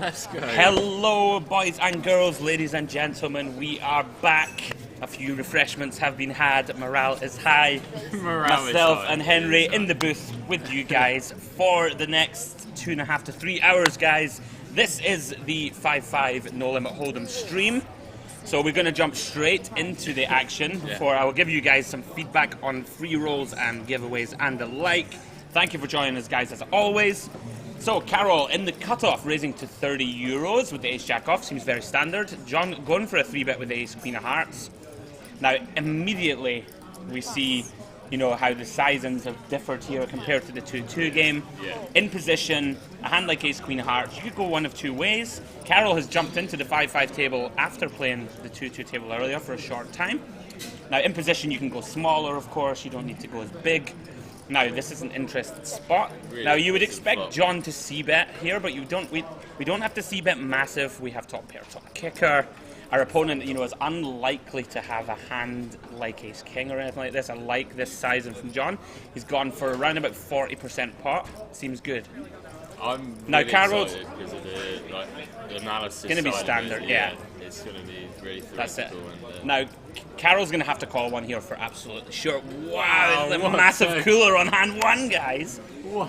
Let's go. Hello, boys and girls, ladies and gentlemen. We are back. A few refreshments have been had. Morale is high. Myself and Henry in the booth with you guys for the next 2.5 to 3 hours, guys. This is the 5-5 No Limit Hold'em stream. So we're going to jump straight into the action before I will give you guys some feedback on free rolls and giveaways and the like. Thank you for joining us, guys, as always. So Carol in the cutoff, raising to €30 with the ace-jack off, seems very standard. John going for a 3-bet with the ace-queen of hearts. Now, immediately we see, you know, how the sizings have differed here compared to the 2-2 game. In position, a hand like ace-queen of hearts, you could go one of two ways. Carol has jumped into the 5-5 table after playing the 2-2 table earlier for a short time. Now, in position, you can go smaller, of course. You don't need to go as big. Now, this is an interesting spot. Really, now, you would expect John to c-bet here, but you don't. We don't have to c-bet massive. We have top pair, top kicker. Our opponent, you know, is unlikely to have a hand like ace king or anything like this. I like this sizing from John. He's gone for around about 40% pot. Seems good. I'm now, really Carol's excited because of the analysis. Going to be standard, yeah. It's going to be really theoretical. That's it. And, now, Carol's going to have to call one here for absolutely sure. Wow, it's a massive cooler on hand one, guys.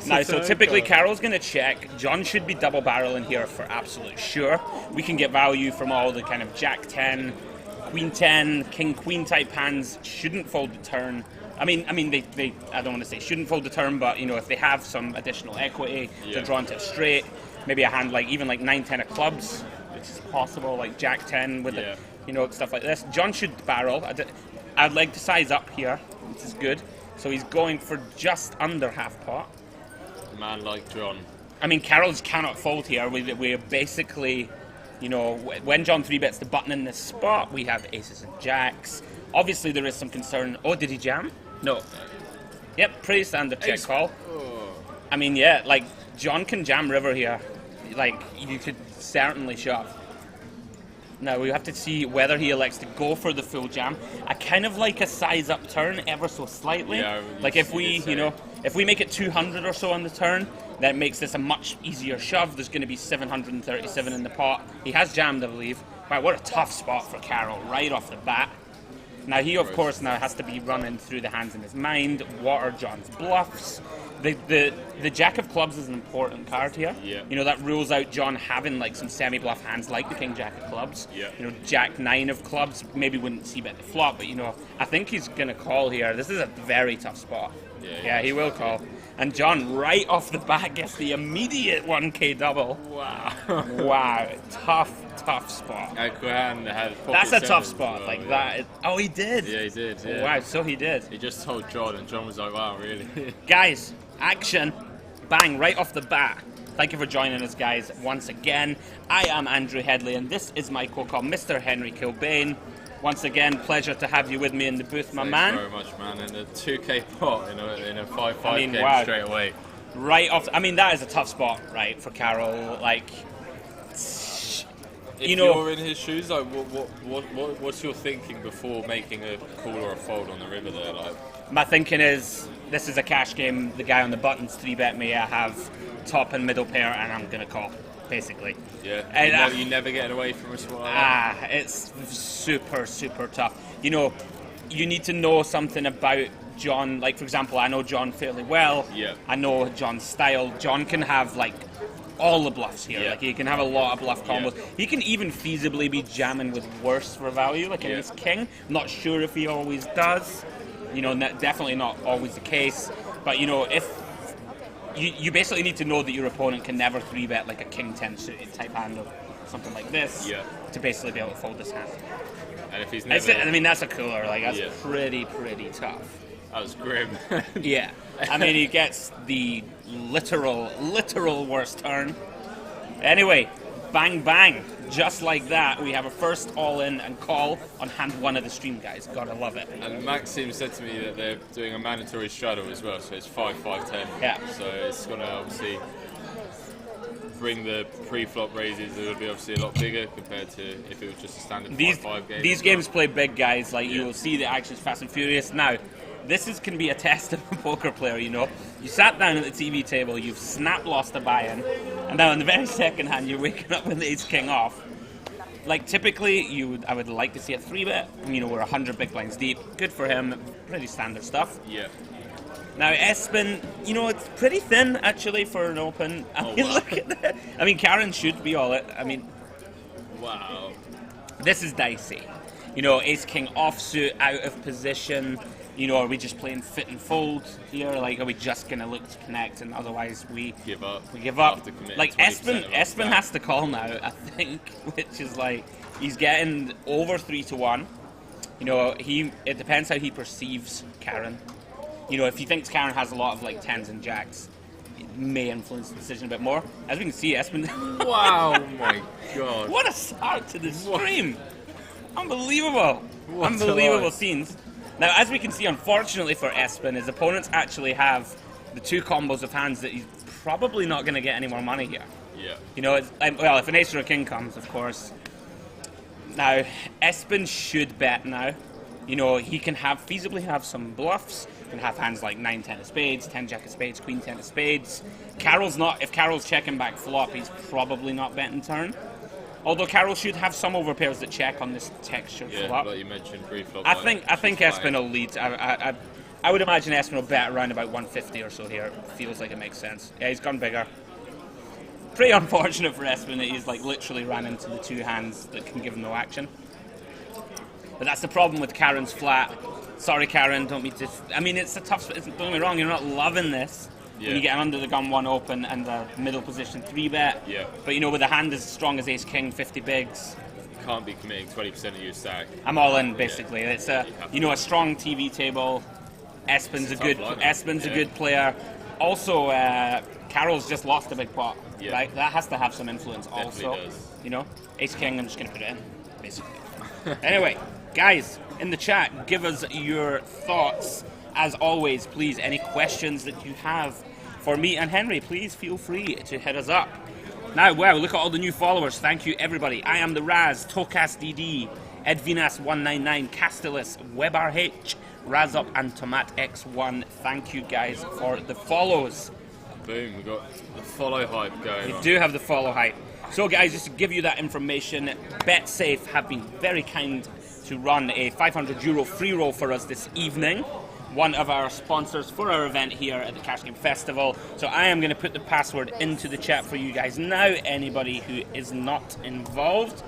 Now, so typically Carol's going to check. John should be double barreling here for absolute sure. We can get value from all the kind of jack 10, queen 10, king queen type hands. Shouldn't fold the turn. I mean, they I don't want to say shouldn't fold the turn, but you know, if they have some additional equity, they're drawn to a straight. Maybe a hand like even like 9-10 of clubs, which is possible, like jack 10 with the, you know, stuff like this. John should barrel. I'd like to size up here. This is good. So he's going for just under half pot. a man like John. I mean, Carol's cannot fold here. We're basically, you know, when John 3-bets the button in this spot, we have aces and jacks. Obviously, there is some concern. Oh, did he jam? No. Yep, pretty standard check call. I mean, yeah, like, John can jam river here. Like, you could certainly shove. Now, we have to see whether he elects to go for the full jam. I kind of like a size up turn ever so slightly. Yeah, like if we, you know, if we make it 200 or so on the turn, that makes this a much easier shove. There's going to be 737 in the pot. He has jammed, I believe. Wow, what a tough spot for Carol right off the bat. Now, he, of course, now has to be running through the hands in his mind. What are John's bluffs? The Jack of Clubs is an important card here. Yeah. You know, that rules out John having like some semi-bluff hands like the King Jack of Clubs. Yeah. You know, Jack 9 of Clubs maybe wouldn't c-bet the flop, but you know, I think he's going to call here. This is a very tough spot. Yeah, he will call. And John, right off the bat, gets the immediate 1k double. Wow. Wow. Tough spot. That's a tough spot. Well, like that. Oh, he did? Yeah, he did. Yeah. Oh, wow, so he did. He just told John, and John was like, wow, really? Guys, action. Bang, right off the bat. Thank you for joining us, guys, once again. I am Andrew Hedley, and this is my co-call, Mr. Henry Kilbane. Once again, pleasure to have you with me in the booth, my man. Thanks very much, man. And a 2k pot in a 5-5 game straight away. Right off. I mean, that is a tough spot, right, for Carol. Like, if you're in his shoes, like, what's your thinking before making a call or a fold on the river there? Like, my thinking is, this is a cash game. The guy on the buttons 3-bet me. I have top and middle pair, and I'm gonna call, basically. Yeah. And you never get away from a spot like that. It's super tough. You know, you need to know something about John. Like, for example, I know John fairly well. Yeah. I know John's style. John can have like all the bluffs here. Like, he can have a lot of bluff combos. He can even feasibly be jamming with worse for value, like an ace king. I'm not sure if he always does. You know, definitely not always the case. But you know, if you basically need to know that your opponent can never 3-bet like a king 10 suited type hand or something like this to basically be able to fold this hand. And if he's never, I mean, that's a cooler. Like, that's pretty tough. That was grim. Yeah. I mean, he gets the literal worst turn. Anyway, bang. Just like that, we have a first all-in and call on hand 1 of the stream, guys. Gotta love it. And Maxime said to me that they're doing a mandatory straddle as well, so it's 5-5-10. Yeah. So it's gonna obviously bring the pre-flop raises. It'll be obviously a lot bigger compared to if it was just a standard 5-5 game. These games play big, guys. Like, you will see the actions fast and furious. Now, can be a test of a poker player, you know. You sat down at the TV table, you've snap lost a buy-in, and now in the very second hand you're waking up with ace king off. Like typically, I would like to see a 3-bet. You know, we're 100 big blinds deep. Good for him. Pretty standard stuff. Yeah. Now Espen, you know, it's pretty thin actually for an open. I mean, look at that. I mean, Karen should be all it. I mean, wow. This is dicey. You know, ace king offsuit, out of position. You know, are we just playing fit and fold here? Like, are we just gonna look to connect and otherwise we give up? We give up. Like Espen has to call now, I think, which is like he's getting over 3-1. You know, it depends how he perceives Karen. You know, if he thinks Karen has a lot of like tens and jacks, it may influence the decision a bit more. As we can see, Espen. Wow, my God! What a start to the stream! Unbelievable! What Unbelievable scenes. Now, as we can see, unfortunately for Espen, his opponents actually have the 2 combos of hands that he's probably not going to get any more money here. Yeah. You know, well, if an ace or a king comes, of course. Now, Espen should bet now. You know, he can feasibly have some bluffs. He can have hands like 9-10 of spades, 10-jack of spades, queen-10 of spades. If Carol's checking back flop, he's probably not betting turn. Although Carol should have some overpairs that check on this texture flop. Like you mentioned, pre-flop. I think Espen will lead. I would imagine Espen will bet around about 150 or so here. It feels like it makes sense. Yeah, he's gone bigger. Pretty unfortunate for Espen that he's like literally ran into the 2 hands that can give him no action. But that's the problem with Karen's flat. Sorry, Karen, don't mean to. I mean, it's a tough. Don't get me wrong, you're not loving this. Yeah. When you get an under the gun 1 open and a middle position 3-bet. Yeah. But you know, with a hand as strong as ace king, 50 bigs. You can't be committing 20% of your stack. I'm all in basically. Yeah. It's a a strong TV table. Espen's a good player. Also, Carol's just lost a big pot. Yeah. Right? That has to have some influence. Definitely also. Does. You know, ace king. I'm just gonna put it in, basically. Anyway, guys, in the chat, give us your thoughts. As always, please, any questions that you have for me and Henry, please feel free to hit us up. Now, wow, look at all the new followers. Thank you, everybody. I am the Raz, Tokas DD, Edvinas199, Castellus, WebRH, Razup, and TomatX1. Thank you, guys, for the follows. Boom, we got the follow hype going. We do have the follow hype. So, guys, just to give you that information, BetSafe have been very kind to run a €500 free roll for us this evening. One of our sponsors for our event here at the Cash Game Festival. So I am going to put the password into the chat for you guys now. Anybody who is not involved,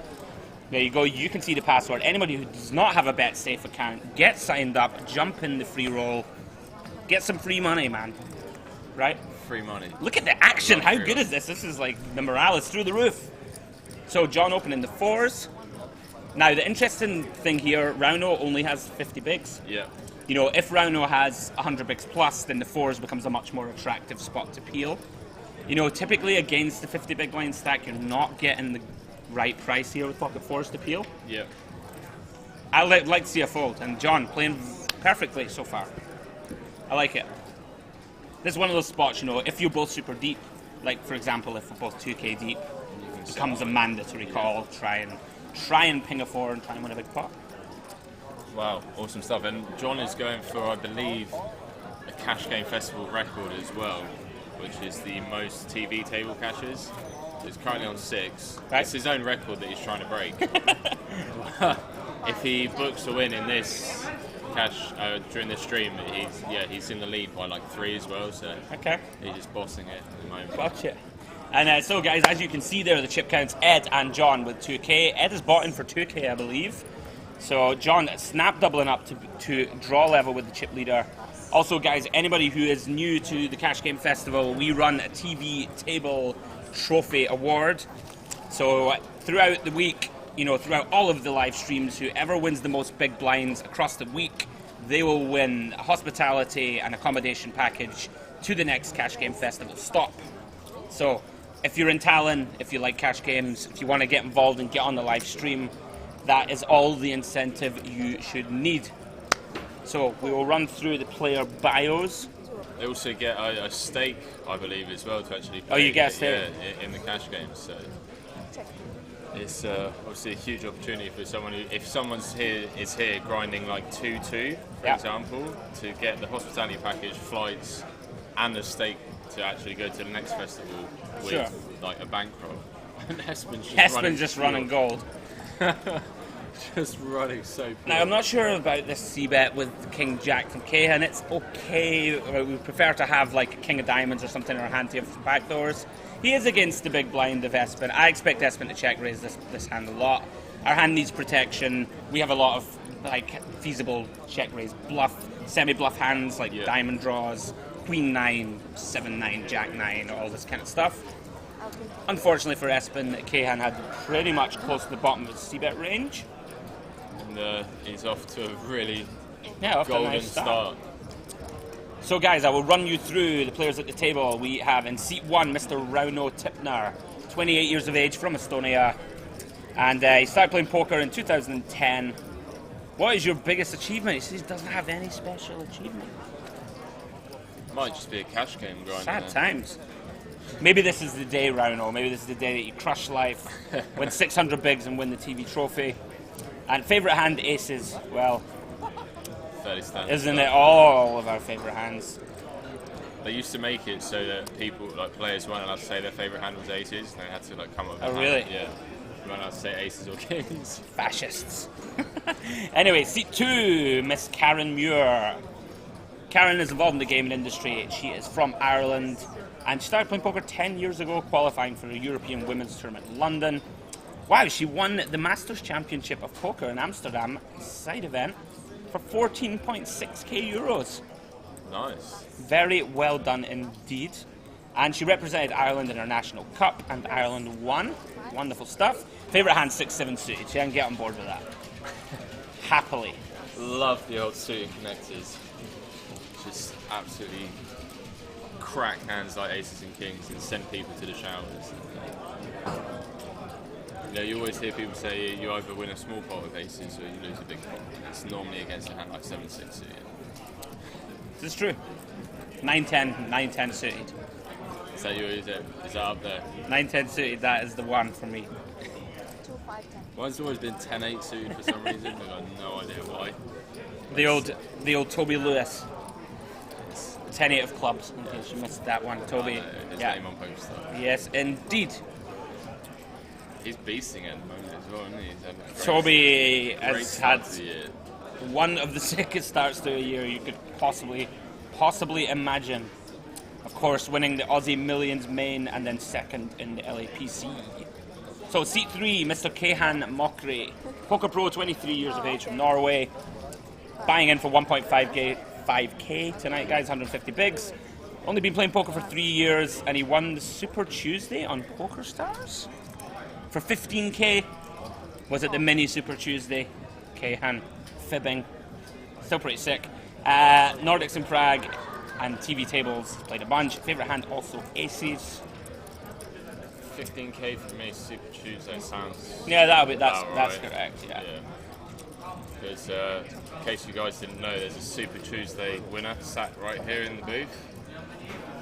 there you go. You can see the password. Anybody who does not have a BetSafe account, get signed up, jump in the free roll, get some free money, man. Right? Free money. Look at the action. How good is this? This is like the morale is through the roof. So John opening the 4s. Now the interesting thing here, Rauno only has 50 bigs. Yeah. You know, if Rauno has 100 bigs plus, then the 4s becomes a much more attractive spot to peel. You know, typically against the 50 big blind stack, you're not getting the right price here with pocket 4s to peel. Yeah. I like to see a fold, and John playing perfectly so far. I like it. This is one of those spots, you know, if you're both super deep, like for example, if we're both 2k deep, it becomes a mandatory call. Try and ping a 4 and try and win a big pot. Wow, awesome stuff. And John is going for, I believe, a Cash Game Festival record as well, which is the most TV table cashes. It's currently on 6. Right. It's his own record that he's trying to break. If he books a win in this cash during this stream, he's in the lead by like 3 as well. So okay, he's just bossing it at the moment. Gotcha. And so, guys, as you can see there, the chip counts Ed and John with 2k. Ed is bought in for 2k, I believe. So John snap doubling up to draw level with the chip leader. Also, guys, anybody who is new to the Cash Game Festival, we run a TV table trophy award. So throughout the week, you know, throughout all of the live streams, whoever wins the most big blinds across the week, they will win a hospitality and accommodation package to the next Cash Game Festival stop. So if you're in Tallinn, if you like cash games, if you want to get involved and get on the live stream, that is all the incentive you should need. So we will run through the player bios. They also get a stake, I believe, as well to actually play. Oh, you get a stake? Yeah, in the cash games. So It's obviously a huge opportunity for someone who, if someone's here grinding like 2-2, for example, to get the hospitality package, flights, and the stake to actually go to the next festival with like a bankroll. And Espen's just running gold. Just running so pure. Now, I'm not sure about this C-bet with King Jack from Cahan. It's okay. We prefer to have like King of Diamonds or something in our hand to have some backdoors. He is against the big blind of Espen. I expect Espen to check raise this hand a lot. Our hand needs protection. We have a lot of like feasible check raise bluff, semi-bluff hands like diamond draws, Queen 9, 7-9, Jack 9, all this kind of stuff. Unfortunately for Espen, Cahan had pretty much close to the bottom of his C-bet range. And he's off to a really off golden to a nice start. So guys, I will run you through the players at the table. We have in seat 1, Mr. Rauno Tipner, 28 years of age, from Estonia. And he started playing poker in 2010. What is your biggest achievement? He says he doesn't have any special achievement. Might just be a cash game grind. Sad times. Maybe this is the day, Rauno. Maybe this is the day that you crush life, win 600 bigs and win the TV trophy. And favourite hand, aces. Well, isn't it all of our favourite hands? They used to make it so that people, like players, weren't allowed to say their favourite hand was aces. They had to like come up with a really? hand. Yeah. They weren't allowed to say aces or kings. Fascists. Anyway, seat 2, Miss Karen Muir. Karen is involved in the gaming industry. She is from Ireland and she started playing poker 10 years ago, qualifying for a European Women's Tournament in London. Wow, she won the Masters Championship of Poker in Amsterdam, side event, for 14.6k euros. Nice. Very well done indeed. And she represented Ireland in her National Cup, and Ireland won. Wonderful stuff. Favourite hand, 6-7 suited. She can get on board with that. Happily. Love the old suited connectors. Just absolutely crack hands like aces and kings and send people to the showers. You know, you always hear people say you either win a small pot with aces or you lose a big pot. It's normally against a hand like 7-6 suited. This is true. 9-10, 9-10 suited. Is that up there? 9-10 suited, that is the one for me. Mine's always been 10-8 suited for some reason. I've got no idea why. The old Toby Lewis. 10-8 of clubs, in case you missed that one. Toby. His name on poster. Yes, indeed. He's beasting at the moment as well, isn't he? Toby has had one of the sickest starts to a year you could possibly imagine. Of course, winning the Aussie Millions main and then second in the LAPC. So seat 3, Mr. Cahan Mokri, poker pro, 23 years of age, from Norway, buying in for 1.5k tonight, guys, 150 bigs. Only been playing poker for 3 years, and he won the Super Tuesday on PokerStars for 15k. Was it the mini Super Tuesday? Cahan fibbing, still pretty sick. Nordics in Prague and TV tables, played a bunch. Favourite hand, also aces. 15k for me, Super Tuesday sounds. Yeah, that's correct. Yeah. Because in case you guys didn't know, there's a Super Tuesday winner sat right here in the booth,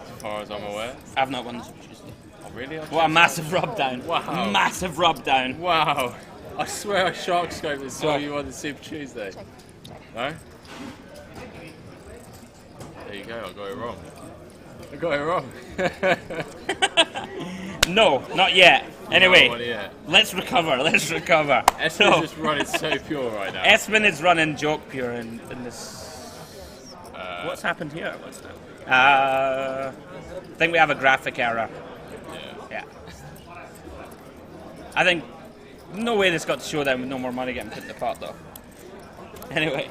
as far as I'm aware. I've not won the Super Tuesday. Oh, really? What a massive rub down! Wow! Massive rub down! Wow! I swear I shark scoped and saw you on the Super Tuesday. No? There you go. I got it wrong. No, not yet. Anyway, not yet. Let's recover. Espen's just running so pure right now. Espen is running joke pure in this. What's happened here? What's that? I think we have a graphic error. Yeah. I think no way this got to show them with no more money getting put in the pot though. Anyway.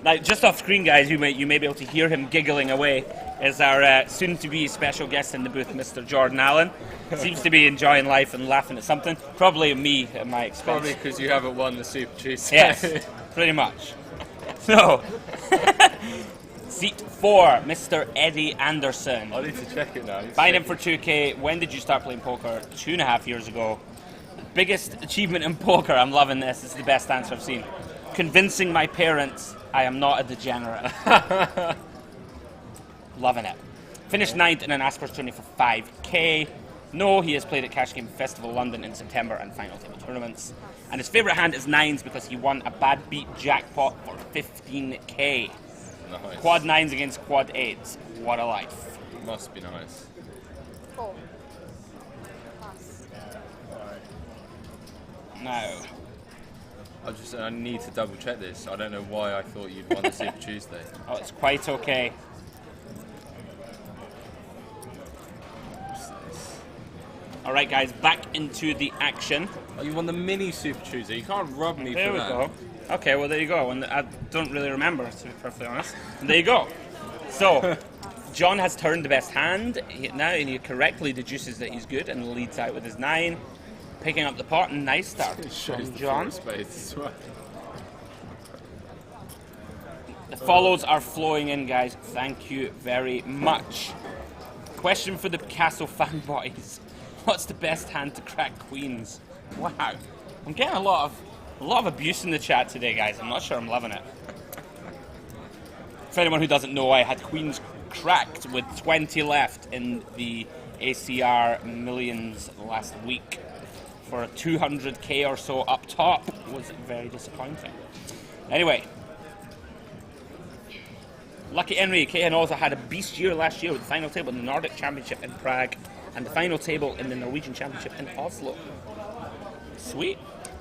Now, just off screen, guys, you may be able to hear him giggling away. Is our soon-to-be special guest in the booth, Mr. Jordan Allen. Seems to be enjoying life and laughing at something. Probably me at my expense. Probably because you haven't won the Super Tuesday. Yes, pretty much. So, seat 4, Mr. Eddie Anderson. I need to check it now. Buying him for 2k. When did you start playing poker? 2.5 years ago. Biggest achievement in poker. I'm loving this. This is the best answer I've seen. Convincing my parents I am not a degenerate. Loving it. Finished 9th in an Aspers tourney for 5k. No, he has played at Cash Game Festival London in September and final table tournaments. And his favourite hand is 9s because he won a bad beat jackpot for 15k. Nice. Quad 9s against quad 8s. What a life. Must be nice. 4. Pass. Now, I need to double check this. I don't know why I thought you'd won the Super Tuesday. oh, it's quite okay. All right, guys, back into the action. Oh, you won the mini Super Tuesday. You can't rub me There for we that. go. Okay, well, there you go. And I don't really remember, to be perfectly honest. And there you go. So, John has turned the best hand now, and he correctly deduces that he's good and leads out with his 9. Picking up the pot, and nice start It shows from the John. floor space as well. The follows are flowing in, guys. Thank you very much. Question for the Picasso fanboys. What's the best hand to crack queens? Wow. I'm getting a lot of abuse in the chat today, guys. I'm not sure I'm loving it. For anyone who doesn't know, I had queens cracked with 20 left in the ACR Millions last week for 200k or so up top. It was very disappointing. Anyway, Lucky Henry Cahan also had a beast year last year with the final table in the Nordic Championship in Prague and the final table in the Norwegian Championship in Oslo. Sweet.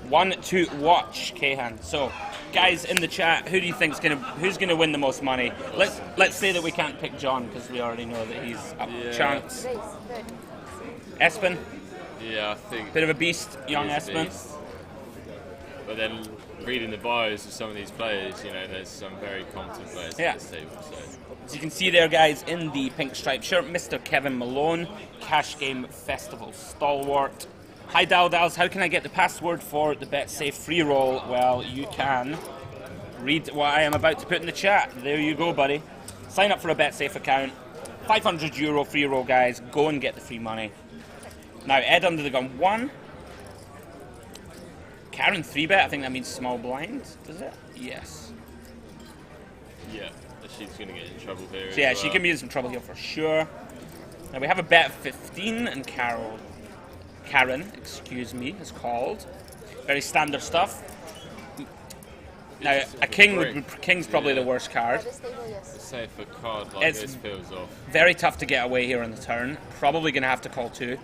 One to watch, Cahan. So, guys in the chat, who do you think's who's gonna win the most money? Let's say that we can't pick John because we already know that he's up chance. Raise. 30. Espen, Yeah, I think. bit of a beast, young he's a Espen. beast. But then reading the bios of some of these players, you know, there's some very competent players Yeah. at this table. So. As you can see there, guys, in the pink striped shirt, Mr. Kevin Malone, Cash Game Festival stalwart. Hi, Daldals. How can I get the password for the BetSafe free roll? Well, you can read what I am about to put in the chat. There you go, buddy. Sign up for a BetSafe account. €500 free roll, guys. Go and get the free money. Now, Ed under the gun 1. Karen 3-bet. I think that means small blind, does it? Yes. Yeah, she's going to get in trouble here. So yeah, as she well. can be in some trouble here for sure. Now we have a bet of 15, and Karen, excuse me, is called. Very standard stuff. Now a king's probably the worst card. This table, yes. Say if a card like It's this feels off. very tough to get away here on the turn. Probably going to have to call 2.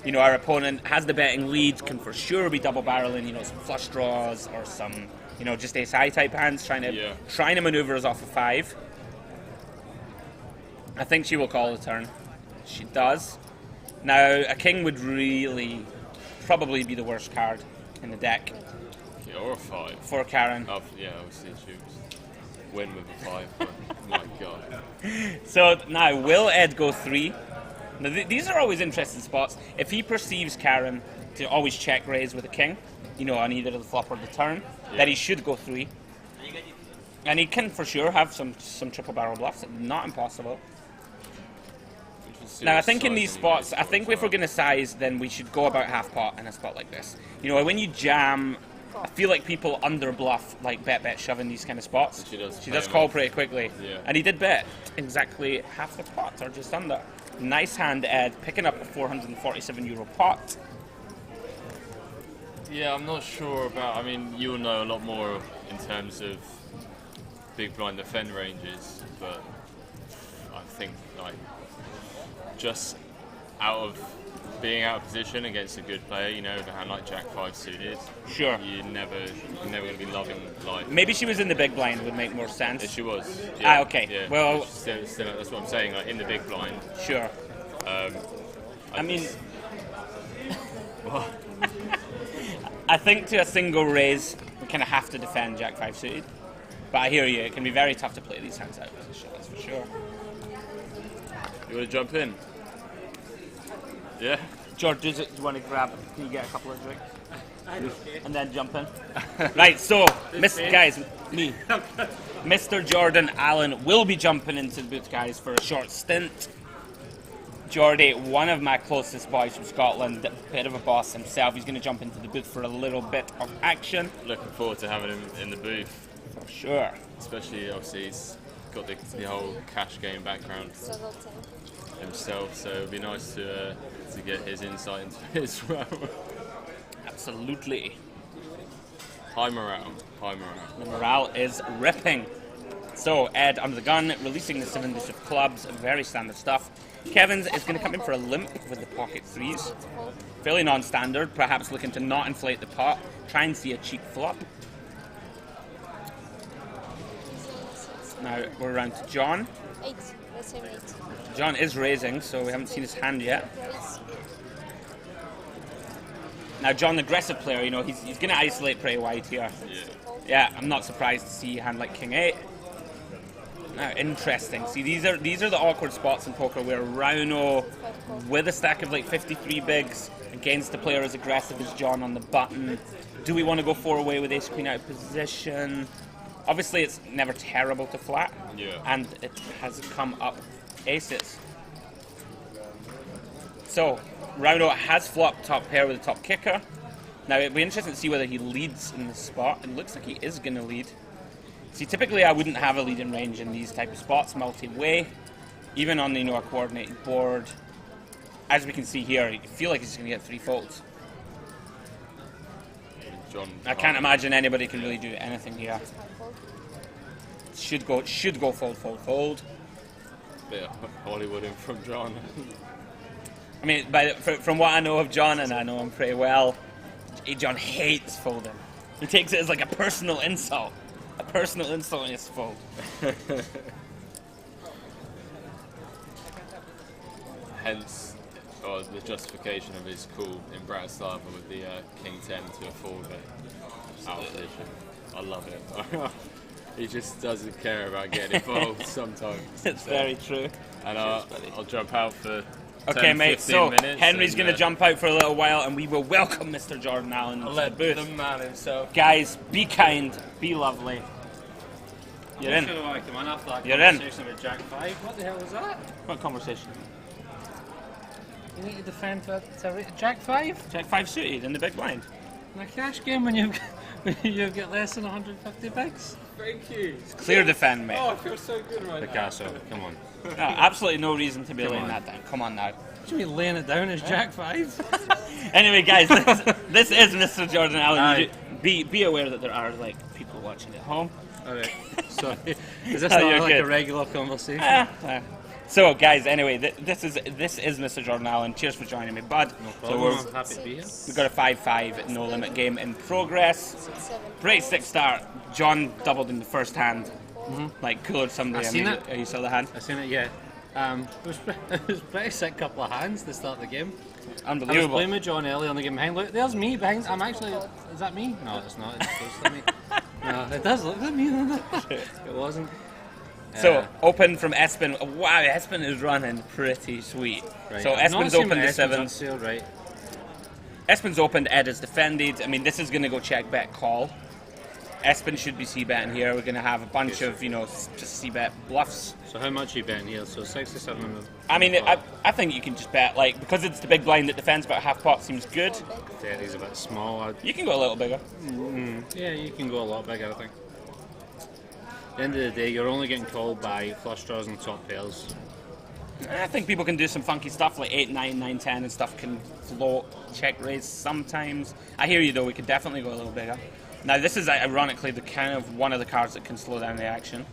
You know, our opponent has the betting lead, can for sure be double barreling, you know, some flush draws or some, you know, just ace high type hands, trying to maneuver us off a 5. I think she will call the turn. She does. Now, a king would really probably be the worst card in the deck Yeah, or a 5. for Karen. Yeah, obviously she would win with a 5, but my god. So now, will Ed go 3? Now, these are always interesting spots. If he perceives Karen to always check raise with a king, you know, on either the flop or the turn, then he should go 3. And he can for sure have some triple barrel bluffs. Not impossible. Now, I think in these spots, I think if we're going to size, then we should go about half pot in a spot like this. You know, when you jam, I feel like people under bluff, like bet shove in these kind of spots. She does call pretty quickly. Yeah. And he did bet exactly half the pot, or just under. Nice hand, Ed, picking up a €447 pot. Yeah, I'm not sure about. I mean, you'll know a lot more in terms of big blind defend ranges, but I think like just being out of position against a good player, you know, with a hand like Jack 5 suited, Sure. you're never going to be loving life. Maybe she was in the big blind would make more sense. Yeah, she was. Ah, okay. Yeah. Well- still, that's what I'm saying. Like in the big blind. Sure. I mean, I think to a single raise, we kind of have to defend Jack 5 suited. But I hear you, it can be very tough to play these hands out of position, that's for sure. You want to jump in? Yeah. George, do you want to grab, can you get a couple of drinks? And then jump in. Right, so, guys, me. Mr. Jordan Allen will be jumping into the booth, guys, for a short stint. Jordy, one of my closest boys from Scotland, a bit of a boss himself. He's going to jump into the booth for a little bit of action. Looking forward to having him in the booth. For sure. Especially, obviously, he's got the whole cash game background himself, so it'd be nice to get his insight into it as well. Absolutely. High morale. The morale is ripping. So, Ed under the gun, releasing the 7 deuce of clubs, very standard stuff. Kevin's is going to come in for a limp with the pocket 3s. Fairly non-standard, perhaps looking to not inflate the pot, try and see a cheap flop. Now we're around to John. 8. Let's say 8. John is raising, so we haven't seen his hand yet. Now John, the aggressive player, you know, he's going to isolate pretty wide here. Yeah, I'm not surprised to see a hand like King 8. Now, interesting. See, these are the awkward spots in poker where Rauno, with a stack of like 53 bigs, against a player as aggressive as John on the button. Do we want to go 4-away with ace queen out of position? Obviously, it's never terrible to flat, and it has come up aces. So, Rauno has flopped top pair with a top kicker. Now, it'd be interesting to see whether he leads in this spot. It looks like he is going to lead. See, typically I wouldn't have a leading range in these type of spots, multi-way, even on a coordinated board. As we can see here, you feel like he's going to get 3 folds. John, I can't imagine anybody can really do anything here. Should go fold. Bit of Hollywood in from John. I mean, from what I know of John, and I know him pretty well, John hates folding. He takes it as like a personal insult. A personal insult in his fold. Hence, the justification of his call in Bratislava with the King 10 to a fold out of position. I love it. He just doesn't care about getting involved sometimes. It's very true. And I'll jump out for 10, okay, mate, so minutes Henry's going to jump out for a little while and we will welcome Mr. Jordan Allen to the booth. The man himself. Guys, be kind, be lovely. You're in. Sure I come on after that You're in. conversation about Jack 5. What the hell was that? What conversation? You need to defend to Jack 5? Jack 5 suited in the big blind. In a cash game when you've got less than 150 bigs? Thank you. It's clear defend, mate. Oh, I feel so good right now. Picasso, come on. No, absolutely no reason to be laying that down. Come on now. What do you mean laying it down as Jack 5? Anyway, guys, this is Mr. Jordan Allen. Be aware that there are like people watching at home. Alright, sorry. Is this Oh, not you're like good. a regular conversation? So, guys, anyway, this is Mr. Jordan Allen. Cheers for joining me, bud. No So problem, I'm happy to be here. we've got a 5-5 no limit game in progress. 7. Great 6 start. John doubled in the first hand. Like cooled somebody. I've seen it. You saw the hand? I've seen it, yeah. It was a pretty sick couple of hands to start the game. I was Unbelievable. playing with John early on the game behind. Look, there's me behind. I'm actually. Is that me? No, it's not. It's close to me. No, it does look like me, doesn't it? It wasn't. So, open from Espen. Wow, Espen is running pretty sweet. Right. So, I've not Espen's seen opened the Espen's up 7s. sale, right. Espen's opened, Ed is defended. I mean, this is going to go check, bet, call. Espen should be c-betting here. We're going to have a bunch of, just c-bet bluffs. So how much are you betting here? So 67 on the... I mean, I think you can just bet, like, because it's the big blind that defends about half pot seems good. 30's a bit small. You can go a little bigger. Yeah, you can go a lot bigger, I think. At the end of the day, you're only getting called by flush draws and top pairs. I think people can do some funky stuff like 8, 9, 9, 10 and stuff can float, check raise sometimes. I hear you though, we could definitely go a little bigger. Now this is ironically the kind of one of the cards that can slow down the action.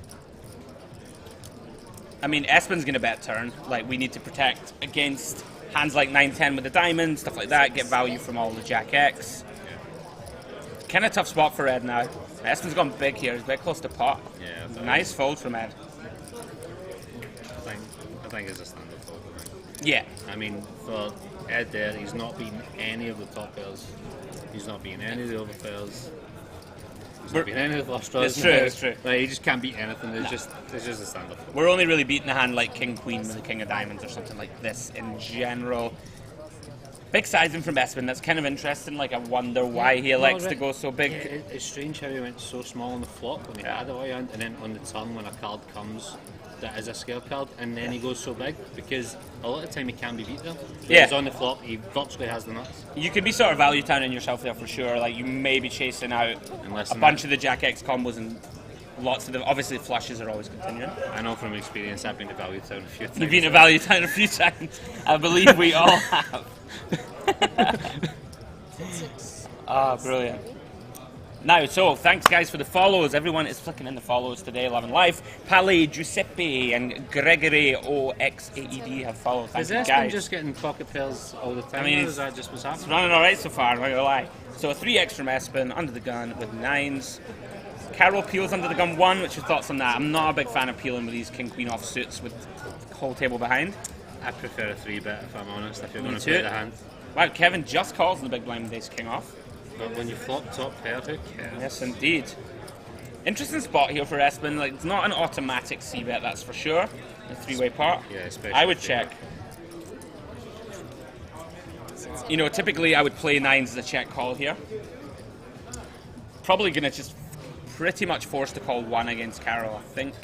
I mean, Espen's going to bet turn. Like, we need to protect against hands like 9-10 with the diamond, stuff like that, get value from all the Jack X. Kind of tough spot for Ed now. Espen's gone big here, he's very close to pot. Yeah, Nice fold from Ed. I think it's a standard fold. Yeah. I mean, for Ed there, he's not beaten any of the top pairs. He's not beaten any of the over pairs. He's not beaten any of the flush draws. It's true. Like, he just can't beat anything. It's just a standard fold. We're only really beating a hand like King Queen with the King of Diamonds or something like this in general. Big sizing from Espen, that's kind of interesting. Like, I wonder why he elects to go so big. Yeah, it's strange how he went so small on the flop when he had a white hand, and then on the turn when a card comes that is a scale card, and then he goes so big, because a lot of the time he can be beat there. Whereas on the flop, he virtually has the nuts. You could be sort of value towning yourself there for sure. Like, you may be chasing out a bunch of the Jack X combos and lots of them. Obviously, flushes are always continuing. I know from experience, I've been to Value Town a few times. You've been to Value Town a few times. I believe we all have. Brilliant. Now, so thanks guys for the follows. Everyone is flicking in the follows today, loving life. Pale, Giuseppe, and Gregory OXAED have followed. Thank you, guys. Has been just getting pocket pairs all the time? I mean, is that just what's happening? It's running alright so far, I'm not gonna lie. So a 3x from Espen, under the gun with 9s. Carol peels under the gun 1, what's your thoughts on that? I'm not a big fan of peeling with these king-queen offsuits with the whole table behind. I prefer a 3-bet if I'm honest, if you're going to too. play the hand. Wow, Kevin just calls in the big blind with ace-king off. But when you flop top pair, who cares? Yes, indeed. Interesting spot here for Espen. Like, it's not an automatic c-bet, that's for sure. A 3-way pot. Yeah, especially. I would check. You know, typically I would play 9s as a check call here. Probably going to just pretty much force to call 1 against Carol, I think.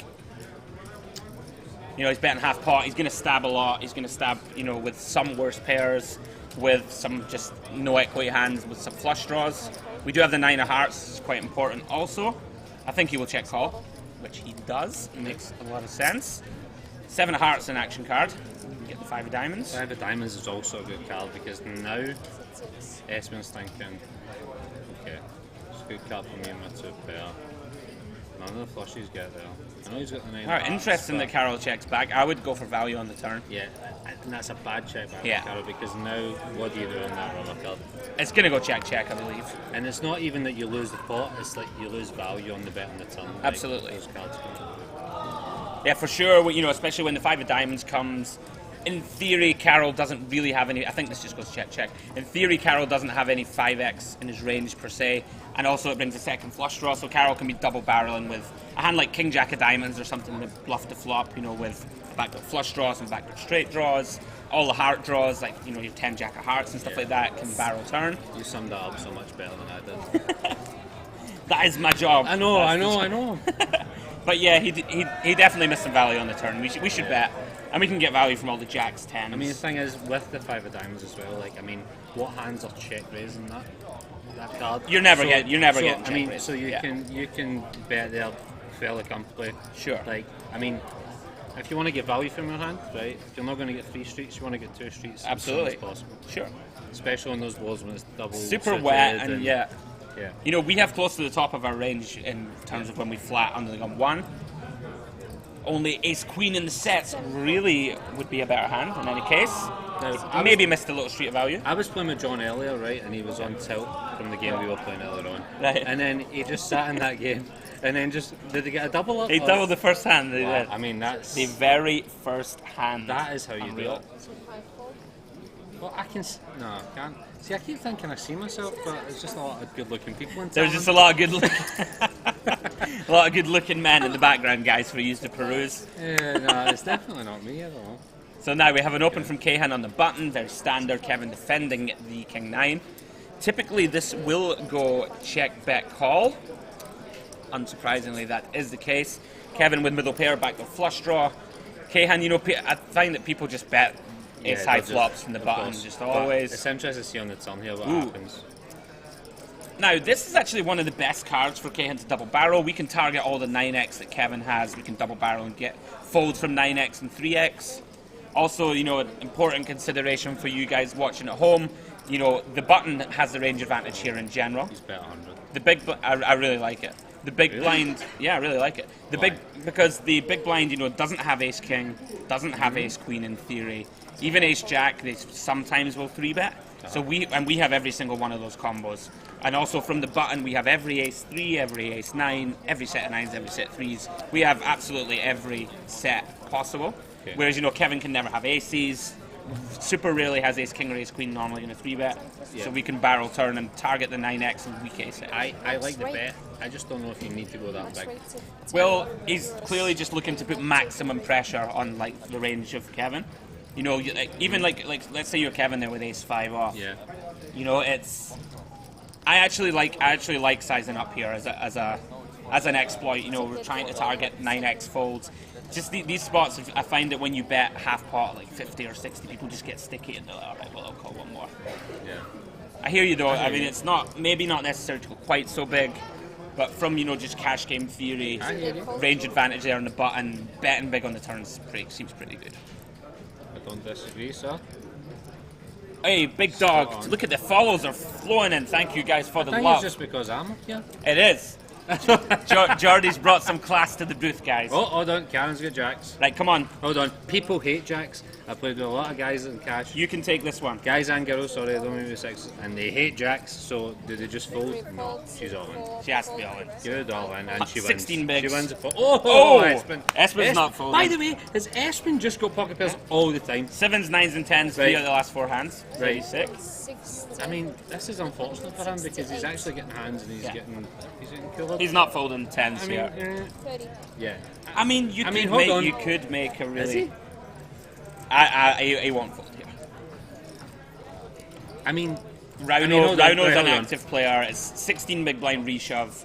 You know, he's betting half pot. He's going to stab a lot. He's going to stab, you know, with some worse pairs, with some just no equity hands, with some flush draws. We do have the 9 of hearts. It's quite important also. I think he will check call, which he does. It makes a lot of sense. 7 of hearts, an action card. Get the 5 of diamonds. 5 of diamonds is also a good card because now Espen's thinking, okay, it's a good card for me and my 2 pair. None of the flushies get there. I know he's got the 9 of hearts. Interesting that Carol checks back. I would go for value on the turn. Yeah, and that's a bad check back Yeah. for Carol because now what do you do in that rubber card? It's going to go check, I believe. And it's not even that you lose the pot, it's like you lose value on the bet on the turn. Like, Absolutely. those cards Yeah, for sure. You know, especially when the 5 of diamonds comes. In theory, Carol doesn't really have any. I think this just goes check. In theory, Carol doesn't have any 5x in his range per se, and also it brings a second flush draw, so Carol can be double barreling with a hand like King Jack of diamonds or something to bluff the flop. You know, with backward flush draws and backward straight draws, all the heart draws like you know your 10 Jack of hearts and stuff like that can barrel turn. You summed that up so much better than I did. That is my job. I know. But yeah, he definitely missed some value on the turn. We should bet. And we can get value from all the jacks, 10s. I mean, the thing is, with the 5 of diamonds as well, like, I mean, what hands are check raising that card? You're never getting I mean, raised. so you can bet there fairly comfortably. Sure. Like, I mean, if you want to get value from your hand, right? If you're not going to get 3 streets, you want to get 2 streets. Absolutely. As soon as possible. Sure. Especially on those boards when it's double. Super wet and yeah. Yeah. You know, we have close to the top of our range in terms of when we flat under the gun 1. Only ace queen in the sets really would be a better hand in any case. Now, Maybe missed a little street of value. I was playing with John earlier, right, and he was on tilt from the game we were playing earlier on. Right. And then he just sat in that game, and then did he get a double up? He doubled the first hand. They did. I mean, that's The very first hand. that is how you do Unreal. it. Well, I I can't. See, I keep thinking I see myself, but it's just a lot of good-looking people in town. There's just a lot of good-looking men in the background, guys, for you to peruse. Yeah, no, it's definitely not me at all. So now we have an open from Kahan on the button, very standard. Kevin defending the King 9. Typically, this will go check, bet, call. Unsurprisingly, that is the case. Kevin with middle pair, back to flush draw. Kahan, you know, I find that people just bet ace high flops from the button, just always. It's interesting to see on the turn here what Ooh. happens. Now, this is actually one of the best cards for Kahan to double barrel. We can target all the 9x that Kevin has. We can double barrel and get folds from 9x and 3x. Also, you know, an important consideration for you guys watching at home, you know, the button has the range advantage here in general. He's bet 100. The big, I really like it. The big blind, yeah, I really like it. Because the big blind, you know, doesn't have ace king, doesn't have ace queen in theory. Even ace jack, they sometimes will 3-bet. So we have every single one of those combos. And also from the button, we have every ace 3, every ace 9, every set of 9s, every set of 3s. We have absolutely every set possible. Okay. Whereas, you know, Kevin can never have aces. Super rarely has ace king or ace queen normally in a 3-bet. Yeah. So we can barrel turn and target the 9x and weak ace. I like the bet. I just don't know if you need to go that big. Well, he's clearly just looking to put maximum pressure on like the range of Kevin. You know, even like let's say you're Kevin there with ace 5 off. Yeah. You know, it's. I actually like sizing up here as an exploit. You know, we're trying to target 9x folds. Just these spots, I find that when you bet half pot, like 50 or 60, people just get sticky and they're like, all right, well, I'll call one more. Yeah. I hear you though. I mean, it's maybe not necessarily quite so big, But from, you know, just cash game theory, range advantage there on the button, betting big on the turns seems pretty good. I don't disagree, sir. Hey, big dog, look at the follows are flowing in. Thank you guys for the I think love. it's just because I'm up here. It is. Jordy's brought some class to the booth, guys. Oh, hold on, Karen's got jacks. Right, come on. Hold on, people hate jacks. I played with a lot of guys in cash. You can take this one. Guys and girls, sorry, I don't mean with six. And they hate jacks, so do they just fold? No, she's all in. She has to be all in. Good, all in, and she wins. 16 bigs. She wins. Oh! Espen. Espen's not folding. By the way, has Espen just got pocket pairs all the time? 7s, 9s, and 10s, 3 out of the last 4 hands. Right. 36. I mean, this is unfortunate for him because he's actually getting hands and he's getting cooler. He's not folding 10s I mean, here. 30. Yeah. I mean, you could make a Is really. he? He won't fold here. I mean, Rauno's an active player. It's 16 big blind reshove.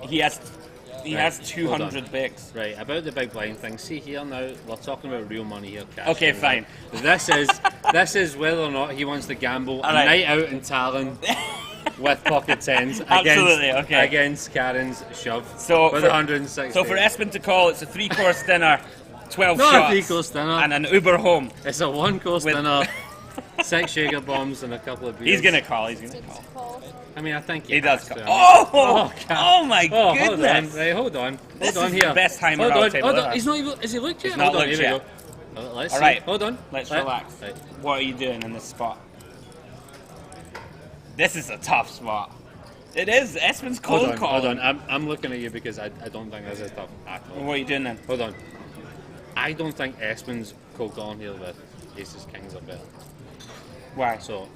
He has 200 bigs. Right, about the big blind thing. See here now, we're talking about real money here, cash. Okay, fine. This is whether or not he wants to gamble a night out in Tallinn with pocket tens against Karen's shove with 160. So for Espen to call, it's a 3-course dinner, 12 Not shots, a 3-course dinner, and an Uber home. It's a 1-course dinner, 6 Jaeger bombs and a couple of beers. He's gonna call. I mean, I think he does call. Oh my goodness! Hold on This here. is the best timer on table ever. He's not even. Is he looked yet? He's not looked here yet. we go. Let's see. Right. Hold on. Let's relax. Right. What are you doing in this spot? This is a tough spot. It is. Espen's cold call. Hold on. I'm looking at you because I don't think this is tough at all. What are you doing then? Hold on. I don't think Espen's cold calling here with aces, kings are better. Why? So.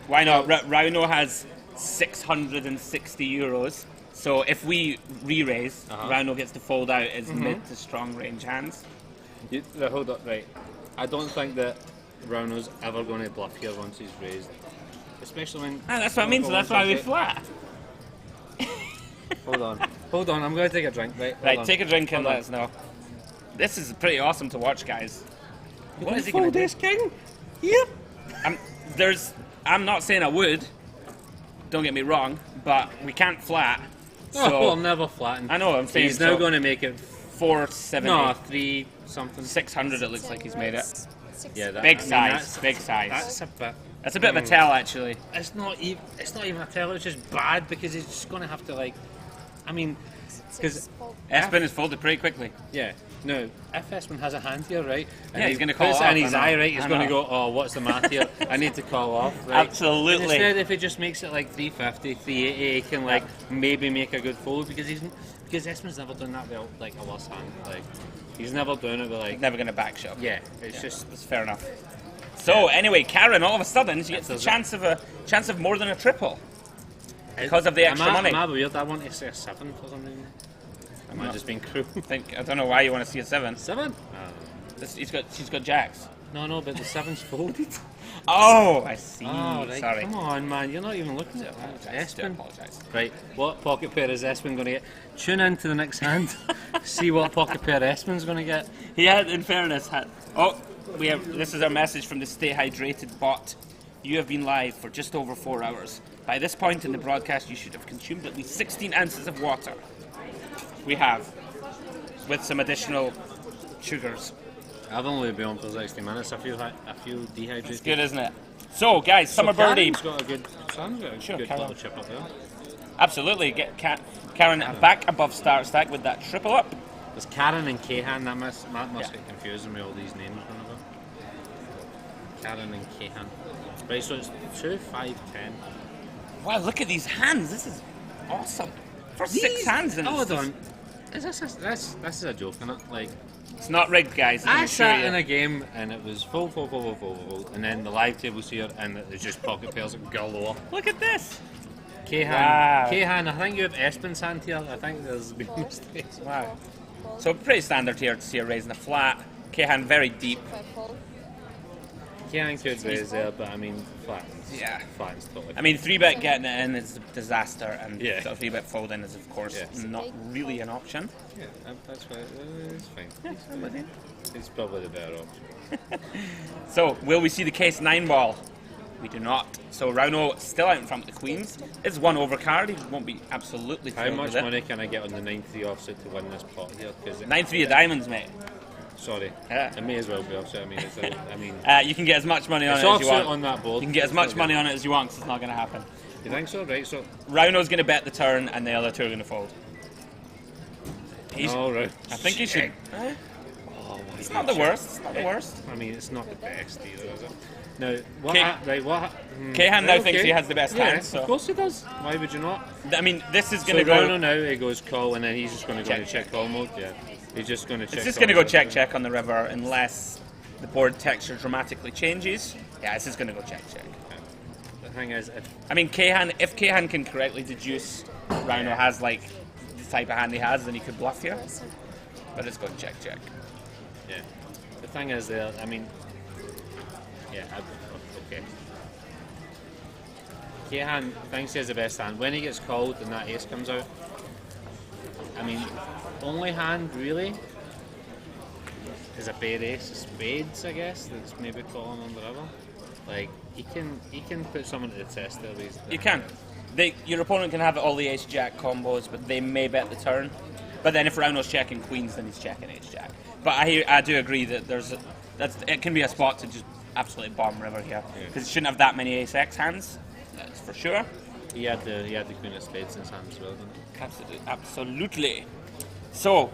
Why not? Rauno has 660 euros. So if we re-raise, Rauno gets to fold out his mid to strong range hands. Hold on, right. I don't think that Rauno's ever going to bluff here once he's raised. Especially when... that's what I mean, so that's why we flat. Hold on, I'm going to take a drink, right? Right, take a drink and let us know. This is pretty awesome to watch, guys. What is he going to do? This king? Yep. I'm not saying I would, don't get me wrong, but we can't flat. So we'll never flatten. I know, I'm saying he's now going to make it 470. No, 3 something. 600 it looks like he's made it. Yeah, big size. That's a bit of a tell, actually. It's not even a tell. It's just bad because he's just going to have to because Espen is folded pretty quickly. Yeah. No, if Espen has a hand here, right? And he's going to call puts off. It in his eye, right? He's going to go, oh, what's the math here? I need to call off, right? Absolutely. And instead, if he just makes it like 350, 380, he can maybe make a good fold because Espen's never done that with like a worse hand. Like he's never done it with never going to back shove. Yeah, it's fair enough. So anyway, Karen, all of a sudden she gets the chance of more than a triple because of the extra money. Am I weird? I want to say a 7 for some reason. Am I just being cruel? I don't know why you want to see a 7. 7? She's got jacks. No, but the 7's folded. Oh, I see. Oh, right. Sorry. Come on, man. You're not even looking at Espen. Apologise. Right. What pocket pair is Espen going to get? Tune in to the next hand. See what pocket pair Espen's going to get. He had, in fairness, this is our message from the Stay Hydrated bot. You have been live for just over 4 hours. By this point in the broadcast, you should have consumed at least 16 ounces of water. We have, with some additional sugars. I've only been on for 60 minutes. I feel dehydrated. It's good, isn't it? So, guys, Summer Birdie. Karen's got a good little chip up there. Absolutely. Get Karen back above start stack with that triple up. There's Karen and Kahan. That must get confusing with all these names. Karen and Kahan. Right, so it's 2, 5, 10. Wow, look at these hands. This is awesome. For 6 hands. Hold on. This is a joke, isn't it? Like, it's not rigged, guys. I sat in a game and it was full, and then the live table's here and it was just pocket pairs galore. Look at this. Kahan, I think you have Espen's hand here. I think there's been mistakes. Wow. So pretty standard here to see her raising a flat. Kahan very deep. Kahan could raise there, but I mean, flatens. Yeah. Flatens totally. I mean, 3-bet getting it in is a disaster, and 3-bet folding is, of course, not really an option. Yeah, that's fine. It's fine. It's probably the better option. So, will we see the case 9 ball? We do not. So Rauno still out in front with the queens. It's one over card. He won't be absolutely How thrilled much with it. money can I get on the 9-3 offset to win this pot here? 9-3 of diamonds, mate. Sorry. Yeah. It may as well be offset. I mean, You can get as much money on it's it as you offset want. on that board. You can get as much money on it as you want because it's not going to happen. You think so? Right, so... Rauno's going to bet the turn and the other two are going to fold. All right. I think he should... Oh, It's not the worst. It's not the worst. I mean, it's not the best either, is it? Now, Kahan now thinks he has the best hand, so... Of course he does. Why would you not? I mean, this is So going to go... Rauno now, he goes call, and then he's just going to go into check call mode. Yeah, he's just going to check. It's just going to go check on the river unless the board texture dramatically changes. Yeah, this is going to go check. The thing is, if Kahan can correctly deduce Rauno has like the type of hand he has, then he could bluff here. But it's going check. yeah. The thing is, there. I mean, yeah. Okay. Kahan thinks he has the best hand. When he gets called and that ace comes out, I mean, only hand really is a pair ace of spades, I guess. That's maybe calling on the river. Like he can put someone to the test there. You can. Your opponent can have all the ace jack combos, but they may bet the turn. But then if Rauno's checking queens, then he's checking ace jack. But I do agree that it can be a spot to just absolutely bomb river here because it shouldn't have that many ace x hands. That's for sure. He had the queen of spades in his hand as well, didn't he? Absolutely. So,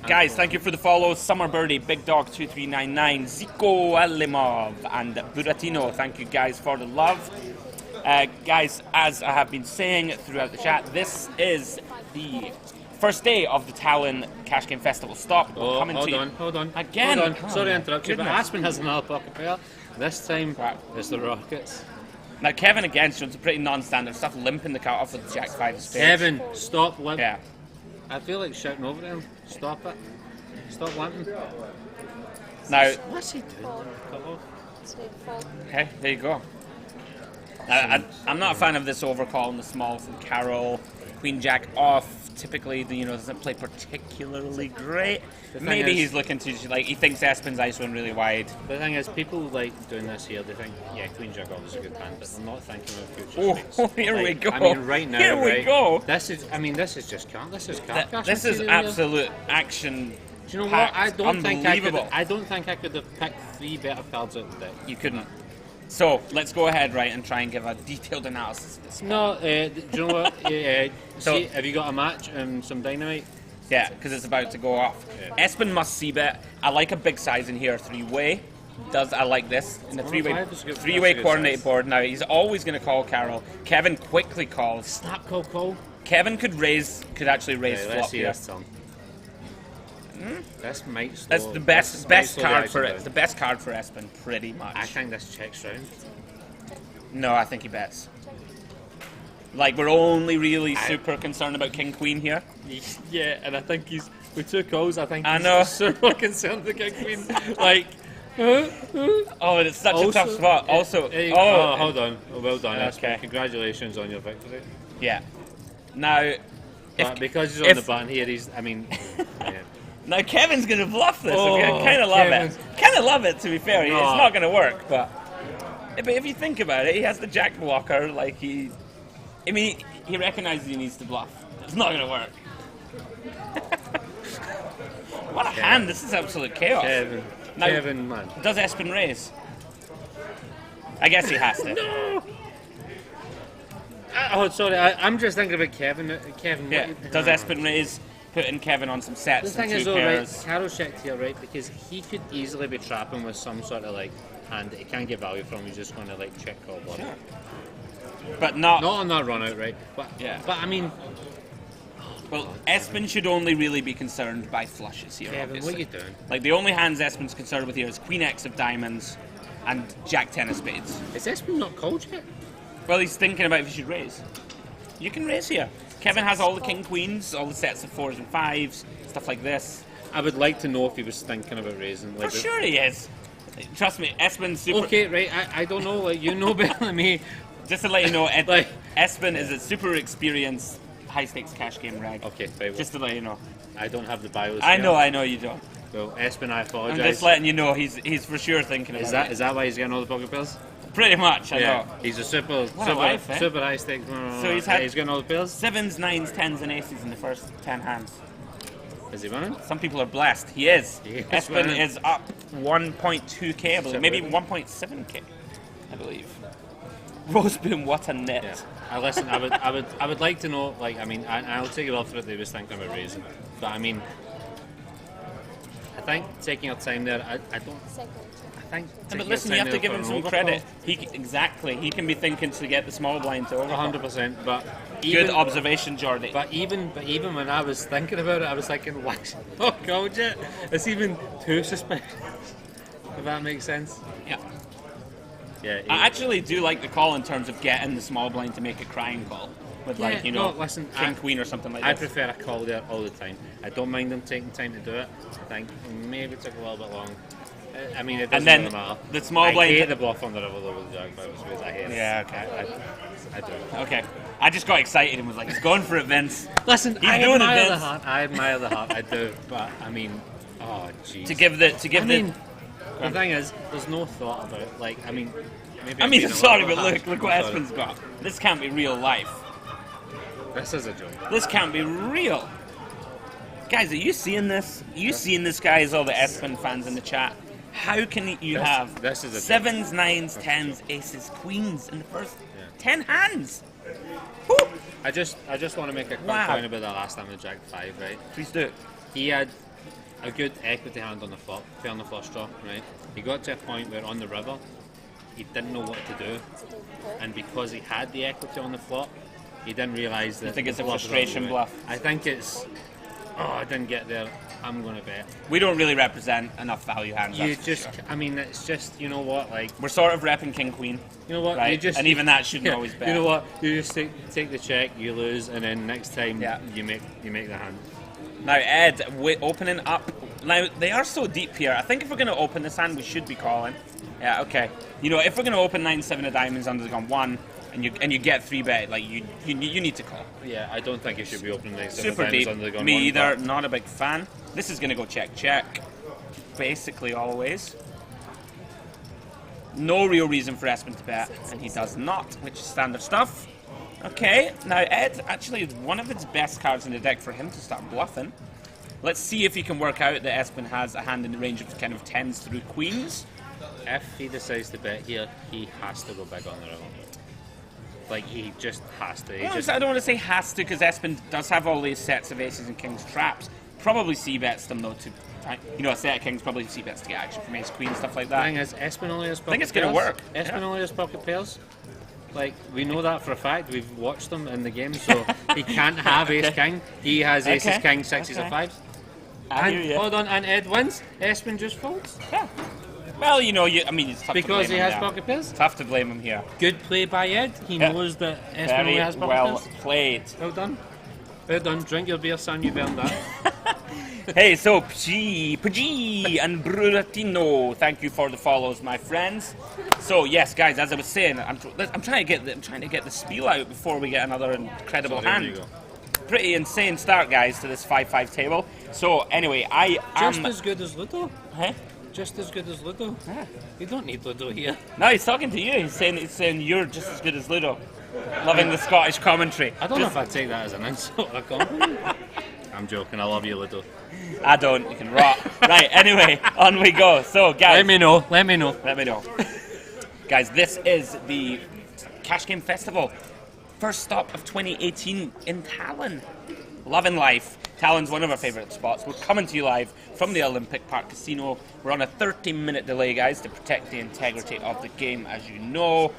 guys, thank you for the follows. Summer Birdie, Big Dog 2399, Zico Alimov, and Buratino. Thank you guys for the love. Guys, as I have been saying throughout the chat, this is the first day of the Tallinn Cash Game Festival. Stop. Oh, Coming hold to on, you. hold on. Again. Hold on. Sorry to interrupt you, but Goodness. Aspen has another pocket pair. This time, Wow. it's the Rockets. Now, Kevin again showed some pretty non-standard stuff, limping the cut off with Jack 5 of spades. Kevin, stop limping. Yeah. I feel like shouting over to him. Stop it. Stop limping. Now, What's he doing? Cut off. okay, there you go. I'm not a fan of this overcall in the small from Carroll. Queen Jack off. Typically, doesn't play particularly great. Maybe he's looking to he thinks Espen's ISOing really wide. The thing is, people like doing this here. They think, yeah, Queen Jack off is a good hand, but they're not thinking of future. Oh, here we go. I mean, right now, Here we go. This is just card. This is card. This is absolute action. Do you know what? I don't think I could have picked 3 better cards out of the deck. You couldn't. So let's go ahead, right, and try and give a detailed analysis of this. No, do you know what? So- See, have you got a match and some dynamite? Yeah, because it's about to go off. Yeah. Espen must see bet. I like a big size in here, 3-way. I like this in the 3-way 105 is good. three-way That's a good coordinated size. board. Now he's always going to call Carroll. Kevin quickly calls. Snap call. Kevin could actually raise Right, flop let's see here. this turn. This might slow. That's the best this might card slow for the it. action The down. best card for Espen, pretty much. I think this checks round. No, I think he bets. Like we're only really super concerned about King Queen here. Yeah, and I think he's with 2 calls. I think I he's know. super concerned with King Queen. Like, Oh, it's such a tough spot. Also, hold on. Oh, well done. Okay. Espen. Congratulations on your victory. yeah. Now, But because he's on the button here, yeah. Now Kevin's gonna bluff this. Oh, I kind of love Kevin's- it. Kind of love it. To be fair, it's No. not gonna work. But if you think about it, he has the jack blocker. Like he recognizes he needs to bluff. It's not gonna work. What a hand! This is absolute chaos. Now, Kevin, man. does Espen raise? I guess he has to. No. Oh, sorry. I'm just thinking about Kevin. Kevin. Yeah. Does Espen raise? Putting Kevin on some The sets thing and is, 2 though, right, pairs. Carol checked here, right, because he could easily be trapping with some sort of like hand that he can't get value from. He's just going to like check call bluff. Sure. But not on that run out, right? But Yeah. But I mean, well. Espen should only really be concerned by flushes here. Kevin, obviously. what are you doing? Like the only hands Espen's concerned with here is Queen X of diamonds and Jack 10 of spades. Is Espen not called yet? Well, he's thinking about if he should raise. You can raise here. Kevin has all the king queens, all the sets of 4s and 5s, stuff like this. I would like to know if he was thinking about raising. For sure he is. Trust me, Espen's super. Okay, right. I don't know. Like you know better than me. Just to let you know, Like- Espen is a super experienced high stakes cash game rag. Okay, right. Well, Just to let you know. I don't have the bios. I here. know you don't. Well, Espen, I I'm apologise. just letting you know he's for sure thinking about it. Is that why he's getting all the pocket pairs? Pretty much, I know. He's a super high stakes winner. So he's getting all the pairs. 7s, 9s, 10s, and aces in the first 10 hands. Is he winning? Some people are blessed. He is. Espen winning. is up 1.2k, I believe. Maybe 1.7k, I believe. Roseboom, what a net. Yeah. Listen, I would like to know. Like, I mean, I'll take it off what they was thinking about raising, but I mean, I think taking our time there. I don't. I think. But listen, you have to give him some credit. He can be thinking to get the small blind to overcall. 100%. But good observation, Jordy. But even when I was thinking about it, I was thinking, why is it not called yet? It's even too suspicious. If that makes sense. Yeah. Yeah. I actually do like the call in terms of getting the small blind to make a crying call with listen, king queen or something like that. I prefer a call there all the time. I don't mind them taking time to do it. I think maybe it took a little bit long. I mean, it doesn't really matter. The small blind. I hate the bluff on the river though with the jack. I hate it. Yeah, okay. I do. Okay. I just got excited and was like, he's going for it, Vince. Listen, I admire the heart. I admire the heart. I do. But I mean, oh jeez. To give the thing is, there's no thought about it. Like, I mean, sorry, but look what Espen's got. This can't be real life. This is a joke. This can't be real. Guys, are you seeing this? Are you seeing this, guys? All the Espen fans in the chat. How can you have 7s, 9s, 10s, aces, queens in the first 10 hands? Woo! I just want to make a quick point about the last time with Jack 5, right? Please do. He had a good equity hand on the flop, fair on the flush draw, right? He got to a point where on the river, he didn't know what to do, and because he had the equity on the flop, he didn't realise that. I think it's a frustration bluff. I think it's. Oh, I didn't get there. I'm going to bet. We don't really represent enough value hands. I mean, it's just, you know what, like... We're sort of repping king queen. You know what, right? And even that shouldn't always bet. You know what, you just take the check, you lose, and then next time you make the hand. Now, Ed, opening up... Now, they are so deep here. I think if we're going to open this hand, we should be calling. Yeah, okay. You know, if we're going to open 9-7 of diamonds under the gun 1, and you get 3-bet, like, you need to call. Yeah, I don't think you should be opening 9-7 super diamonds deep. under the gun 1. Me either, not a big fan. This is going to go check. Basically, always. No real reason for Espen to bet, and he does not, which is standard stuff. Okay, now Ed actually is one of its best cards in the deck for him to start bluffing. Let's see if he can work out that Espen has a hand in the range of kind of 10s through queens. If he decides to bet here, he has to go big on the river. Like, he just has to. I don't want to say has to, because Espen does have all these sets of aces and kings traps. Probably c-bets them, though, to... You know, a set of kings probably c-bets to get action from ace queen, stuff like that. The thing is, Espen only has pocket pairs. I think it's going to work. Espen only has pocket pairs. Like, we know that for a fact. We've watched them in the game, so he can't have ace-king. He has aces, kings, 6s, and 5s. Hold on, and Ed wins. Espen just folds. Yeah. Well, you know, I mean, it's tough because to blame he him has pocket pairs. Tough to blame him here. Good play by Ed. He knows that Espen only has pocket well pairs. Played. Well done. Well done. Drink your beer, son. You've earned that. Hey, so Pg and Bruratino, thank you for the follows, my friends. So yes, guys, as I was saying, I'm trying to get the spiel out before we get another incredible hand. Pretty insane start, guys, to this 5-5 table. So anyway, I am just as good as Ludo. Huh? Just as good as Ludo. Yeah. We don't need Ludo here. No, he's talking to you. He's saying you're just as good as Ludo. Loving the Scottish commentary. I don't know if I'd take that as an insult or a compliment. I'm joking. I love you, Ludo. I don't. You can rot. Right. Anyway, on we go. So, guys, Let me know. Guys, this is the Cash Game Festival. First stop of 2018 in Tallinn. Loving life. Tallinn's one of our favourite spots. We're coming to you live from the Olympic Park Casino. We're on a 13-minute delay, guys, to protect the integrity of the game, as you know.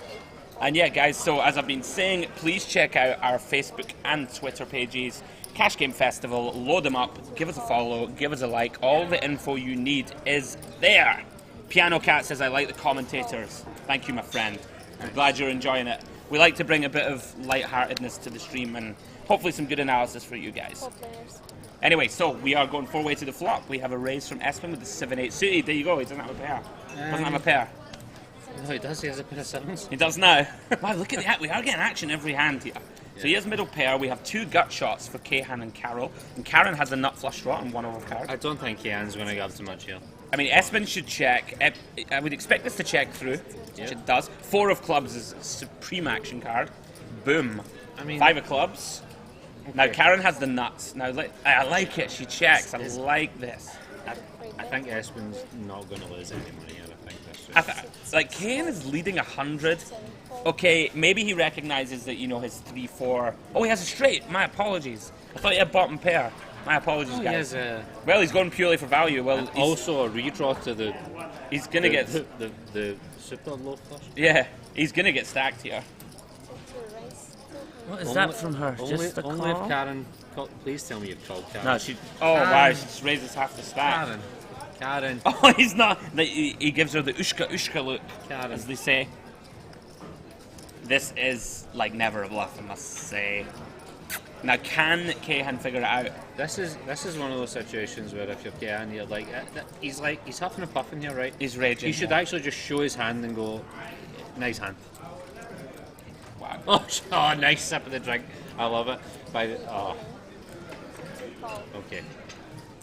And yeah, guys, so as I've been saying, please check out our Facebook and Twitter pages. Cash Game Festival, load them up, give us a follow, give us a like. All the info you need is there. Piano Cat says, I like the commentators. Thank you, my friend. I'm glad you're enjoying it. We like to bring a bit of lightheartedness to the stream and hopefully some good analysis for you guys. Anyway, so we are going 4-way to the flop. We have a raise from Espen with the 7-8 suited. There you go, he doesn't have a pair. Doesn't have a pair. No, he does. He has a pair of 7s. He does now. Wow, look at that. We are getting action every hand here. So he has middle pair. We have 2 gut shots for Kahan and Carol. And Karen has a nut flush draw and 1 overcard. I don't think Kahan's going to grab too much here. I mean, Espen should check. I would expect this to check through, which it does. 4 of clubs is a supreme action card. Boom. I mean, 5 of clubs. Okay. Now Karen has the nuts. Now I like it. She checks. I like this. I think Espen's not going to lose any money here. I think that's like Kane is leading 100. Okay, maybe he recognises that his 3-4. Oh, he has a straight. My apologies. I thought he had bottom pair. My apologies, guys. Well, he's going purely for value. Well, also a redraw to the. He's gonna get the super low flush. Yeah, he's gonna get stacked here. What is that from her? Just a only if Karen. Please tell me you've called Karen. No, she. Oh wow, she just raises half the stack. Karen. Oh, he's not. He gives her the ushka look, Karen, as they say. This is like never a bluff, I must say. Now, can Kahan figure it out? This is one of those situations where if you're Kahan, you're like, he's huffing and puffing here, right? He's raging. He should actually just show his hand and go, nice hand. Wow. Oh, nice sip of the drink. I love it. Okay.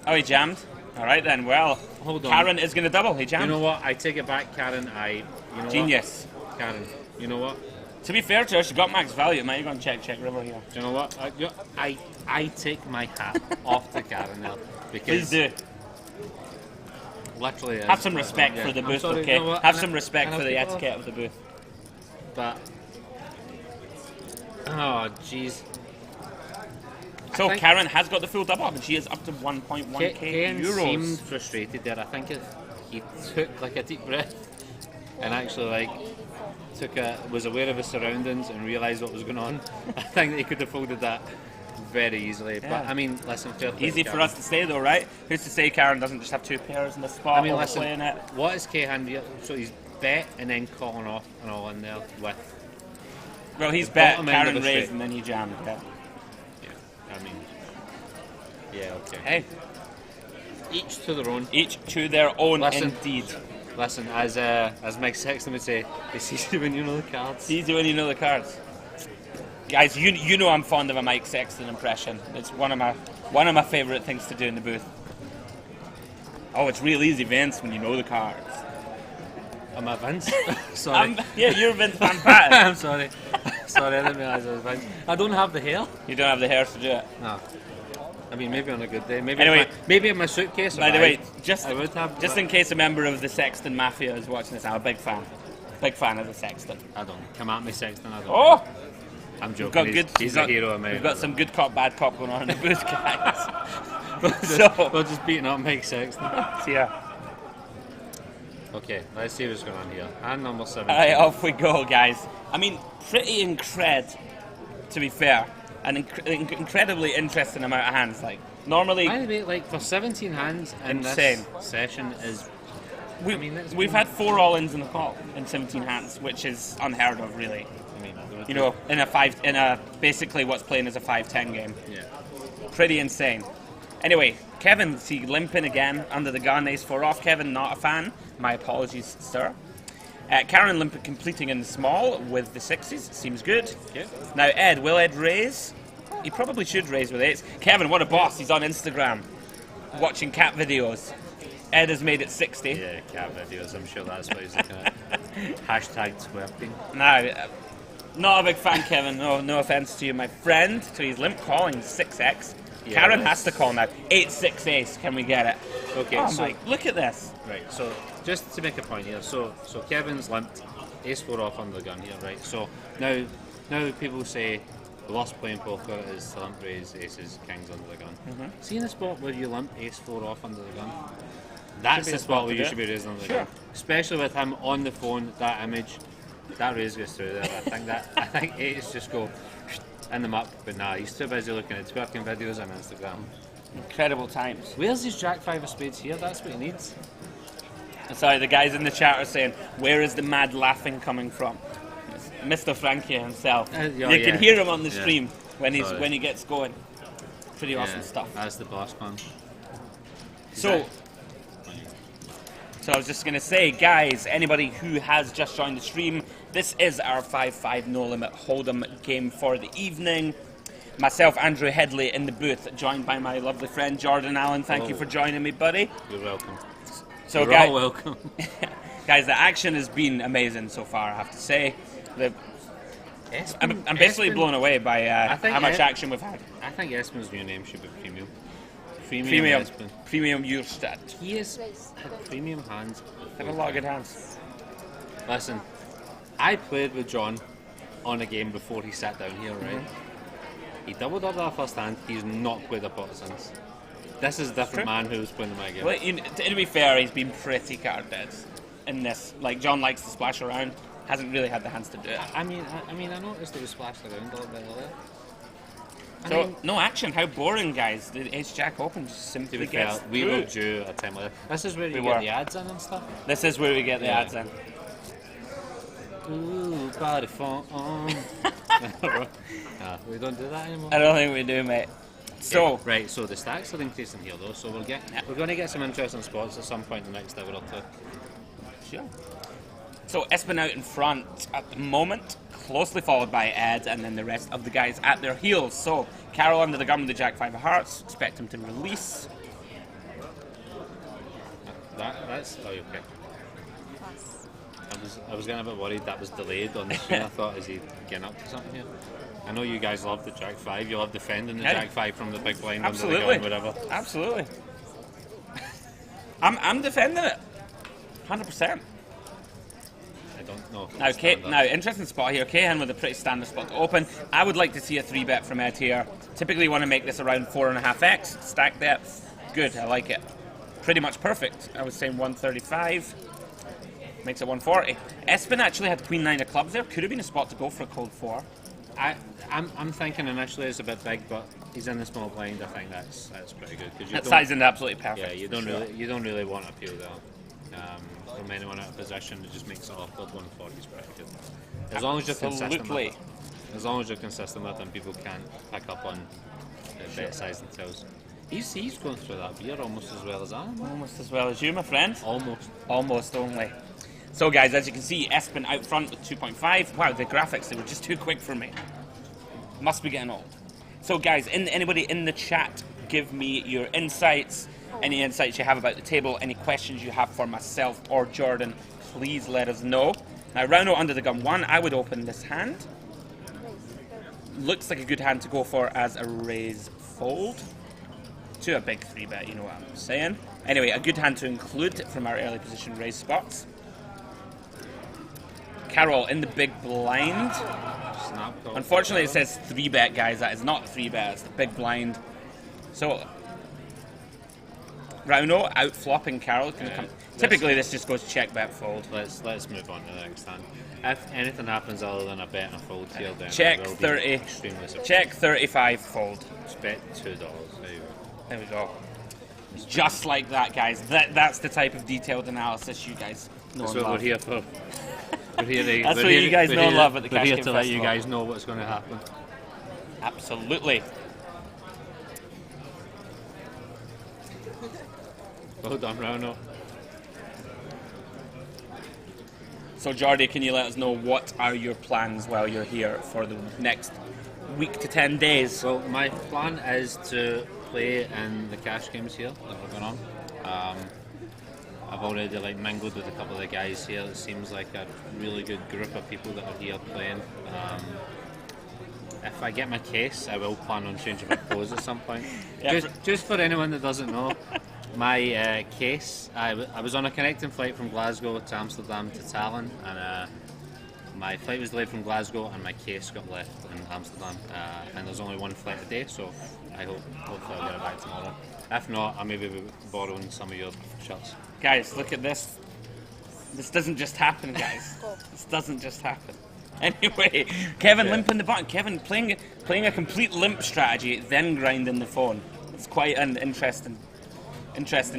Oh, he jammed. All right then. Well, hold on. Karen is going to double. He jammed. You know what? I take it back, Karen. Genius. What? Karen, you know what? To be fair to her, she got max value. Might you go and check river here? Do you know what? I take my hat off to Karen now because please do. Literally, have some respect for the booth, sorry, okay? You know have some respect for the etiquette of the booth. But oh, jeez. So Karen has got the full double up, and she is up to 1.1k euros. Seemed frustrated there. I think he took like a deep breath and actually was aware of his surroundings and realised what was going on. I think that he could have folded that very easily. Yeah. But I mean, listen, fair play. Easy for us to say though, right? Who's to say Karen doesn't just have 2 pairs in the spot? I mean, listen, playing it? What is Kahan? So he's bet and then calling off and all in there with. Well, he's bet, Karen raised, and then he jammed. Yeah. I mean, yeah, okay. Hey, each to their own. Each to their own, indeed. Listen, as Mike Sexton would say, it's easy when you know the cards. It's easy when you know the cards. Guys, you know I'm fond of a Mike Sexton impression. It's one of my favourite things to do in the booth. Oh, it's real easy, Vince, when you know the cards. Am I Vince? Sorry. Yeah, you're Vince Van Patten. I'm sorry. Sorry, I didn't realise I was Vince. I don't have the hair. You don't have the hair to do it? No. I mean, maybe on a good day. Maybe anyway, maybe in my suitcase. By the way, just in case a member of the Sexton Mafia is watching this, I'm a big fan. Big fan of the Sexton. I don't. Come at me, Sexton. I don't. Oh! I'm joking. He's a hero of mine. We've got some good cop, bad cop going on in the booth, guys. We're just beating up Mike Sexton. Yeah. Okay, let's see what's going on here. Hand number 7. Alright, off we go, guys. I mean, pretty incred, to be fair. An incredibly interesting amount of hands. Like normally, by the way, like for 17 hands in this session is. We've had 4 all-ins in the call in 17 hands, which is unheard of, really. I mean, in a basically what's playing as a 5-10 game. Yeah. Pretty insane. Anyway, Kevin, see limping again under the gun. Ace-4 off. Kevin, not a fan. My apologies, sir. Karen limping completing in the small with the 6s. Seems good. Yeah. Now, Ed, will Ed raise? He probably should raise with 8s. Kevin, what a boss. He's on Instagram watching cat videos. Ed has made it 60. Yeah, cat videos. I'm sure that's what he's looking at. Hashtag twerking. Now, not a big fan, Kevin. No offense to you, my friend. So he's limp calling 6x. Yeah, Karen has to call now. 8-6 ace. Can we get it? Okay, oh Mike, look at this. Right, so just to make a point here, so Kevin's limped, ace-4 off under the gun here, right? So now people say the worst playing poker is to limp raise aces, kings under the gun. Mm-hmm. See in the spot where you limp ace-4 off under the gun? That's the spot where you should be raising under the gun. Especially with him on the phone, that image, that raise goes through there. I think aces just go in them up, but nah, he's too busy looking at twerking videos on Instagram. Incredible times. Where's his Jack 5 of spades here? That's what he needs. Sorry, the guys in the chat are saying, where is the mad laughing coming from? It's Mr. Frankie himself. You can hear him on the stream when he gets going. Pretty awesome stuff. That's the boss man. So I was just going to say, guys, anybody who has just joined the stream, this is our 5-5 no limit hold'em game for the evening. Myself, Andrew Hedley, in the booth, joined by my lovely friend Jordan Allen. Thank you for joining me, buddy. You're welcome. So, You're all welcome. Guys, the action has been amazing so far, I have to say. I'm basically blown away by how much action we've had. I think Espen's new name should be Premium. Premium Jurstad. He has premium hands. Have a lot of good hands. Listen, I played with John on a game before he sat down here, right? He doubled up that first hand. He's not played a pot since. This is a different man who's playing my game. Well, to be fair, he's been pretty card dead in this. Like, John likes to splash around, hasn't really had the hands to do it. I mean, I noticed that he splashed around a little bit earlier. So, no action. How boring, guys. The Ace-Jack Open just simply gets fair, we will do a time like that. This is where you get the ads in and stuff? This is where we get the ads in. Ooh, body fun. We don't do that anymore. I don't think we do, mate. So right, so the stacks are increasing here though, so we're going to get some interesting spots at some point in the next hour or two. Sure. So Espen out in front at the moment, closely followed by Ed, and then the rest of the guys at their heels. So Carol under the gun with the Jack 5 of Hearts. Expect him to release. That's okay. I was getting a bit worried that was delayed on the screen. I thought, is he getting up to something here? I know you guys love the Jack 5. You love defending the Jack 5 from the big blind under the gun, whatever. Absolutely. I'm defending it. 100%. I don't know. Now, interesting spot here. Cahan with a pretty standard spot to open. I would like to see a 3-bet from Ed here. Typically want to make this around 4.5x. Stack depth. Good, I like it. Pretty much perfect. I was saying 135. Makes it 140. Espen actually had Queen 9 of clubs there. Could have been a spot to go for a cold 4. I'm thinking initially it's a bit big, but he's in the small blind. I think that's pretty good. That sizing absolutely perfect. Yeah, you don't really want to appeal there. From anyone out of position, it just makes it awkward. 140 is pretty good. As long as you're consistent with it. As long as you're consistent with it, and people can't pick up on bet size and tells. He's going through that beer almost as well as I am. Almost as well as you, my friend. Almost only. So guys, as you can see, Espen out front with 2.5. Wow, the graphics, they were just too quick for me. Must be getting old. So guys, anybody in the chat, give me your insights, any insights you have about the table, any questions you have for myself or Jordan, please let us know. Now, Rauno under the gun 1, I would open this hand. Looks like a good hand to go for as a raise fold. To a big 3-bet, you know what I'm saying. Anyway, a good hand to include from our early position raise spots. Carol in the big blind. Unfortunately, it says 3-bet, guys. That is not 3-bet. It's the big blind. So, Rauno out flopping Carol. Typically, this just goes check, bet, fold. Let's move on to the next hand. If anything happens other than a bet and a fold here, then check 30. Check 35, fold. Just bet $2. There we go. Just like that, guys. That's the type of detailed analysis you guys know. That's what we're here for. That's what you guys know and love at the Cash Game Festival. We're here to let you guys know what's going to happen. Absolutely. Well done, Rauno. So, Jordy, can you let us know what are your plans while you're here for the next week to 10 days? Well, my plan is to play in the cash games here that are going on. I've already mingled with a couple of the guys here. It seems like a really good group of people that are here playing. If I get my case, I will plan on changing my clothes at some point. Yeah, just for anyone that doesn't know, my case, I was on a connecting flight from Glasgow to Amsterdam to Tallinn, and my flight was delayed from Glasgow and my case got left in Amsterdam, and there's only one flight a day, so hopefully I'll get it back tomorrow. If not, I may be borrowing some of your shirts. Guys, look at this. This doesn't just happen, guys. This doesn't just happen. Anyway, Kevin limping the button. Kevin playing a complete limp strategy, then grinding the phone. It's quite an interesting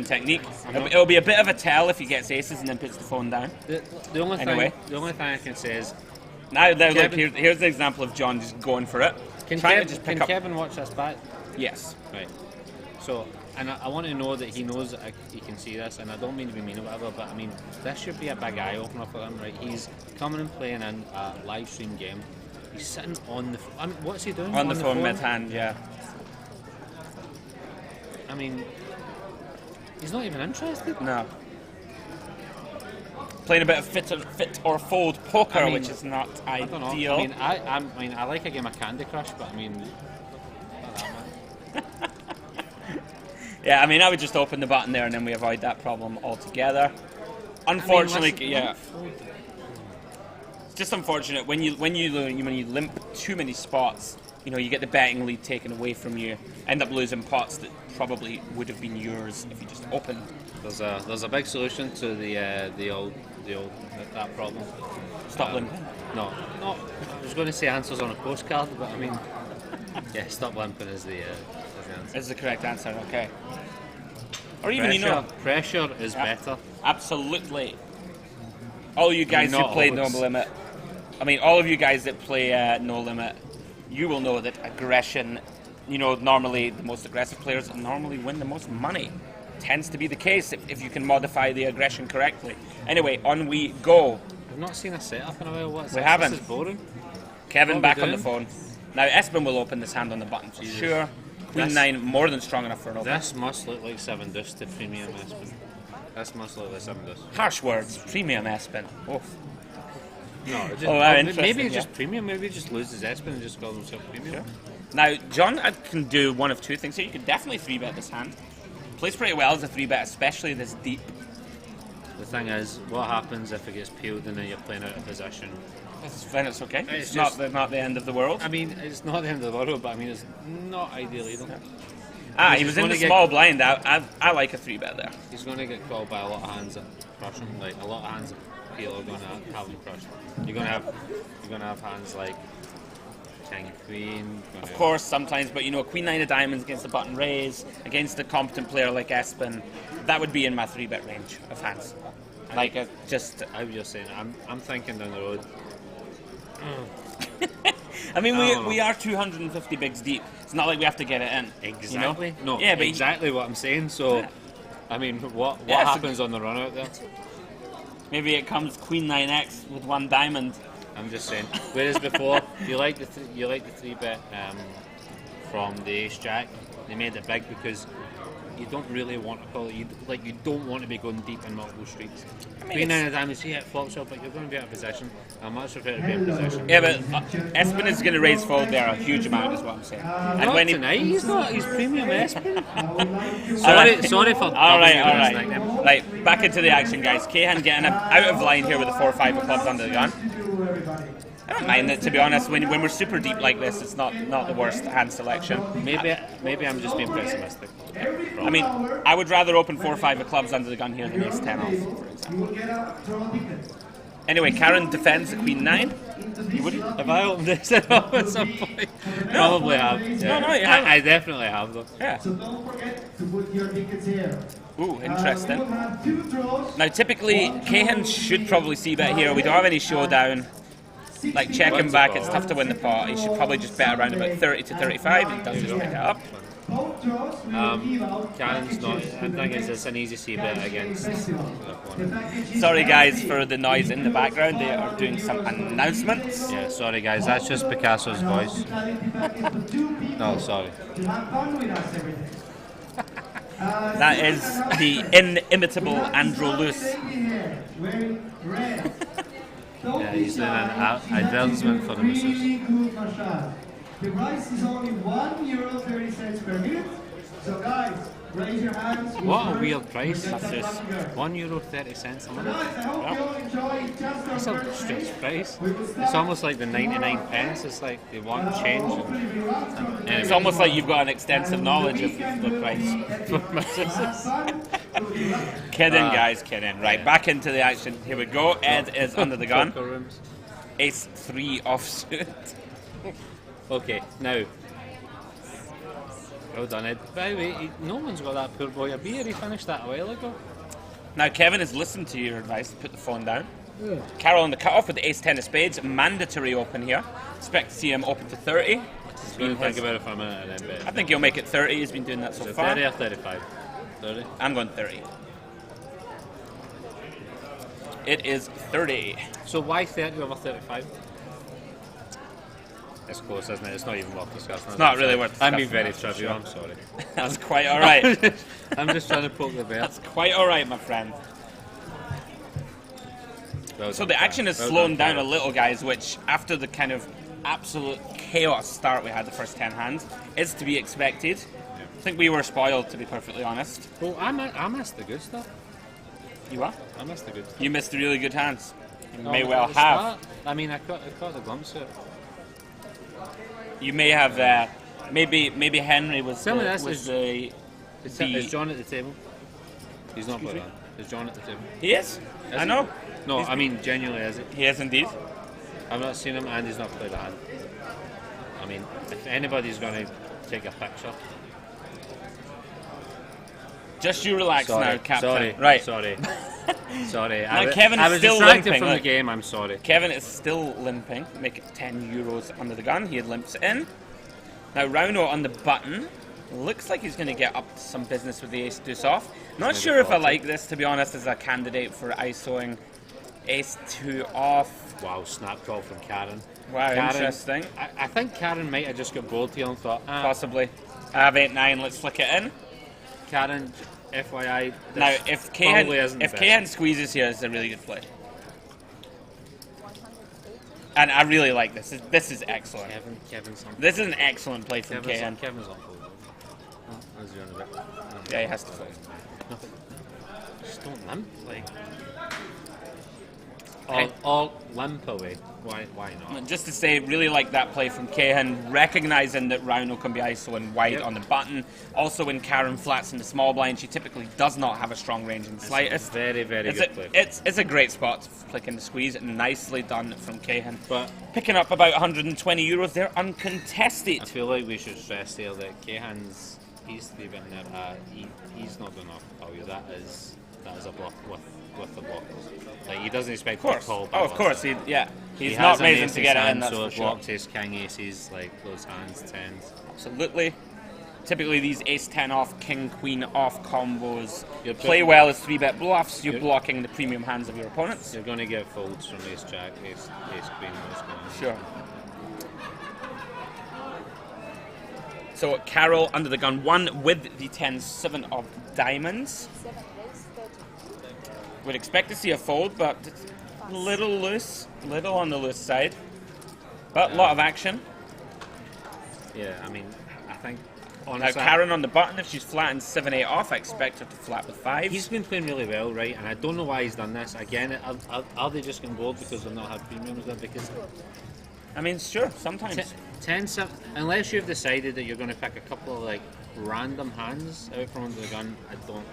technique. It'll be a bit of a tell if he gets aces and then puts the phone down. The only thing I can say is now look, here's the example of John just going for it. Can Kevin watch this back? Yes. Right. So, and I want to know that he knows that he can see this, and I don't mean to be mean or whatever, but I mean, this should be a big eye opener for him, right? He's coming and playing in a live stream game. He's sitting on the phone. I mean, what's he doing? On the phone mid-hand, yeah. I mean, he's not even interested. No. playing a bit of fit or fold poker, which is not I don't know. ideal. I mean, I like a game of Candy Crush, but I mean, yeah, I mean, I would just open the button there and then we avoid that problem altogether. Unfortunately, yeah. It's just unfortunate when you limp too many spots. You know, you get the betting lead taken away from you. End up losing pots that probably would have been yours if you just opened. There's a big solution to the old that problem. Stop limping. No. I was going to say answers on a postcard, but I mean, yeah, stop limping is the answer. Is the correct answer? Okay. Or even pressure is better. Absolutely. All you guys who play No Limit, all of you guys that play No Limit, you will know that aggression, normally the most aggressive players normally win the most money. Tends to be the case if you can modify the aggression correctly. Anyway, on we go. We've not seen a setup in a while. What's we haven't. This is boring. Kevin back on the phone. Now Espen will open this hand on the button for sure. Queen 9 more than strong enough for an open. This must look like 7 deuce to premium Espen. This must look like 7 deuce. Harsh words, premium Espen. Oh. No, maybe it's just premium. Maybe he just loses Espen and just calls himself premium. Sure. Now, John can do one of two things here. You can definitely 3-bet this hand. Plays pretty well as a 3-bet, especially this deep. The thing is, what happens if it gets peeled and then you're playing out of position? Then it's okay. It's not the end of the world. I mean, it's not the end of the world, but I mean, it's not ideal either. He was in the small blind. I like a 3-bet there. He's going to get called by a lot of hands that crush him. Like a lot of hands that peel are going to have him crushed. You're going to have hands like King, Queen. Of course, sometimes, but Queen 9 of diamonds against the button raise, against a competent player like Espen, that would be in my 3-bet range of hands. I was just saying, I'm thinking down the road. We are 250 bigs deep. It's not like we have to get it in. Exactly. No. Yeah, but exactly what I'm saying. So, yeah. I mean, what happens on the run out there? Maybe it comes Queen 9x with 1 diamond. I'm just saying. Whereas before, you like the 3-bet from the Ace Jack. They made it big because you don't really want to call it. You don't want to be going deep in multiple streets. Queen 9 of diamonds, it flops up, but you're going to be out of position. I much prefer to be in position. Yeah, but Espen is going to raise fold there a huge amount, is what I'm saying. And when tonight, he's not. He's premium Espen. sorry for. All right. Right, back into the action, guys. Kahan getting out of line here with the 4-5 of clubs under the gun. I don't mind it, to be honest. When we're super deep like this, it's not the worst hand selection. Maybe I'm just being pessimistic. I mean, I would rather open 4-5 of clubs under the gun here than Ace 10 off, for example. Anyway, Karen defends the Queen 9. You wouldn't? Have I opened this up at some point? Probably have. Yeah. No, you haven't. I definitely have, though. Yeah. So don't forget to put your tickets here. Ooh, interesting. Now, typically, Kahan should probably see bet here. We don't have any showdown. Like, checking back, it's tough to win the pot. He should probably just bet around about 30 to 35. He does just pick it up. Karen's not. I think it's an easy C bet against. Sorry, guys, for the noise in the background. They are doing some announcements. Yeah, sorry, guys. That's just Picasso's voice. No, sorry. That is the inimitable Andrew Luce. Yeah, he's doing an advertisement for the missus. The price is only €1.30 per minute. So guys, raise your hands. What a weird price. That's just €1.30 a minute. Guys, I hope you all enjoy just That's a strange price. It's almost like the 99 pence. It's like they want change. Anyway. It's almost like you've got an extensive knowledge of the price for misses. Kidding, guys, kidding. Right, back into the action. Here we go. Ed is under the gun. Ace 3 offsuit. Okay, now. Well done, Ed. By the way, no one's got that poor boy a beer. He finished that a while ago. Now, Kevin has listened to your advice to put the phone down. Yeah. Carol on the cutoff with the Ace 10 of spades. Mandatory open here. Expect to see him open to 30. He's going to think about it for a minute and then bet. I think he'll make it 30. He's been doing that so far. 30 or 35? 30? I'm going 30. It is 30. So why 30 over 35? It's close, isn't it? It's not even worth discussing. It's not really worth discussing. I'm being very trivial, I'm sorry. That's quite alright. I'm just trying to poke the bear. That's quite alright, my friend. So the action is slowing down a little, guys, which after the kind of absolute chaos start we had the first 10 hands is to be expected. I think we were spoiled, to be perfectly honest. Well, I missed the good stuff. You what? I missed the good stuff. You missed the really good hands. You may No, well at the have. start, I mean, I caught the glimpse of it. You may have. Maybe Henry was Some of the, this was is- the Is John at the table? He's not played that. Is John at the table? He is. I he? know. No, I mean, genuinely, is it? He is indeed. I've not seen him, and he's not played a hand. I mean, if anybody's going to take a picture... Just you relax now, Captain. Sorry, Right. sorry. Sorry. Now, Kevin is I was still distracted limping, from look. the game, I'm sorry. Kevin is still limping. Make it 10 euros under the gun. He limps in. Now Rauno on the button. Looks like he's going to get up to some business with the ace deuce off. Not sure if I like this, to be honest, as a candidate for ISOing ace 2 off. Wow, snap call from Karen. Wow, Karen, interesting. I think Karen might have just got bored here and thought, Possibly. I have 8-9. Let's flick it in. Karen, FYI. Now, this if probably isn't the best. Kahan squeezes here, it's a really good play. And I really like this. This is excellent. Kevin's on. This is an excellent play from Kahan. Kevin's on full. Oh, that's the end of it. Yeah, he has to fold. Nothing. Just don't limp, like. Or limp away. Why not? Just to say, really like that play from Kahan, recognizing that Rauno can be ISOing wide on the button. Also, when Karen flats in the small blind, she typically does not have a strong range in the slightest. Very, very good play. It's a great spot to flick in the squeeze, and nicely done from Kahan. But picking up about 120 euros there, uncontested. I feel like we should stress there that Kahan's he's leaving there. He's not going to call you. That is a block with the blockers. Like he doesn't expect to call. Oh, of course. He's he not has an amazing ace to get it in. hand, That's so for if sure. blocks ace king aces like those hands tens. Absolutely. Typically, these ace 10 off, king queen off combos You're play well as 3-bet bluffs. You're blocking the premium hands of your opponents. You're going to get folds from ace jack, ace queen, those kind of Sure. So Carol under the gun 1 with the 10-7 of diamonds. Would expect to see a fold, but it's a little loose, little on the loose side. But a lot of action. Yeah, I mean, I think Now honestly, Karen on the button, if she's flattened 7-8 off, I expect her to flat with 5s. he's been playing really well, right? And I don't know why he's done this. Again, are they just getting bored because they've not had premiums there? Because I mean, sure, sometimes. 10-7, unless you've decided that you're going to pick a couple of like random hands out from under the gun, I don't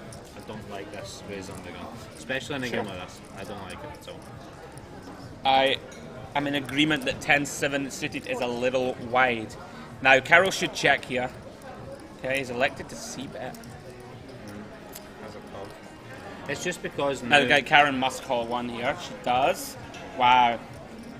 like this raise under the gun, especially in a game like this. I don't like it at all. I'm in agreement that 10-7 suited is a little wide. Now Carol should check here. Okay, he's elected to c-bet. As a call. It's just because Now the guy Karen must call 1 here. She does. Wow.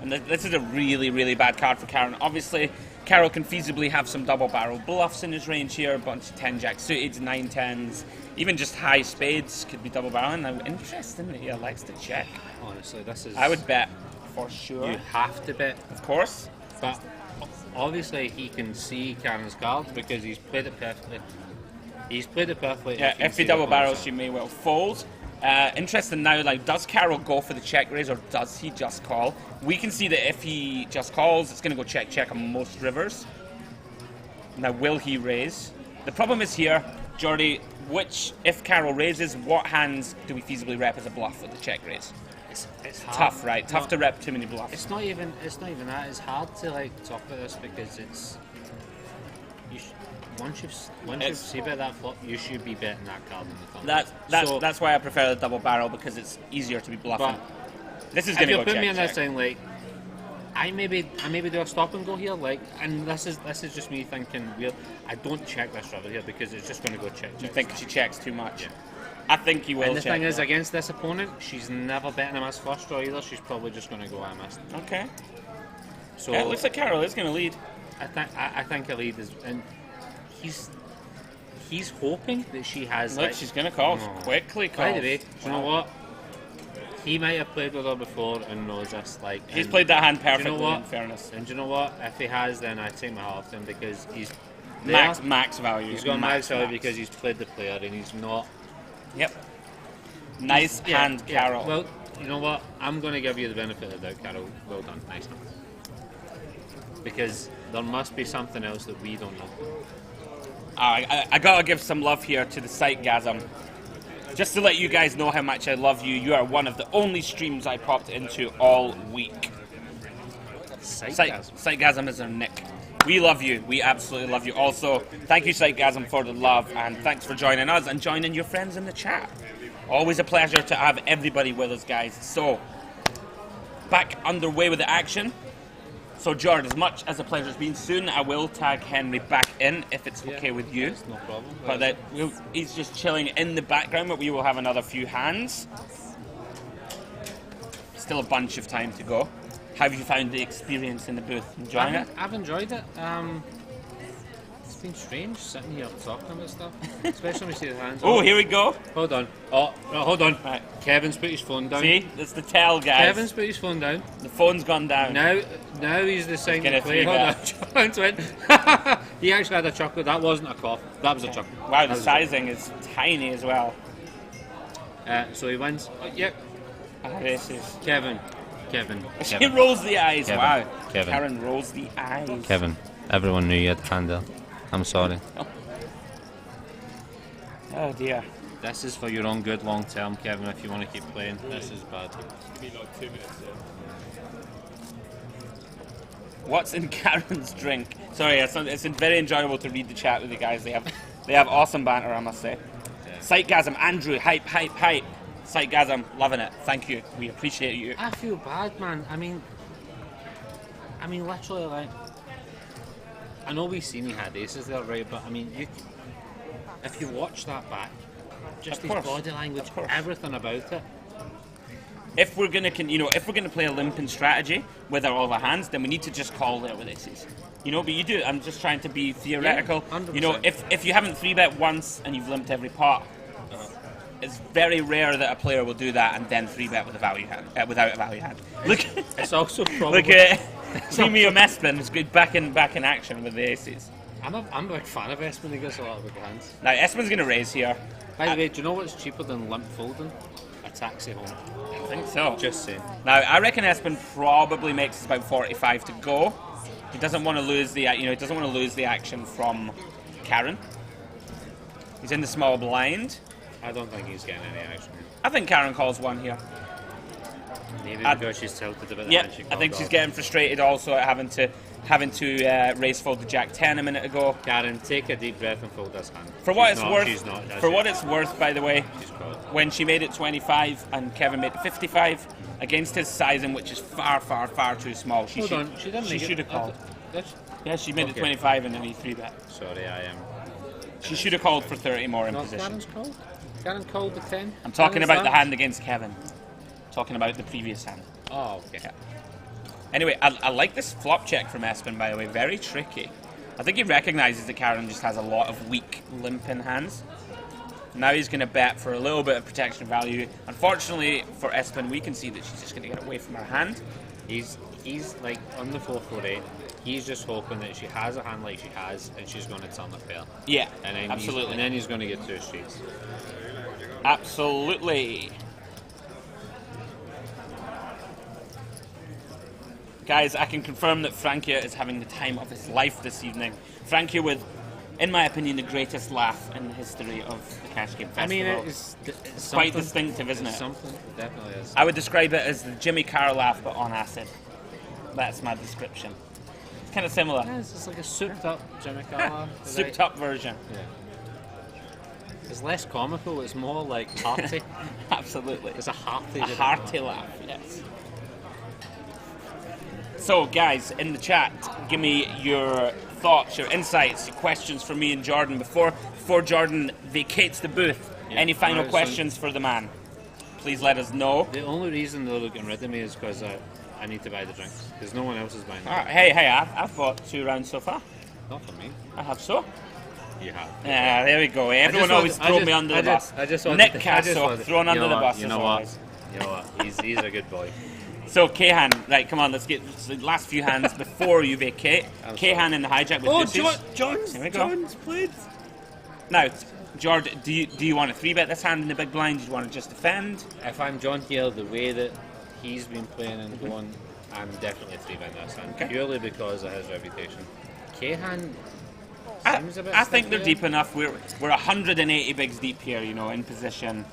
And this is a really, really bad card for Karen. Obviously, Carol can feasibly have some double barrel bluffs in his range here. A bunch of 10-jack suited, 9-10s, even just high spades could be double barreling. Now, interesting that he elects to check. honestly, this is. I would bet for sure. You have to bet, Of course. but obviously he can see Karen's cards because he's played it perfectly. He's played it perfectly. Yeah, can if see he the double barrels, opponent's she may well fold. Interesting now, like, does Carol go for the check raise or does he just call? We can see that if he just calls, it's going to go check on most rivers. Now, will he raise? The problem is here, Jordy, if Carol raises, what hands do we feasibly rep as a bluff with the check raise? It's hard. Tough, right? Tough to rep too many bluffs. It's not even that. It's hard to like talk about this because it's. Once you've c-bet that flop, you should be betting that card in the thumb. That's why I prefer the double barrel, because it's easier to be bluffing. This is going to go if you put me in check. this thing, like I maybe do a stop and go here, like, and this is just me thinking weird. I don't check this river here because it's just going to go check. You think she checks too much? Yeah. I think he will. And the check thing is, that. against this opponent, she's never betting him as flush draw either. She's probably just going to go I missed. Okay. So Yeah, it looks like Carol is going to lead. I think a lead is, and he's hoping that she has. Look, like, she's going to call. No. Quickly call. By the way, do you know what? He might have played with her before and knows this. Like, He's and played that hand do you perfectly, know what? in fairness. And do you know what? If he has, then I take my hat off to him because he's Max value. He's got max value because he's played the player and he's not. Yep. Nice hand, Carol. Well, You know what? I'm going to give you the benefit of the doubt, Carol. Well done. Nice one. Because there must be something else that we don't know. I gotta give some love here to the Sightgasm. Just to let you guys know how much I love you, you are one of the only streams I popped into all week. Sightgasm is our nick. We love you. We absolutely love you. Also, thank you, Sightgasm, for the love, and thanks for joining us and joining your friends in the chat. Always a pleasure to have everybody with us, guys. So, back underway with the action. So, Jordan, as much as a pleasure it's been, soon I will tag Henry back in if it's okay with you. No problem. But he's just chilling in the background, but we will have another few hands. Still a bunch of time to go. How have you found the experience in the booth? Enjoying it? I've enjoyed it. It's been strange sitting here talking about stuff, especially when we see the hands. Oh, here we go. Hold on. Oh, no, hold on. Right. Kevin's put his phone down. See, that's the tell, guys. Kevin's put his phone down. The phone's gone down. Now he's deciding Get to a play. Hold on. John went. He actually had a chocolate. That wasn't a cough. That was a chocolate. Wow, the sizing is tiny as well. So he wins. Yep. This is Kevin. She rolls the eyes. Kevin. Wow. Kevin. Karen rolls the eyes. Kevin. Everyone knew you had candle. I'm sorry. Oh dear. This is for your own good long term, Kevin, if you want to keep playing. This is bad. Give me like 2 minutes. What's in Karen's drink? Sorry, it's very enjoyable to read the chat with you guys. They have awesome banter, I must say. Yeah. Sightgasm, Andrew, hype. Sightgasm, loving it. Thank you. We appreciate you. I feel bad, man. I mean, literally, like, I know we've seen he had aces there, right? But I mean, if you watch that back, just his body language, everything about it. If we're gonna, play a limping strategy with all the hands, then we need to just call there with aces. But you do. I'm just trying to be theoretical. Yeah, 100%. If you haven't 3-bet once and you've limped every pot, it's very rare that a player will do that and then 3-bet with a value hand, without a value hand. Look, it's also probably look at Premium Espen is good back in action with the aces. I'm a big fan of Espen. He gets a lot of big hands. Now Espen's gonna raise here. By the way, do you know what's cheaper than limp folding? A taxi home. I think so. Just saying. Now I reckon Espen probably makes us about 45 to go. He doesn't want to lose the he doesn't want to lose the action from Karen. He's in the small blind. I don't think he's getting any action. I think Karen calls one here. Maybe because she's tilted a bit. Yeah, I think she's getting frustrated also at having to raise fold the Jack 10 a minute ago. Karen, take a deep breath and fold this hand. For what it's worth, by the way, when she made it 25 and Kevin made it 55 against his sizing, which is far too small, she should have called. Yeah, she made it 25 and then he 3-bet. Sorry, I am. She should have called for 30 more in position. Karen's called? Karen called the 10? I'm talking about the hand against Kevin. Talking about the previous hand. Oh, okay. Yeah. Anyway, I like this flop check from Espen, by the way. Very tricky. I think he recognises that Karen just has a lot of weak limping hands. Now he's going to bet for a little bit of protection value. Unfortunately for Espen, we can see that she's just going to get away from her hand. He's like on the 4-4-8. He's just hoping that she has a hand like she has, and she's going to turn the pair. Yeah, and then absolutely. And then he's going to get 2 streets. Absolutely. Guys, I can confirm that Frankia is having the time of his life this evening. Frankia with, in my opinion, the greatest laugh in the history of the Cash Game Festival. I mean, it's quite distinctive, isn't it? Something, it definitely is. I would describe it as the Jimmy Carr laugh, but on acid. That's my description. It's kind of similar. Yeah, it's just like a souped-up Jimmy Carr laugh. Souped-up version. Yeah. It's less comical, it's more like hearty. Absolutely. It's a hearty laugh, yes. So, guys, in the chat, give me your thoughts, your insights, your questions for me and Jordan before Jordan vacates the booth. Yeah. Any final questions for the man? Please let us know. The only reason they're getting rid of me is because I need to buy the drinks, because no one else is buying them. Hey, I've bought 2 rounds so far. Not for me. I have so. You have. Yeah, there we go. Everyone always throws me under the bus. Nick Castle thrown under the bus. You know what? He's a good boy. So Kahan, right, come on, let's get the last few hands before you vacate. Kahan in the hijack with deuces. John's, Here we go. John's played. Now, George, do you want to 3-bet this hand in the big blind? Do you want to just defend? If I'm John here, the way that he's been playing and going, I'm definitely 3-betting this hand, purely because of his reputation. K-hand seems a bit I think they're stiffer. deep enough. We're 180 bigs deep here, you know, in position.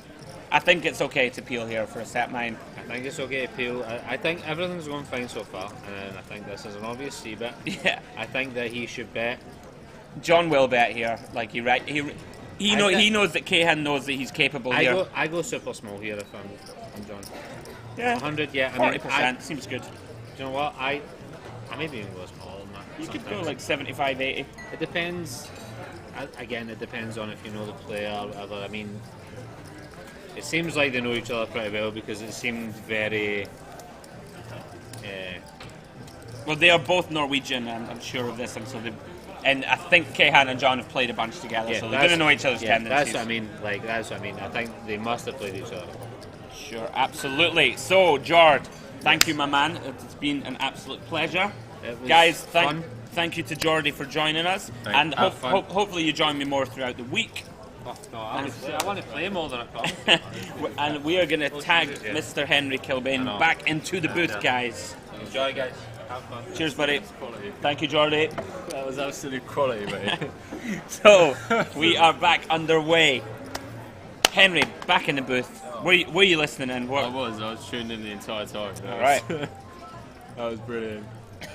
I think it's okay to peel here for a set mine. I think it's okay to peel. I think everything's going fine so far, and I think this is an obvious C-bet. Yeah. I think that he should bet. John will bet here. Like he knows that Kahan knows that he's capable here. I go super small here if I'm John. Yeah. 100, yeah. 40% seems good. Do you know what? I maybe even go smaller than that. You could sometimes. go like 75, 80. It depends. Again, it depends on if you know the player or whatever. I mean, it seems like they know each other pretty well because it seemed very. Well, they are both Norwegian, I'm sure of this, and I think Kahan and John have played a bunch together, so they're going to know each other's tendencies. That's what I mean. Like that's what I mean. I think they must have played each other. Sure, absolutely. So, Jord, thank you, my man. It's been an absolute pleasure. Guys, thank you to Jordy for joining us, and hopefully you join me more throughout the week. Oh, no, I want to play more than I can. And we are going to tag Mr. Henry Kilbane back into the booth, guys. Enjoy, guys. Have fun. Cheers, buddy. Thank you, Jordy. That was absolute quality, mate. So, we are back underway. Henry, back in the booth. Were you listening in? I was tuned in the entire time. Alright. That was brilliant.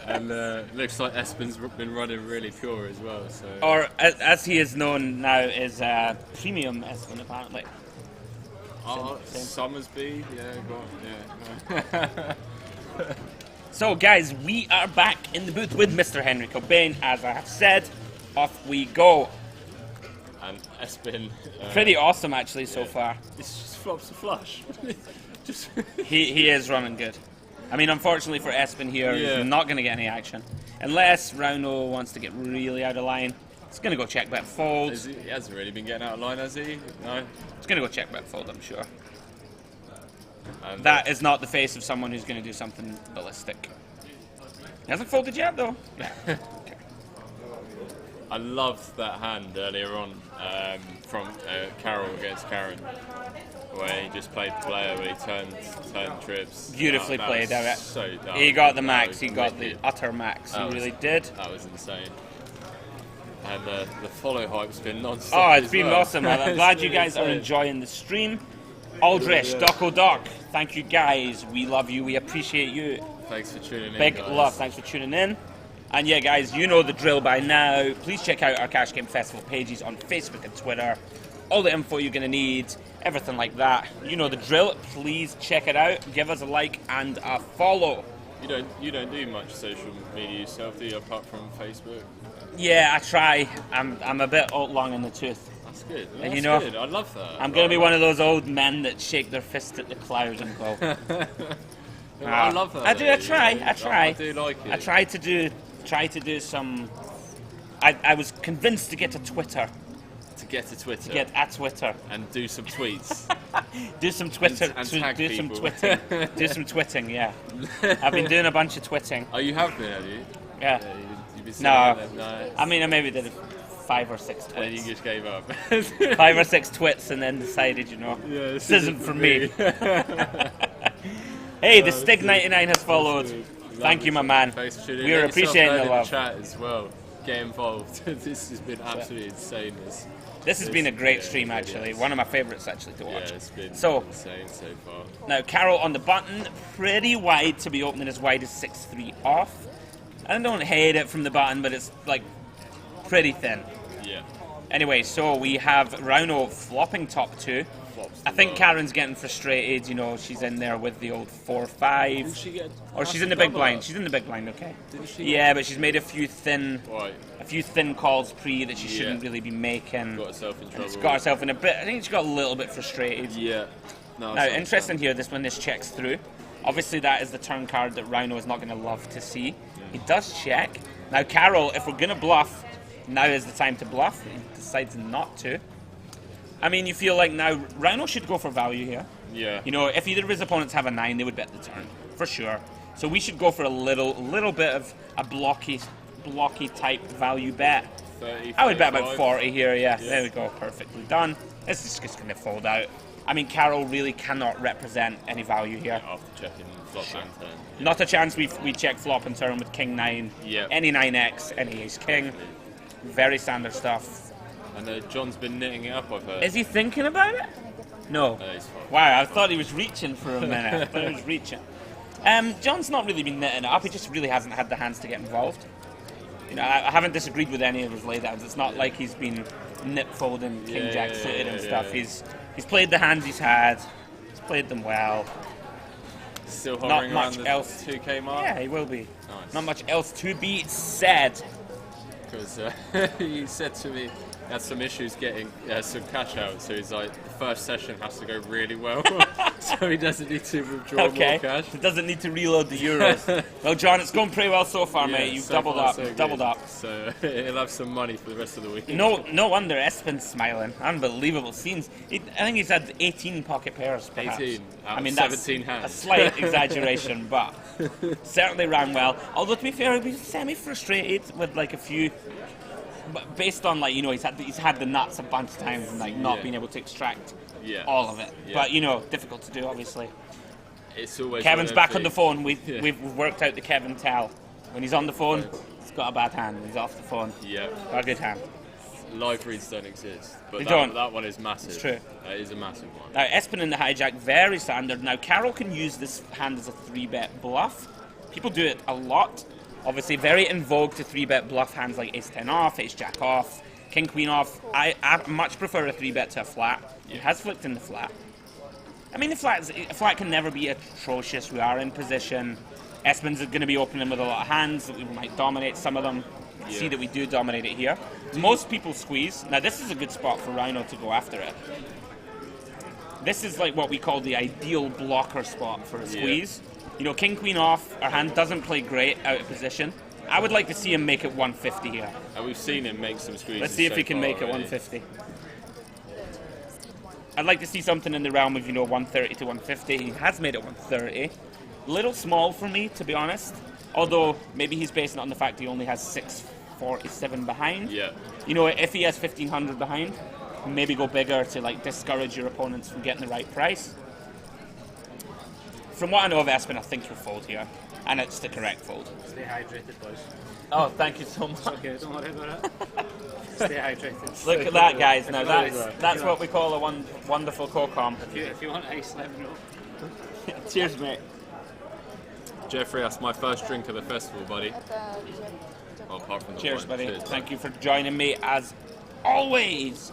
And looks like Espen's been running really pure as well. So. Or, as he is known now, is Premium Espen, apparently. Summersby, yeah. So, guys, we are back in the booth with Mr. Henry Kilbane. As I have said, off we go. And Espen. Pretty awesome, actually, so far. This just flops a flush. Just he is running good. I mean, unfortunately for Espen here, he's not going to get any action. Unless Rauno wants to get really out of line. He's going to go check bet fold. He hasn't really been getting out of line, has he? No. He's going to go check bet fold, I'm sure. And that is not the face of someone who's going to do something ballistic. He hasn't folded yet, though. Okay. I loved that hand earlier on from Carol against Karen, where he just played the player where he turned trips. Beautifully played. He got the max. He got the utter max. He really did. That was insane. And the follow hype's been non-stop. Oh, it's been awesome. I'm glad you guys are enjoying the stream. Aldrich, Doc O'Doc, thank you guys. We love you. We appreciate you. Thanks for tuning in. Big guys. love. Thanks for tuning in. And yeah, guys, you know the drill by now. Please check out our Cash Game Festival pages on Facebook and Twitter. All the info you're going to need, everything like that. You know the drill. Please check it out. Give us a like and a follow. You don't do much social media yourself, do you, apart from Facebook? Yeah, I try. I'm a bit long in the tooth. That's good. And That's good. I love that. I'm going to be one of those old men that shake their fist at the clouds and go. I love that. I do. I try. I do like it. I try to do some. I was convinced to get to Twitter. To get to Twitter. To get at Twitter. And do some tweets. Do some Twitter. And tag do people. some twitting. Do some twitting. Yeah. I've been doing a bunch of twitting. Oh, you have been, have you? Yeah. You've been No. I mean, I maybe did 5 or 6 twits. And you just gave up. 5 or 6 twits, and then decided, this isn't for me. Hey, the Stig99 has followed. Thank you, my man. Thanks for tuning in. We are appreciating the love. Chat as well. Get involved. This has been absolutely insane. This has been a great stream, actually. One of my favourites, actually, to watch. Yeah, it's been insane so far. Now, Carol on the button, pretty wide to be opening as wide as 6-3 off. I don't hate it from the button, but it's like pretty thin. Yeah. Anyway, so we have Rauno flopping top 2. I think Karen's getting frustrated, she's in there with the old 4-5. Didn't she get or she's in the big blind. She's in the big blind, okay. Didn't she? Yeah, but she's made a few thin calls pre that she shouldn't really be making. Got herself in trouble. She's got herself in a bit. I think she got a little bit frustrated. Yeah. No, now, interesting here, when this checks through. Obviously, that is the turn card that Rauno is not going to love to see. He does check. Now, Carol, if we're going to bluff, now is the time to bluff. He decides not to. I mean, you feel like now Rauno should go for value here. Yeah. If either of his opponents have a 9, they would bet the turn, for sure. So we should go for a little bit of a blocky blocky type value bet. 30, I would bet about 35. 40 here, yeah. There we go, perfectly done. This is just going to fold out. I mean, Carol really cannot represent any value here. After checking flop and turn. Not a chance we check flop and turn with King 9. Yeah. Any 9x, any Ace King. Very standard stuff. And John's been knitting it up, I've heard. Is he thinking about it? No. He's fine. Wow, I thought he was reaching for a minute. I thought he was reaching. John's not really been knitting it up. He just really hasn't had the hands to get involved. You know, I haven't disagreed with any of his laydowns. It's not like he's been nip folding King Jack suited and stuff. He's played the hands he's had. He's played them well. Still Not hovering much around the else. 2K mark? Yeah, he will be. Nice. Not much else to be said. Because he said to me he had some issues getting some cash out, so he's like, the first session has to go really well, so he doesn't need to withdraw more cash. He doesn't need to reload the euros. Well, John, it's going pretty well so far, Yeah, mate. You've so doubled far, up. so You've good. doubled up. So he'll have some money for the rest of the week. No wonder Espen's smiling. Unbelievable scenes. I think he's had 18 pocket pairs, perhaps. 18 out I mean, of that's 17 hands. a slight exaggeration, but certainly ran well. Although, to be fair, he was semi-frustrated with like a few, but based on like, you know, he's had the nuts a bunch of times and like not being able to extract all of it. Yeah. But you know, difficult to do, obviously. It's always Kevin's back on the phone. We've Yeah. worked out the Kevin tell. When he's on the phone, he's got a bad hand. When he's off the phone, Yeah. got a good hand. Live reads don't exist, but They that, don't. that one is massive. It's true. That is a massive one. Now, Espen in the hijack, very standard. Now, Carol can use this hand as a 3-bet bluff. People do it a lot. Obviously, very in vogue to 3-bet bluff hands like Ace-10 off, Ace-Jack off, King-Queen off. I much prefer a 3-bet to a flat. It has flicked in the flat. I mean, a flat can never be atrocious. We are in position. Espen's going to be opening with a lot of hands that we might dominate some of them. See that we do dominate it here. Most people squeeze. Now, this is a good spot for Rhino to go after it. This is like what we call the ideal blocker spot for a squeeze. You know, King Queen off, our hand doesn't play great out of position. I would like to see him make it 150 here. And we've seen him make some squeezes. Let's see if so he can far make it already. 150. I'd like to see something in the realm of, you know, 130 to 150. He has made it 130. Little small for me, to be honest. Although, maybe he's basing it on the fact he only has 647 behind. Yeah. You know, if he has 1500 behind, maybe go bigger to like discourage your opponents from getting the right price. From what I know of Espen, I think you'll fold here, and it's the correct fold. Stay hydrated, boys. Oh, thank you so much. Okay, don't worry about it. Stay hydrated. Look at that, guys. Now that's what we call a wonderful co-com. If you want ice, let me know. Cheers, mate. Jeffrey, that's my first drink of the festival, buddy. Well, apart from the Cheers, wine. buddy. Cheers, Thank you for joining me as always.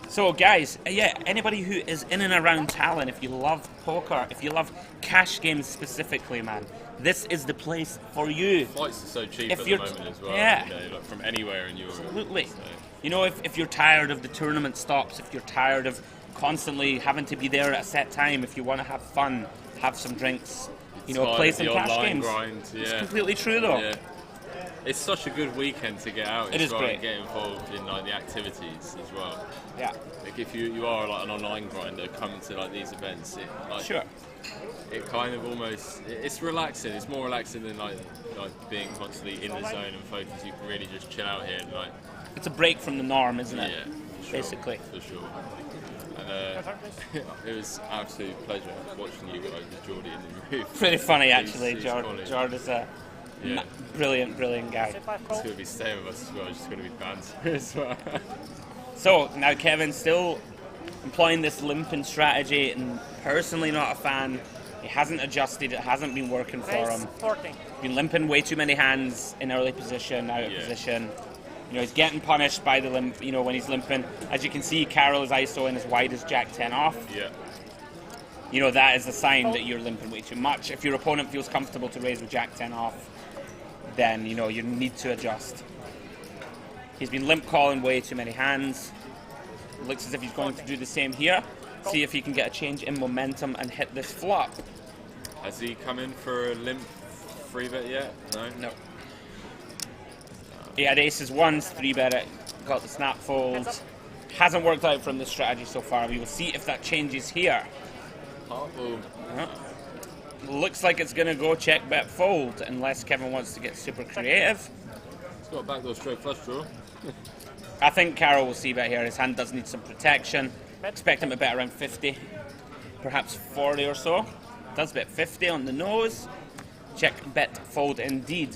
So, guys, anybody who is in and around Tallinn, if you love poker, if you love cash games specifically, man, this is the place for you. Flights are so cheap If at the you're moment as well. yeah. You know, like from anywhere in Europe. Absolutely. So. You know, if you're tired of the tournament stops, if you're tired of constantly having to be there at a set time, if you want to have fun, have some drinks, you know, Tired play of some the cash online games. grind, It's yeah. completely true, though. Yeah. It's such a good weekend to get out It as is well great. and get involved in like the activities as well. Yeah. Like if you are like an online grinder coming to like these events, Sure. it kind of almost it's relaxing. It's more relaxing than like being constantly in the zone and focused. You can really just chill out here and like It's a break from the norm, isn't it? yeah, for sure, Basically. for sure. And it was an absolute pleasure watching you guys with Geordie in the roof. Pretty funny, He's- actually. he's George quality. is a Yeah. brilliant guy. He's going to be staying with us as well. It's just going to be banter as well. So now Kevin's still employing this limping strategy, and personally not a fan. He hasn't adjusted. It hasn't been working for him. Been limping way too many hands in early position, out of position. You know, he's getting punished by the limp. You know, when he's limping. As you can see, Carol is ISOing as wide as Jack 10 off. Yeah. You know, that is a sign that you're limping way too much. If your opponent feels comfortable to raise with Jack 10 off, then, you know, you need to adjust. He's been limp calling way too many hands. Looks as if he's going to do the same here. See if he can get a change in momentum and hit this flop. Has he come in for a limp free bet yet? No? No. He had aces once, 3-bet it, got the snap fold. Hasn't worked out from this strategy so far. We will see if that changes here. Oh, Looks like it's going to go check, bet, fold, unless Kevin wants to get super creative. got a backdoor straight flush draw. I think Carroll will see bet here. His hand does need some protection. Expect him to bet around 50, perhaps 40 or so. Does bet 50 on the nose. Check, bet, fold indeed.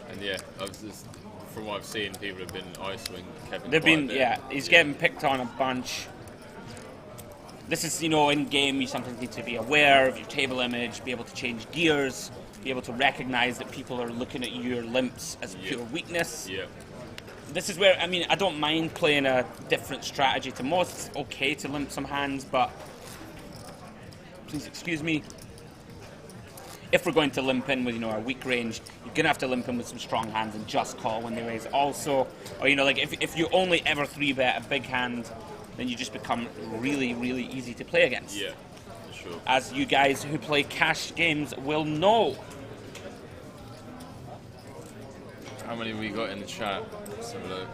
And yeah, from what I've seen, people have been ISOing Kevin. They've been, yeah, he's getting picked on a bunch. This is, you know, in game you sometimes need to be aware of your table image, be able to change gears, be able to recognize that people are looking at your limps as pure weakness. Yeah. This is where, I mean, I don't mind playing a different strategy to most. It's okay to limp some hands, but please excuse me. If we're going to limp in with, you know, our weak range, you're going to have to limp in with some strong hands and just call when they raise also. Or, you know, like if you only ever 3-bet a big hand, then you just become really, really easy to play against. Yeah, for sure. As you guys who play cash games will know. How many have we got in the chat? Let's have a look.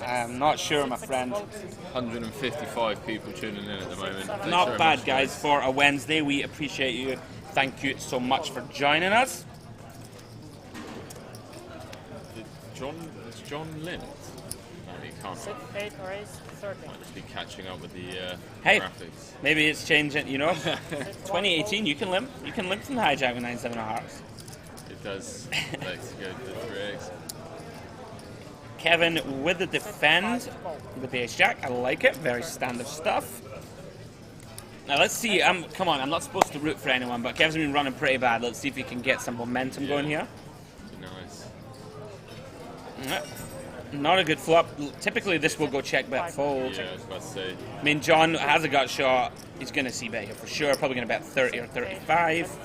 I'm not sure, my friend. 155 people tuning in at the moment. Thanks Not very bad, much, guys, for a Wednesday. We appreciate you. Thank you so much for joining us. Is John limped? No, he can't. 6, 8, raise 30. Might just be catching up with the Hey, graphics. maybe it's changing, you know. 2018, you can limp. You can limp from the hijack with 9-7 of hearts. It does like to go to the 3x. Kevin with the defend with the ace jack. I like it. Very standard stuff. Now let's see. Come on, I'm not supposed to root for anyone, but Kevin's been running pretty bad. Let's see if he can get some momentum going here. Nice. Not a good flop. Typically this will go check bet fold. Yeah, I was about to say. I mean, John has a gut shot. He's going to see bet here for sure. Probably going to bet 30 or 35.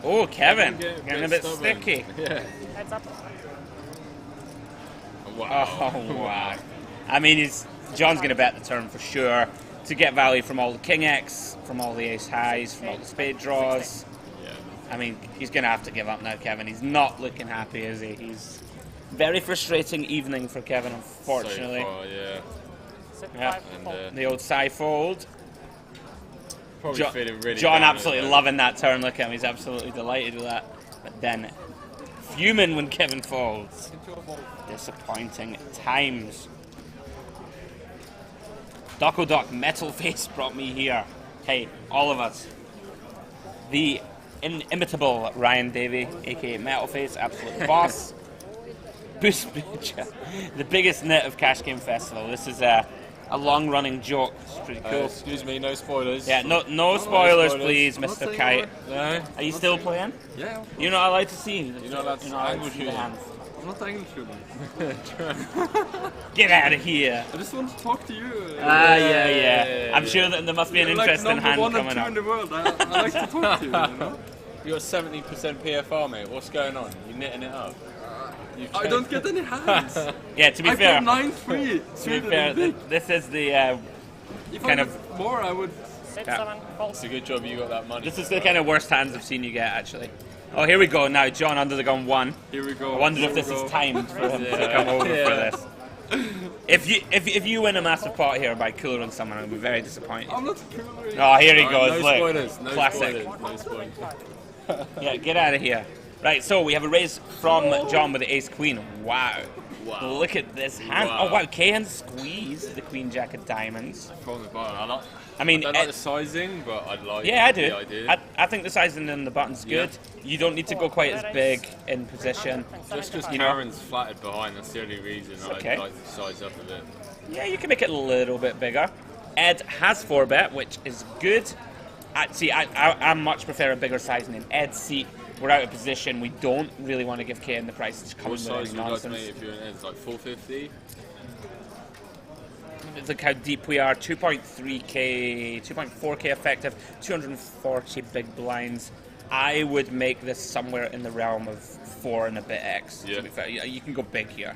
Oh, Kevin. Getting a bit stubborn. sticky. Yeah. Heads up. Wow. Oh, wow. I mean, John's going to bet the turn for sure to get value from all the king X, from all the ace highs, from all the spade draws. Yeah. I mean, he's going to have to give up now, Kevin. He's not looking happy, is he? He's very frustrating evening for Kevin, unfortunately. So far, yeah. Yeah. And, The old side fold. probably feeling really John down absolutely at the loving that turn. Look at him. He's absolutely delighted with that. But then fuming when Kevin folds. Disappointing times. Doco Doc Metal Face brought me here. Hey, all of us. The inimitable Ryan Davey, aka Metal Face, absolute boss. Boost the biggest nit of Cash Game Festival. This is a long-running joke. It's pretty cool. Excuse me, no spoilers. Yeah, no spoilers, please, Mr. Kite. No. Are you still playing? Yeah. You're not allowed to see. You're not allowed to angle see the shoot. hands. I'm not angle shooting. Get out of here. I just want to talk to you. Yeah. I'm sure that there must be an You're like interesting number hand 1 coming and 2 up. in the world. I like to talk to you, you know? You got 70% PFR, mate. What's going on? You knitting it up? I don't get any hands. Yeah, to be I fair, got 9-3. to be Sweden fair, and big. this is the If kind I of- got more, I would. 6, Yeah. 7, fold. It's a good job you got that money. this is the kind of worst hands I've seen you get actually. Oh, here we go now. John under the gun 1. Here we go. I wonder if Here this we is go. timed for him to come over for this. If you win a massive pot here by cooler on someone, I'll be very disappointed. I'm not cooler. Oh, here he Alright, goes. no Look, spoilers. No classic. spoilers. No spoilers. Yeah, get out of here. Right, so we have a raise from John with the ace queen. Wow. Wow. Look at this hand. Wow. Oh wow, Kahan squeezed the queen jack of diamonds. From the bottom. I mean, I don't like the sizing, but I like yeah, I do. the idea. I think the sizing in the button's good. You don't need to go quite as big in position. Just because You know. Karen's flattered behind, that's the only reason okay. I'd like to size up a bit. Yeah, you can make it a little bit bigger. Ed has 4-bet, which is good. I much prefer a bigger sizing in Ed's seat. We're out of position. We don't really want to give Kahan the price to come What with size any would you like to nonsense. make if you're in Ed's? Like 450? Look how deep we are. 2.3k, 2.4k effective, 240 big blinds. I would make this somewhere in the realm of 4 and a bit X. Yeah. To be fair. You can go big here.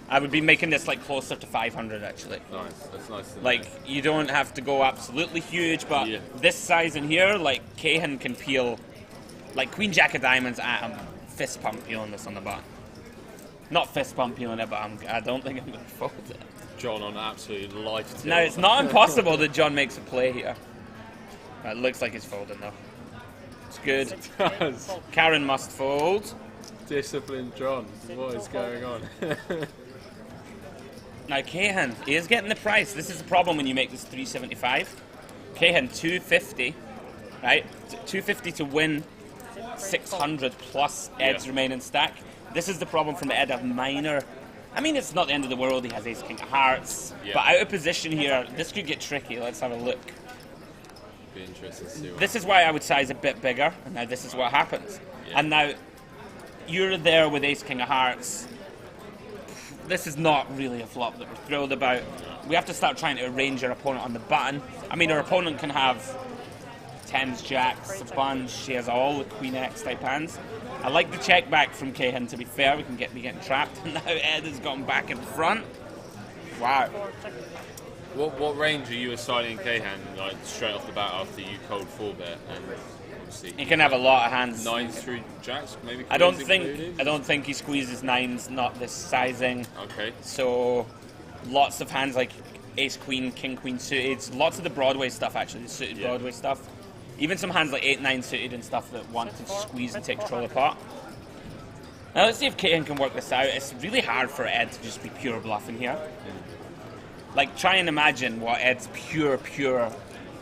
I would be making this like closer to 500 actually. Nice. That's nice to know. Like, you don't have to go absolutely huge, but Yeah. this size in here, like, Kahan can peel, like, Queen Jack of Diamonds at him, fist pump peeling this on the button. Not fist pump peeling it, but I don't think I'm going to fold it. John on absolute life tilt. Now, it's not impossible that John makes a play here. It looks like he's folding, though. It's good. It does. Karen must fold. Discipline John. What is going on? Now Cahan, he is getting the price. This is the problem when you make this 375. Cahan 250, right? 250 to win 600 plus Ed's remaining stack. This is the problem from Ed of minor. I mean, it's not the end of the world. He has Ace King of Hearts, but out of position here, this could get tricky. Let's have a look. Be interesting to see. This is why I would size a bit bigger, and now this is what happens. And now you're there with Ace King of Hearts. This is not really a flop that we're thrilled about. We have to start trying to arrange our opponent on the button. I mean, our opponent can have tens, jacks, a bunch. She has all the Queen X type hands. I like the check back from Cahan, to be fair. We can be getting trapped. And now Ed has gone back in front. Wow. What range are you assigning Cahan, like straight off the bat after you cold 4-bet? And obviously he can have a lot of hands. 9s through jacks, maybe. I don't think he squeezes 9s, not this sizing. Okay. So lots of hands like Ace Queen, King Queen suited. Lots of the Broadway stuff actually, the suited Broadway stuff. Even some hands like 8-9 suited and stuff that want to squeeze and take control apart. Now let's see if Cahan can work this out. It's really hard for Ed to just be pure bluffing here. Like, try and imagine what Ed's pure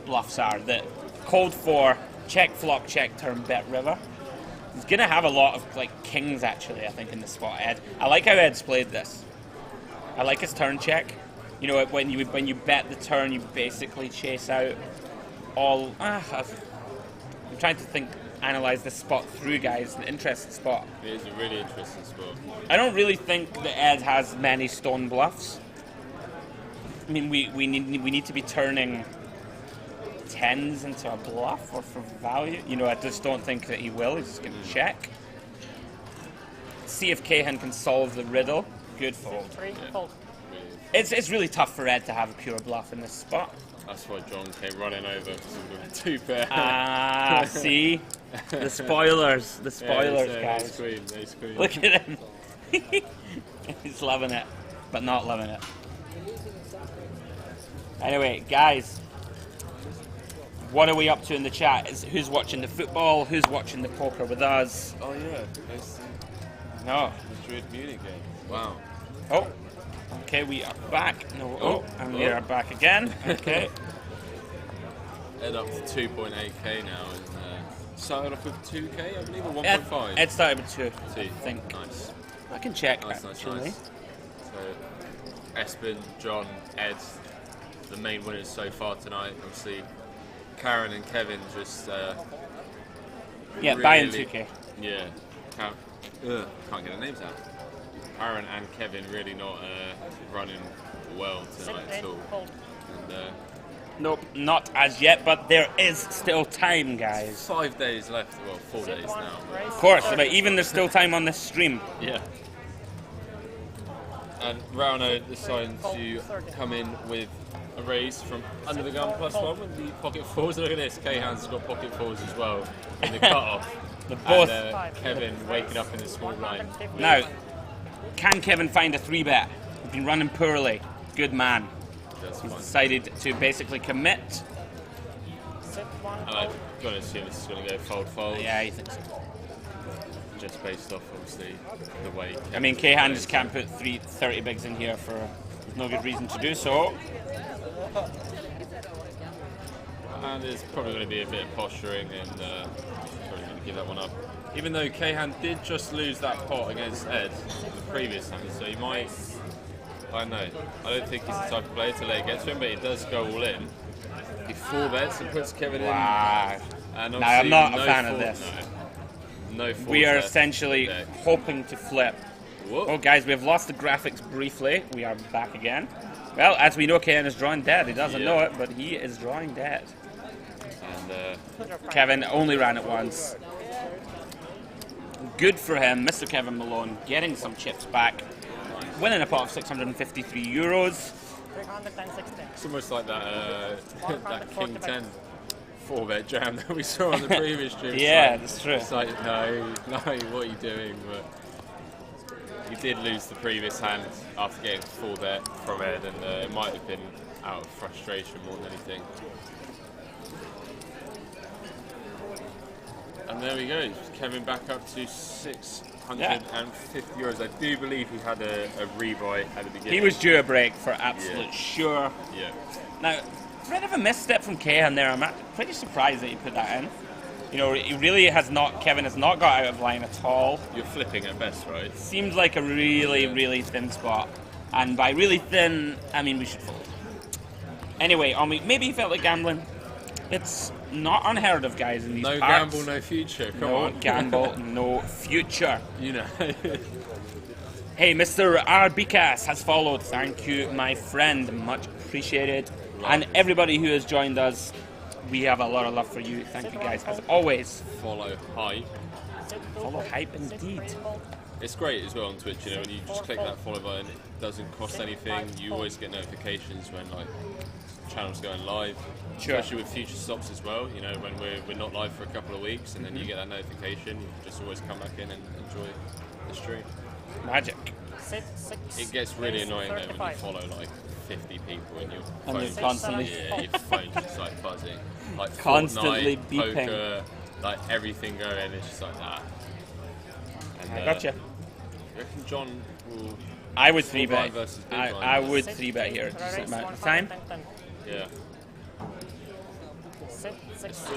bluffs are. That cold 4, check flop, check turn, bet river. He's gonna have a lot of like kings actually, I think, in this spot, Ed. I like how Ed's played this. I like his turn check. You know, when you bet the turn, you basically chase out all. I'm trying to analyze this spot through, guys. An interesting spot. It is a really interesting spot. I don't really think that Ed has many stone bluffs. I mean, we need to be turning 10s into a bluff or for value. You know, I just don't think that he will. He's just going to check. See if Cahan can solve the riddle. Good fold. It's really tough for Ed to have a pure bluff in this spot. That's why John came running over because we were 2-bet. See? The spoilers. The spoilers, guys. Ace Queen. Look at him. He's loving it, but not loving it. Anyway, guys, what are we up to in the chat? Who's watching the football? Who's watching the poker with us? Oh yeah, No. Madrid Munich game. Wow. Oh. Okay, we are back. And we are back again. Okay. Ed up to 2.8k now, and started off with 2k, I believe, or 1.5. Ed started with 2. 2, I think. Nice. I can check Nice. actually. So, Espen, John, Ed, the main winners so far tonight. Obviously, Karen and Kevin just buying 2k. Yeah. Can't get their names out. Karen and Kevin really not running well tonight at all. And, nope, not as yet, but there is still time, guys. 5 days left, well, 4 days now. Of course, but even there's still time on this stream. Yeah. And Rauno decided to come in with a raise from under the gun +1 with the pocket fours. Look at this, Cahan's got pocket fours as well in the cutoff. Both. And Kevin waking up in the small line. Now, can Kevin find a 3-bet? He's been running poorly. Good man. He's decided to basically commit. And I've got to assume this is going to go fold. Yeah, I think so. Just based off, obviously, the way. I mean, Cahan just can't put 30 bigs in here for no good reason to do so. And there's probably going to be a bit of posturing, and probably going to give that one up. Even though Cahan did just lose that pot against Ed in the previous time, so he might. I don't know. I don't think he's the type of player to let it get to him, but he does go all in. He 4-bets and puts Kevin in. Wow. And now, I'm not a fan of this. No we are essentially hoping to flip. Whoa. Oh, guys, we've lost the graphics briefly. We are back again. Well, as we know, Cahan is drawing dead. He doesn't know it, but he is drawing dead. And Kevin only ran it once. Good for him, Mr. Kevin Malone, getting some chips back. Winning a pot of 653 euros. it's almost like that that King 10 4-bet jam that we saw on the previous stream. Yeah, that's true. It's like, no, what are you doing? But he did lose the previous hand after getting 4-bet from Ed, and it might have been out of frustration more than anything. there we go. Kevin back up to 650 euros. I do believe he had a rewrite at the beginning. He was due a break for absolute sure. Yeah. Now, bit of a misstep from Kehan there. I'm pretty surprised that he put that in. You know, he really has not. Kevin has not got out of line at all. You're flipping at best, right? Seems like a really thin spot, and by really thin, I mean we should fold. Anyway, maybe he felt like gambling. It's not unheard of, guys, in these No parts. gamble, no future. Come no on. gamble, no future. You know. Hey, Mr. Arbikas has followed. Thank you, my friend. Much appreciated. And everybody who has joined us, we have a lot of love for you. Thank you, guys, as always. Follow hype. Follow hype, indeed. It's great as well on Twitch, you know, when you just click that follow button, it doesn't cost anything. You always get notifications when like channels going live. Sure. Especially with future stops as well, you know, when we're not live for a couple of weeks and then you get that notification, you just always come back in and enjoy the stream. Magic. It gets really annoying though when you follow like 50 people and your And phone's they're constantly your phone's just like buzzing. Like constantly Fortnite, beeping. poker, like everything going, it's just like that. And, I gotcha. You reckon John will... I would 3-bet. versus big blind. I would 3-bet here at just a amount of time. Yeah.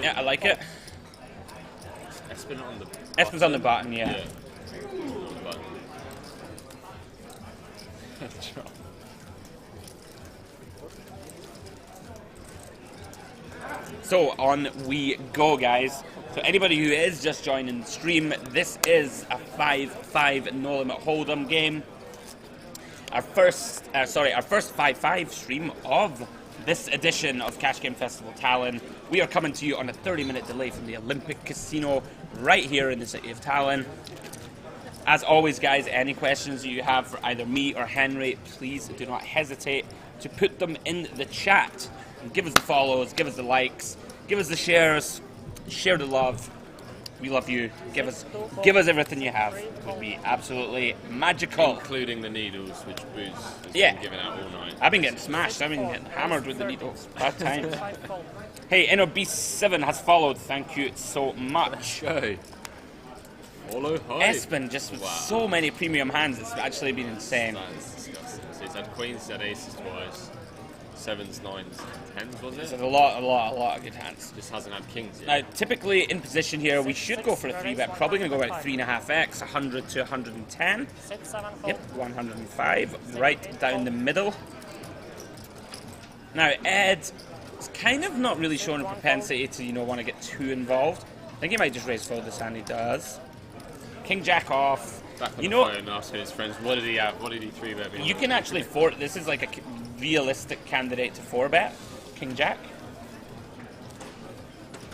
Yeah, I like it. Espen on the... Espen's on the button, yeah. Button. So on we go, guys. So anybody who is just joining the stream, this is a 5-5 no limit hold'em game. Our first 5-5 stream of this edition of Cash Game Festival Tallinn. We are coming to you on a 30-minute delay from the Olympic Casino right here in the city of Tallinn. As always, guys, any questions you have for either me or Henry, please do not hesitate to put them in the chat. And give us the follows, give us the likes, give us the shares, share the love. We love you. Give us everything you have. It would be absolutely magical. Including the needles, which Booze has been giving out all night. I've been getting smashed. I've been getting hammered with the needles. Bad time. Hey, NOB7 has followed. Thank you so much. Okay. Follow high. Espen just with so many premium hands. It's actually been insane. That's disgusting. So he's had queens, he's had aces twice, sevens, nines, tens, was it? There's a lot of good hands. Just hasn't had kings yet. Now, typically in position here, we should go for a 3-bet. Probably going to go about 3.5x, 100 to 110. Yep, 105, right down the middle. Now, Ed is kind of not really showing a propensity to, want to get too involved. I think he might just raise fold this hand. He does. King Jack off. Back on the phone asking his friends, what did he have? What did he 3-bet? You can actually this is like a realistic candidate to 4-bet. King Jack.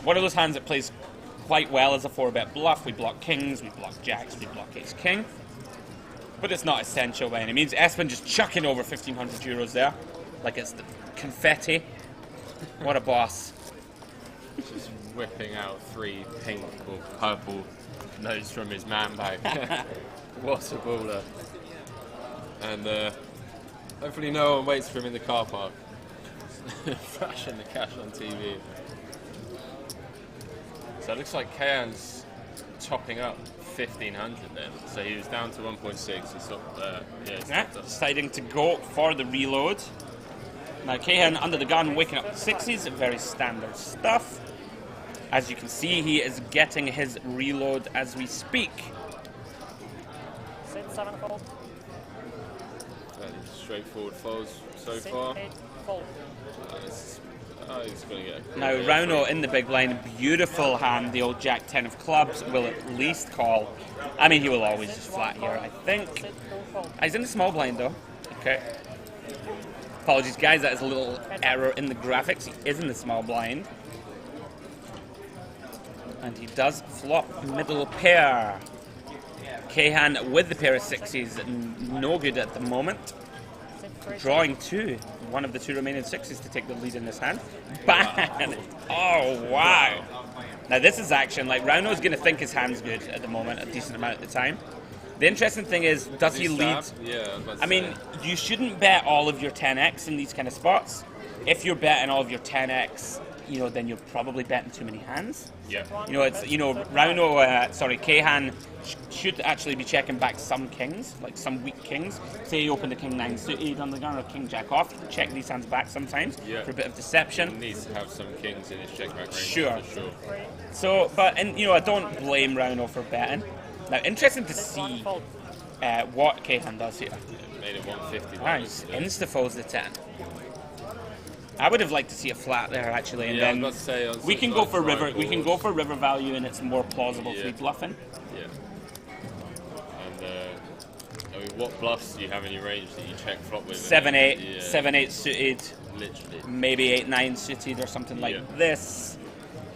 One of those hands that plays quite well as a 4-bet bluff. We block kings, we block jacks, we block ace king. But it's not essential by any means. Espen just chucking over 1,500 euros there. Like it's the confetti. What a boss. Just whipping out 3 pink or purple notes from his man bag. What a baller. And hopefully no one waits for him in the car park. Flashing the cash on TV. So it looks like Kayan's topping up 1,500 then. So he was down to 1.6. He stopped deciding to go for the reload. Now Kayan under the gun, waking up the 60s. Very standard stuff. As you can see, he is getting his reload as we speak. Straightforward folds so far. He's going to get now Rauno in the big blind, beautiful hand. The old Jack 10 of clubs will at least call. I mean, he will always just flat here, I think. He's in the small blind though. Okay. Apologies, guys. That is a little error in the graphics. He is in the small blind. And he does flop middle pair. Kahan with the pair of 6s, no good at the moment. Drawing 2, one of the 2 remaining 6s to take the lead in this hand. Bang! Oh, wow. Now this is action. Like, Rauno's going to think his hand's good at the moment, a decent amount of the time. The interesting thing is, does he lead? Yeah, I mean, you shouldn't bet all of your 10x in these kind of spots. If you're betting all of your 10x you know, then you're probably betting too many hands. Yeah. You know, it's, you know, Kahan should actually be checking back some kings, like some weak kings. Say you open the king 9 suited on the gun or king jack off, you can check these hands back sometimes for a bit of deception. He needs to have some kings in his check back range. Sure. For sure. So, but, and you know, I don't blame Rauno for betting. Now, interesting to see what Kahan does here. Made it 150. Nice. Insta folds the 10. I would have liked to see a flat there actually, and then I was about to say, we can go for river. We can go for river value, and it's more plausible free bluffing. Yeah. And I mean, what bluffs do you have in your range that you check flop with? 7-8, 7-8 suited, literally. maybe 8-9 suited or something like this.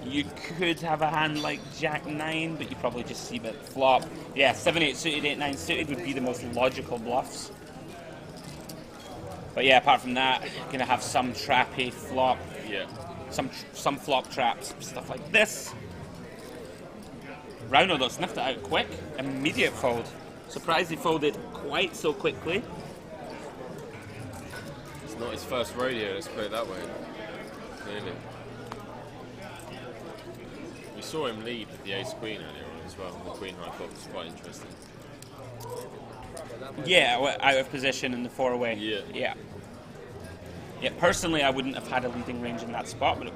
You could have a hand like Jack 9, but you probably just see it flop. Yeah, 7-8 suited, 8-9 suited would be the most logical bluffs. But yeah, apart from that, you're gonna have some trappy flop. Yeah. Some flop traps, stuff like this. Rauno though sniffed it out quick, immediate fold. Surprised he folded quite so quickly. It's not his first rodeo, let's put it that way. Clearly. We saw him lead with the ace-queen earlier on as well. The queen high flop was quite interesting. Yeah, out of position in the 4-way. Yeah. Yeah, personally, I wouldn't have had a leading range in that spot, but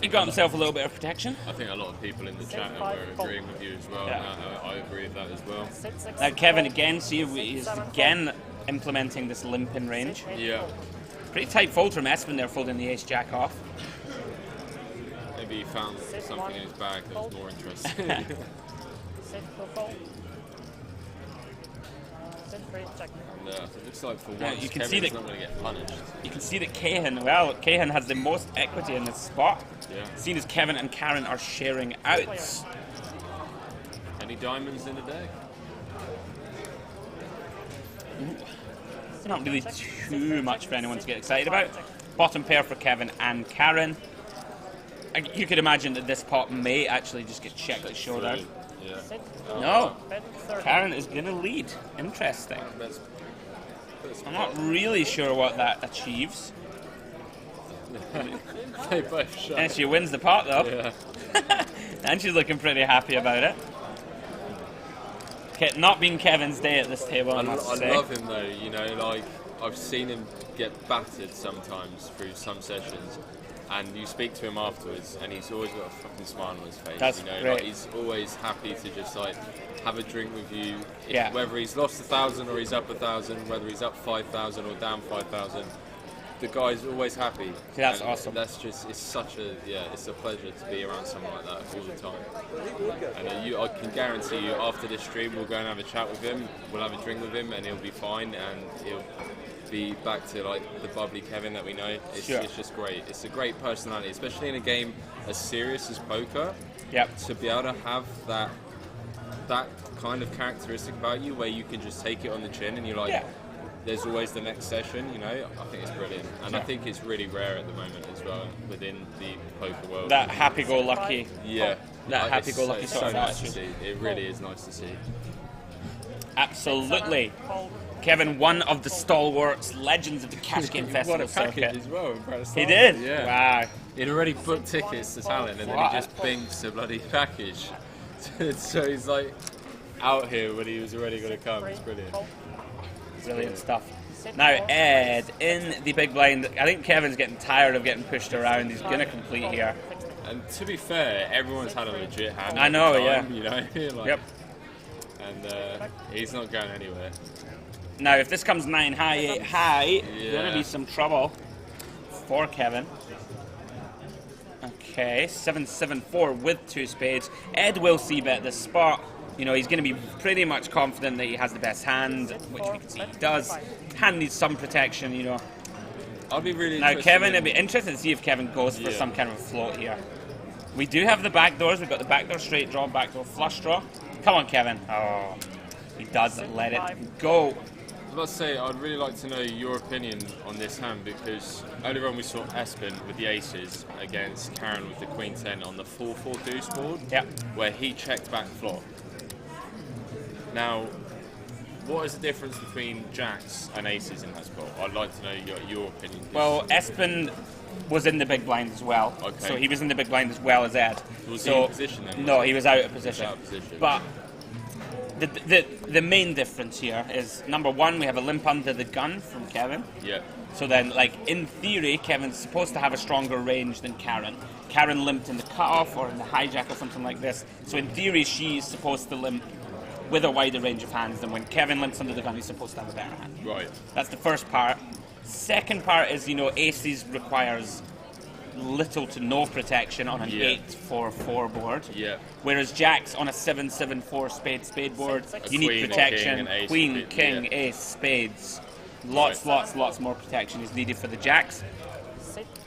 he got himself a little bit of protection. I think a lot of people in the chat were agreeing with you as well. Yeah. I agree with that as well. Now, Kevin again, see if he's again implementing this limp in range. Yeah. Pretty tight fold from Espen there, folding the ace-jack off. Maybe he found something in his bag that was more interesting. And, it looks like for once you can Kevin's see that, not going to get punished. You can see that Kahan has the most equity in this spot. Yeah. Seeing as Kevin and Karen are sharing outs. Any diamonds in the deck? Not really too much for anyone to get excited about. Bottom pair for Kevin and Karen. You could imagine that this pot may actually just get checked at showdown. Yeah. No, Karen is going to lead. Interesting. I'm not really sure what that achieves. They both shot. And she wins the pot though. Yeah. And she's looking pretty happy about it. Not being Kevin's day at this table, I love him though, you know, like I've seen him get battered sometimes through some sessions, and you speak to him afterwards and he's always got a fucking smile on his face. That's you know, great. like he's always happy to just like have a drink with you. Yeah. Whether he's lost 1,000 or he's up 1,000, whether he's up 5,000 or down 5,000, the guy's always happy. That's and awesome. That's just, it's such a, it's a pleasure to be around someone like that all the time. And I can guarantee you after this stream we'll go and have a chat with him, we'll have a drink with him and he'll be fine and he'll be back to like the bubbly Kevin that we know. It's just great. It's a great personality, especially in a game as serious as poker. Yep. To be able to have that kind of characteristic about you where you can just take it on the chin and you're like, there's always the next session, you know. I think it's brilliant, and I think it's really rare at the moment as well within the poker world. That happy-go-lucky. Yeah. That happy-go-lucky sort of nice to attitude. see. It really is nice to see. Absolutely. Kevin, one of the stalwarts, legends of the cash game festival What a package circuit. as well. He did? Yeah. Wow. He'd already booked tickets to Tallinn and then he just binks a bloody package. So he's like out here when he was already going to come. It's brilliant. Brilliant stuff. Now Ed in the big blind. I think Kevin's getting tired of getting pushed around. He's going to complete here. And to be fair, everyone's had a legit hand. I know, at the time, you know. Like, Yep. And he's not going anywhere. Now, if this comes 9 high, 8 high, going to be some trouble for Kevin. Okay, 7-7-4 with 2 spades. Ed will c-bet this spot. You know, he's going to be pretty much confident that he has the best hand, which we can see he does. Hand needs some protection, you know. I'll be really Now, Kevin, it'd be interesting to see if Kevin goes for some kind of a float here. We do have the back doors. We've got the backdoor straight draw, backdoor flush draw. Come on, Kevin. Oh, he does let it go. I was about to say, I'd really like to know your opinion on this hand because earlier on we saw Espen with the aces against Karen with the queen 10 on the 4-4 deuce board, yep, where he checked back flop. Now, What is the difference between jacks and aces in that spot? I'd like to know your opinion. Well, Espen was in the big blind as well. Okay. So he was in the big blind as well as Ed. Was he in position then? No, he was out of position. Out of position. But the main difference here is, number one, we have a limp under the gun from Kevin. Yeah. So then, like, in theory, Kevin's supposed to have a stronger range than Karen. Karen limped in the cutoff or in the hijack or something like this. So in theory, she's supposed to limp with a wider range of hands than when Kevin limps under the gun, he's supposed to have a better hand. Right. That's the first part. Second part is, aces requires little to no protection on an 8-4-4 board. Yeah. Whereas jacks on a 7-7-4 spade board, you need queen, protection. king, and ace, Queen, king, yeah. ace, spades. Lots more protection is needed for the jacks.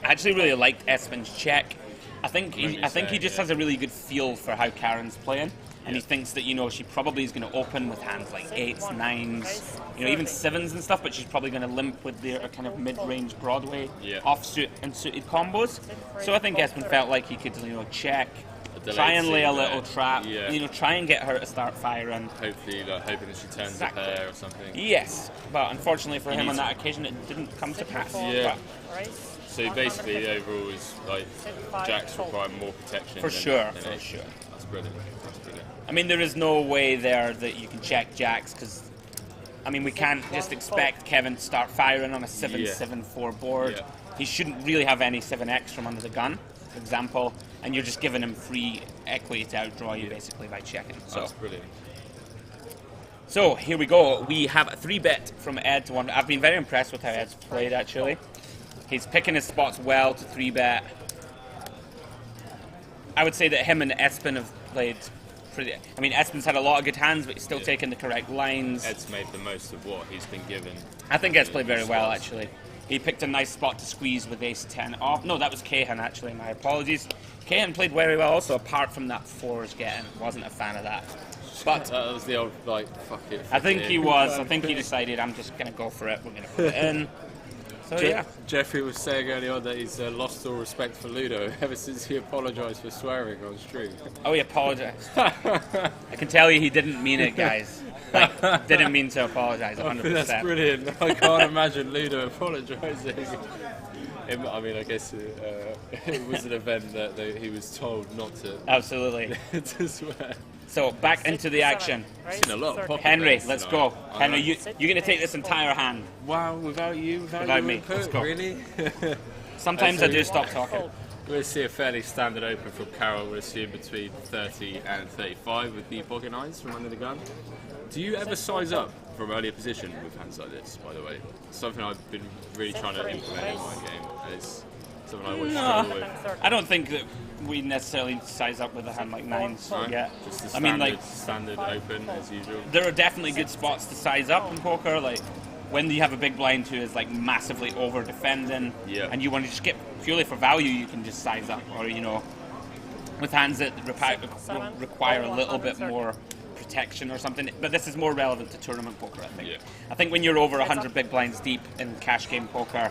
I actually really liked Espen's check. I think he just has a really good feel for how Karen's playing. And he thinks that, she probably is going to open with hands like 8s, 9s, even 7s and stuff, but she's probably going to limp with their kind of mid-range Broadway offsuit and suited combos. So I think Espen felt like he could, check, try and lay a little trap, try and get her to start firing. Hopefully, hoping that she turns a pair or something. Yes, but unfortunately for him on that occasion, it didn't come to pass. Yeah. So basically, the overall is jacks require more protection. For sure. That's brilliant. I mean, there is no way there that you can check jacks because, we can't just expect Kevin to start firing on a 7-7-4 board. Yeah. He shouldn't really have any 7x from under the gun, for example, and you're just giving him free equity to outdraw you basically by checking. So that's brilliant. So here we go. We have a 3-bet from Ed to 1. I've been very impressed with how Ed's played actually. He's picking his spots well to 3-bet. I would say that him and Espen have played pretty. Espen's had a lot of good hands, but he's still taking the correct lines. Ed's made the most of what he's been given. I think Ed's played very well, actually. He picked a nice spot to squeeze with ace-10 off. No, that was Cahan, actually. My apologies. Cahan played very well also, apart from that 4s getting. Wasn't a fan of that. But that was the old, fuck it. I think he was. I think he decided, I'm just going to go for it. We're going to put it in. So, yeah. Jeffrey was saying earlier on that he's lost all respect for Ludo ever since he apologised for swearing on stream. Oh, he apologised. I can tell you he didn't mean it, guys. Didn't mean to apologise, 100%. That's brilliant. I can't imagine Ludo apologising. I guess it was an event that he was told not to. Absolutely. to swear. So back into the action. Seen a lot of Henry, let's go. Henry, you're going to take this entire hand. Wow, without you, without me. Input, let's go. Really? Sometimes I do stop talking. We're going to see a fairly standard open from Carol. We're seeing between 30 and 35 with deep pocket nines from under the gun. Do you ever size up from earlier position with hands like this, by the way? Something I've been really trying to implement in my game. It's something I would struggle with. I don't think that we necessarily size up with a hand like 9s yet. Just the standard, standard open as usual. There are definitely good spots to size up in poker, like when you have a big blind who is massively over defending, and you want to just get purely for value, you can just size up, or with hands that require a little bit more protection or something. But this is more relevant to tournament poker, I think. I think when you're over 100 big blinds deep in cash game poker,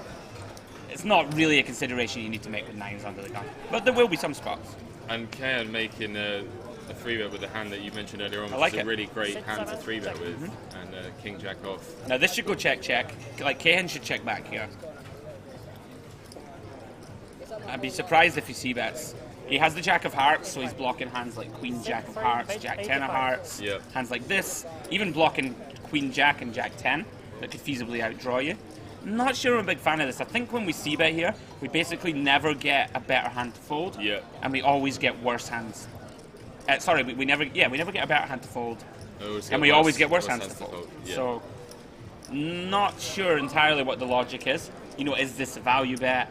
it's not really a consideration you need to make with 9s under the gun. But there will be some spots. And Kayan making a 3-bet with the hand that you mentioned earlier on, which is a really great hand to 3-bet with, and King Jack off. Now this should go check. Kayan should check back here. I'd be surprised if he c-bets. He has the Jack of Hearts, so he's blocking hands like Queen Jack of Hearts, Jack 10 of Hearts, hands like this, even blocking Queen Jack and Jack 10 that could feasibly outdraw you. Not sure I'm a big fan of this. I think when we c-bet here, we basically never get a better hand to fold, and we always get worse hands. We never get a better hand to fold, and we always get worse hands to fold. So, not sure entirely what the logic is. Is this a value bet?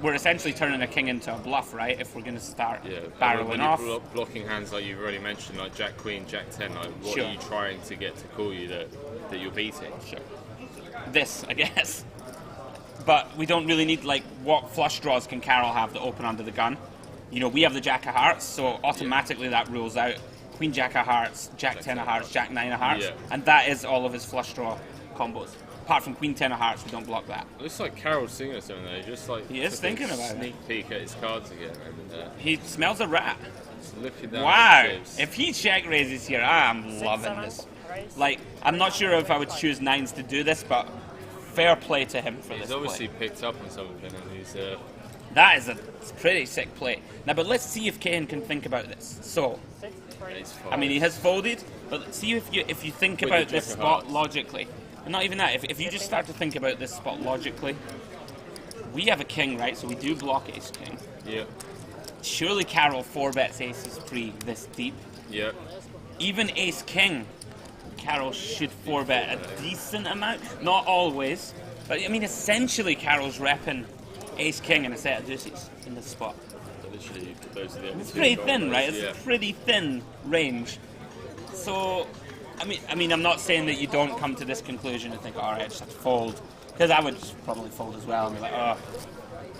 We're essentially turning a king into a bluff, right? If we're going to start barreling off. Blocking hands like you've already mentioned, like Jack Queen, Jack 10, what are you trying to get to call you that you're beating? Sure. This, I guess. But we don't really need, what flush draws can Carol have that open under the gun? We have the Jack of Hearts, so automatically that rules out Queen Jack of Hearts, Jack 10 of Hearts, Jack 9 of Hearts, and that is all of his flush draw combos. Apart from Queen 10 of Hearts, we don't block that. It looks like Carol's singing or something there. Just he is thinking about it. Sneak peek at his cards again. He smells a rat. Looking down wow! If he check raises here, I'm loving this. Like, I'm not sure if I would choose nines to do this, but fair play to him for this He's play. obviously picked up on something, and he's. That is a pretty sick play. Now, but let's see if Kane can think about this. So, I mean, he has folded, but see if you think With about the this Jack of spot Hearts. logically. And not even that, if you just start to think about this spot logically, we have a king, right? So we do block ace king. Yeah. Surely Carol 4-bets aces free this deep. Yeah. Even ace king, Carol should 4-bet a decent amount. Not always, but I mean, essentially Carol's repping ace king and a set of deuces in this spot. Literally, those are the only It's two pretty goal thin, players, right? It's yeah. a pretty thin range. So, I mean, I'm not saying that you don't come to this conclusion and think, all right, I just have to fold, because I would probably fold as well and be like, oh.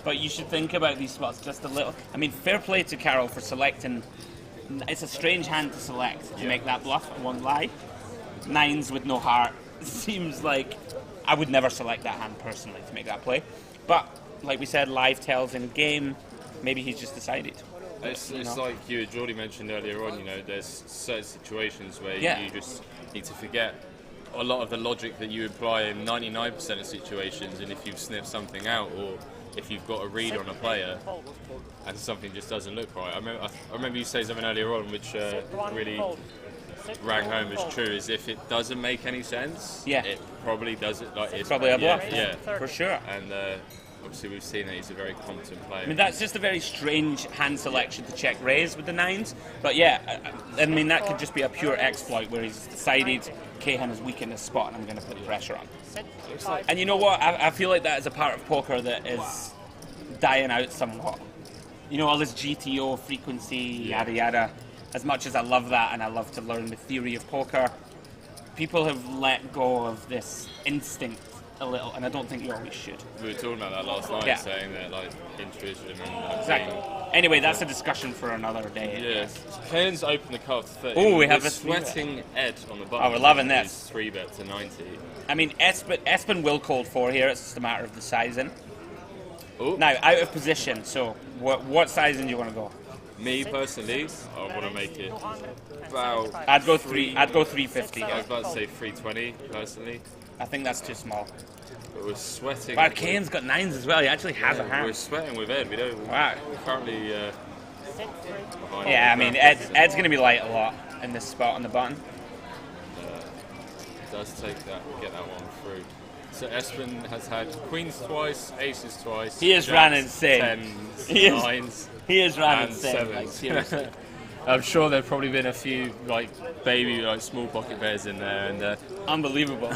But you should think about these spots just a little. I mean, fair play to Carol for selecting. It's a strange hand to select to make that bluff. I won't lie. Nines with no heart seems like I would never select that hand personally to make that play. But like we said, live tells in game. Maybe he's just decided. It's like you and Jordy mentioned earlier on, you know, there's certain situations where you just need to forget a lot of the logic that you apply in 99% of situations, and if you've sniffed something out, or if you've got a read on a player and something just doesn't look right. I remember you saying something earlier on which really rang home as true, is if it doesn't make any sense, it probably doesn't. Like, it's probably a bluff, yeah, for sure. And obviously we've seen that he's a very competent player. I mean, that's just a very strange hand selection to check raise with the nines. But yeah, I mean, that could just be a pure exploit where he's decided Cahan is weak in this spot and I'm going to put pressure on. And you know what? I feel like that is a part of poker that is dying out somewhat. You know, all this GTO frequency, yada yada. As much as I love that and I love to learn the theory of poker, people have let go of this instinct a little, and I don't think you always should. We were talking about that last night, saying that like intuition and exactly. Anyway, that's a discussion for another day. Yeah, Cairns opened the card to 30. Oh, we have a a sweating Ed on the button. Oh, we're loving this. 3-bet to 90. I mean, Espen will call 4 here. It's just a matter of the sizing. Oh. Now, out of position. So, what sizing do you want to go? Me personally, I want to make it about. I'd go 350. I was about to say 320 personally. I think that's too small. But we're sweating. But Kane's got 9s as well. He actually has a hand. We're sweating with Ed. We don't. Wow. We're currently. Yeah, I mean, Ed's going to be light a lot in this spot on the button. Does get that one through. So Espen has had queens twice, aces twice. He has ran insane. 10s, 9s. He has ran and insane. 7s. Like, seriously. I'm sure there've probably been a few baby small pocket bears in there, and unbelievable.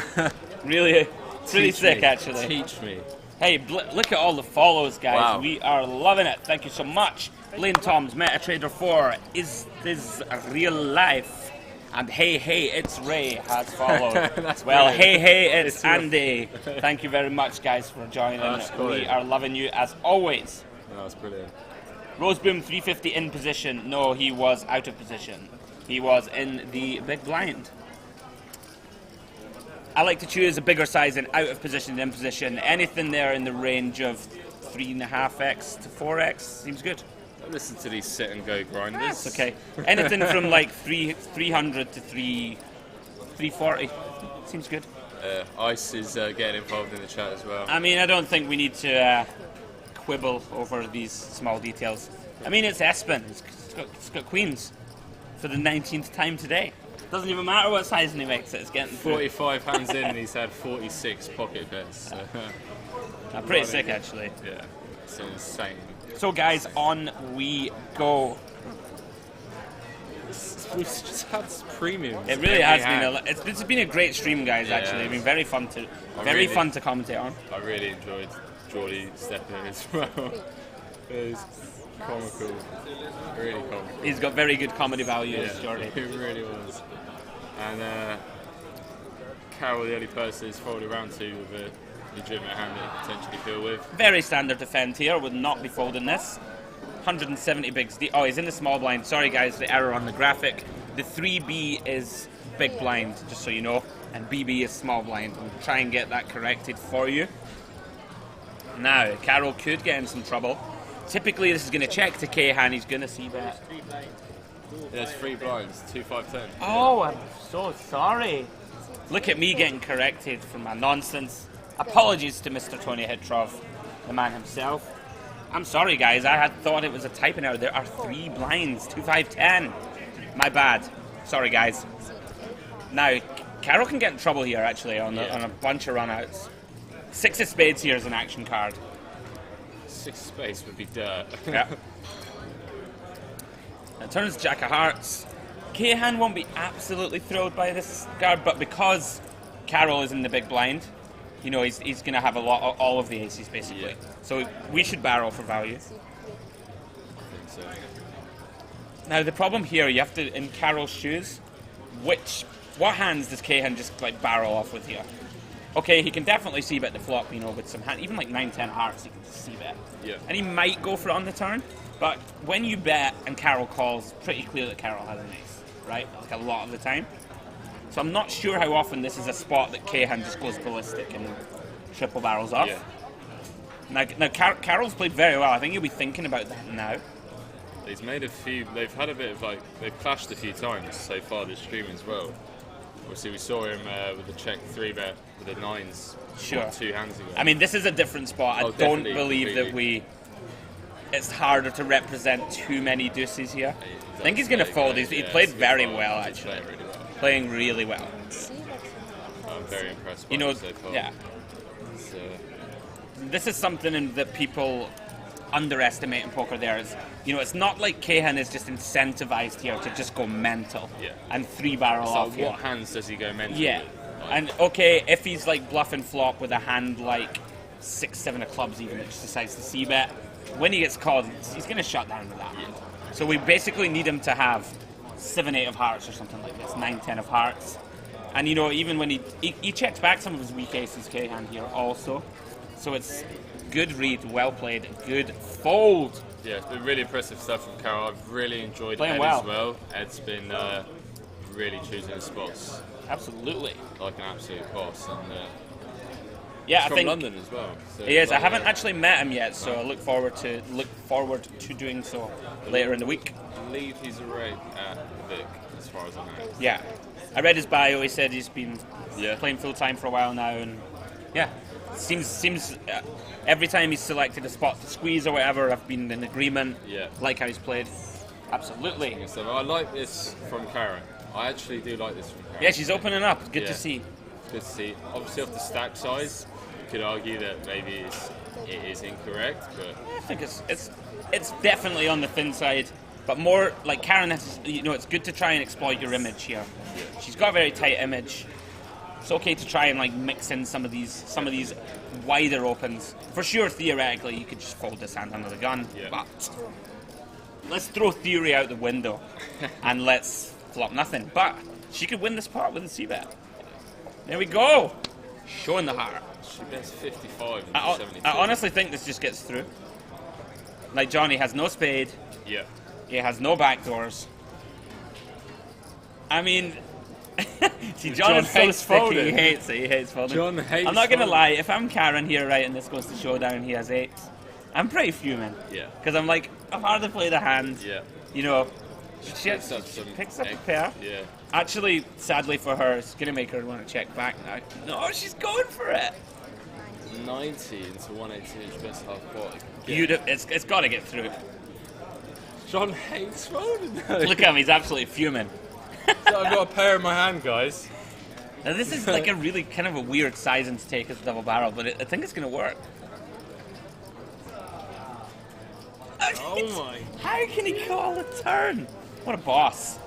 Really, pretty sick actually. Teach me. Hey, look at all the follows, guys. Wow. We are loving it. Thank you so much. Blaine Toms, MetaTrader 4, is this real life? And hey, it's Ray has followed. Well, brilliant. hey, it's Andy. Thank you very much, guys, for joining. Cool. We are loving you as always. That's brilliant. Roseboom 350 in position. No, he was out of position. He was in the big blind. I like to choose a bigger size in out of position than in position. Anything there in the range of 3.5x to 4x seems good. Listen to these sit and go grinders. That's okay. Anything from like 300 to 340 seems good. Ice is getting involved in the chat as well. I mean, I don't think we need to quibble over these small details. I mean, it's Espen. It's got queens for the 19th time today. Doesn't even matter what sizing he makes it. It's getting 45 hands in, and he's had 46 pocket bets. So. Pretty sick, actually. Yeah, it's insane. So, guys, on we go. We've just had premiums. It really has been. It's been a great stream, guys. Yeah, actually, it's been very fun to fun to commentate on. I really enjoyed Geordie stepping in as well. It was comical, really comical. He's got very good comedy values, Geordie. It really was. And Carol, the only person who's folded around to with a legitimate hand that potentially deal with. Very standard defend here. Would not be folding this. 170 bigs. Oh, he's in the small blind. Sorry, guys, the error on the graphic. The 3B is big blind, just so you know, and BB is small blind. We'll try and get that corrected for you. Now, Carol could get in some trouble. Typically, this is going to check to Cahan. He's going to see that. There's 3 blinds, 2, 5, 10. Oh, I'm so sorry. Look at me getting corrected for my nonsense. Apologies to Mr. Tony Hitrov, the man himself. I'm sorry, guys. I had thought it was a typing error. There are 3 blinds, 2, 5, 10. My bad. Sorry, guys. Now, Carol can get in trouble here, actually, on a bunch of run-outs. 6 of spades here is an action card. 6 of spades would be dirt. Yeah. Now, turns Jack of Hearts. Cahan won't be absolutely thrilled by this card, but because Carol is in the big blind, you know, he's going to have all of the aces, basically. Yeah. So we should barrel for value. I think so. Now, the problem here, you have to, in Carol's shoes, what hands does Cahan just, like, barrel off with here? Okay, he can definitely see bet the flop, you know, with some hand, even like 9-10 hearts, he can see bet. Yeah. And he might go for it on the turn, but when you bet and Carol calls, it's pretty clear that Carol has an ace, right? Like a lot of the time. So I'm not sure how often this is a spot that Cahan just goes ballistic and triple barrels off. Yeah. Now Carol's played very well. I think he'll be thinking about that now. He's made a few, they've had a bit of like, they've clashed a few times so far this stream as well. Obviously we saw him with the check 3-bet with the 9s, Sure. 2 hands ago. I mean, this is a different spot. I don't definitely, believe completely. that it's harder to represent too many deuces here. I think he's going to fold. He played very well, actually. Really well. Playing really well. I'm very impressed by You know, him so far. yeah. It's, This is something that people underestimate in poker there. Is, you know, it's not like Cahan is just incentivized here to just go mental and 3-barrel so off here. what hands does he go mental Yeah. with? Like, And okay, if he's like bluff and flop with a hand like 6-7 of clubs even that just decides to c-bet, when he gets called, he's going to shut down with that hand. So we basically need him to have 7-8 of hearts or something like this, 9-10 of hearts. And you know, even when he checks back some of his weak aces, Cahan here also. So it's good read, well played, good fold. Yeah, it's been really impressive stuff from Carol. I've really enjoyed Playing Ed well. as well. Ed's been really choosing his spots Absolutely. like an absolute boss. And Yeah, he's I from think London as well. So he is. I like, haven't actually met him yet, so I look forward to doing so later in the week. I believe he's a rate at Vic, as far as I know. Yeah, I read his bio. He said he's been Yeah. playing full time for a while now, and yeah, seems every time he's selected a spot to squeeze or whatever, I've been in agreement. Yeah. Like how he's played. Absolutely. And so I like this from Karen. I actually do like this from Karen. Yeah, she's opening up. Good to Yeah. see. Good to see. Obviously, off the stack size, you could argue that maybe it is incorrect, but I think it's definitely on the thin side, but more like Karen has. You know, it's good to try and exploit your image here. She's got a very tight image. It's okay to try and like mix in some of these wider opens. For sure, theoretically, you could just fold this hand under the gun, Yeah. but let's throw theory out the window and let's flop nothing. But she could win this part with a c-bet. There we go. Showing the heart. she bets 55 and I 72. honestly think this just gets through. Like Johnny has no spade. Yeah. He has no backdoors. I mean, see, John is so hates sticky. folding. He hates it. He hates folding. John hates I'm not gonna folding. lie. If I'm Karen here, right, and this goes to showdown, he has 8s. I'm pretty fuming. Yeah. Because I'm like, I've hardly played a hand. Yeah. You know, she Picks up some picks up a egg. pair. Yeah. Actually, sadly for her, it's gonna make her want to check back now. No, she's going for it. 90 into 180 best half pot. Beautiful. It's got to get through. John hates folding. Look at him. He's absolutely fuming. So I've got a pair in my hand, guys. Now this is like a really kind of a weird sizing to take as a double barrel, but I think it's going to work. Oh my. How can he call a turn? What a boss.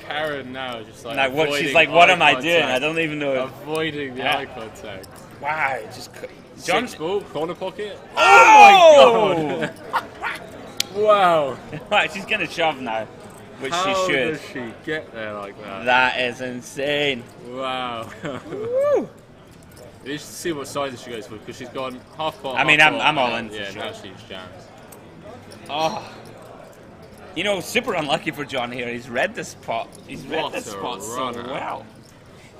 Karen now just like Now what? She's avoiding like, what eye am I doing? contact. I don't even know. Avoiding the Yeah. eye contact. Wow. John. 6 ball, corner pocket. Oh! Wow. Right, she's going to shove now, which How she should. does she get there like that? That is insane. Wow. Woo! You should see what sizes she goes for because she's gone half pot. I mean, half I'm pot, all and in for Yeah, sure. now she's jams. Oh. You know, super unlucky for John here. He's read this spot. He's read What this a spot so runner. well.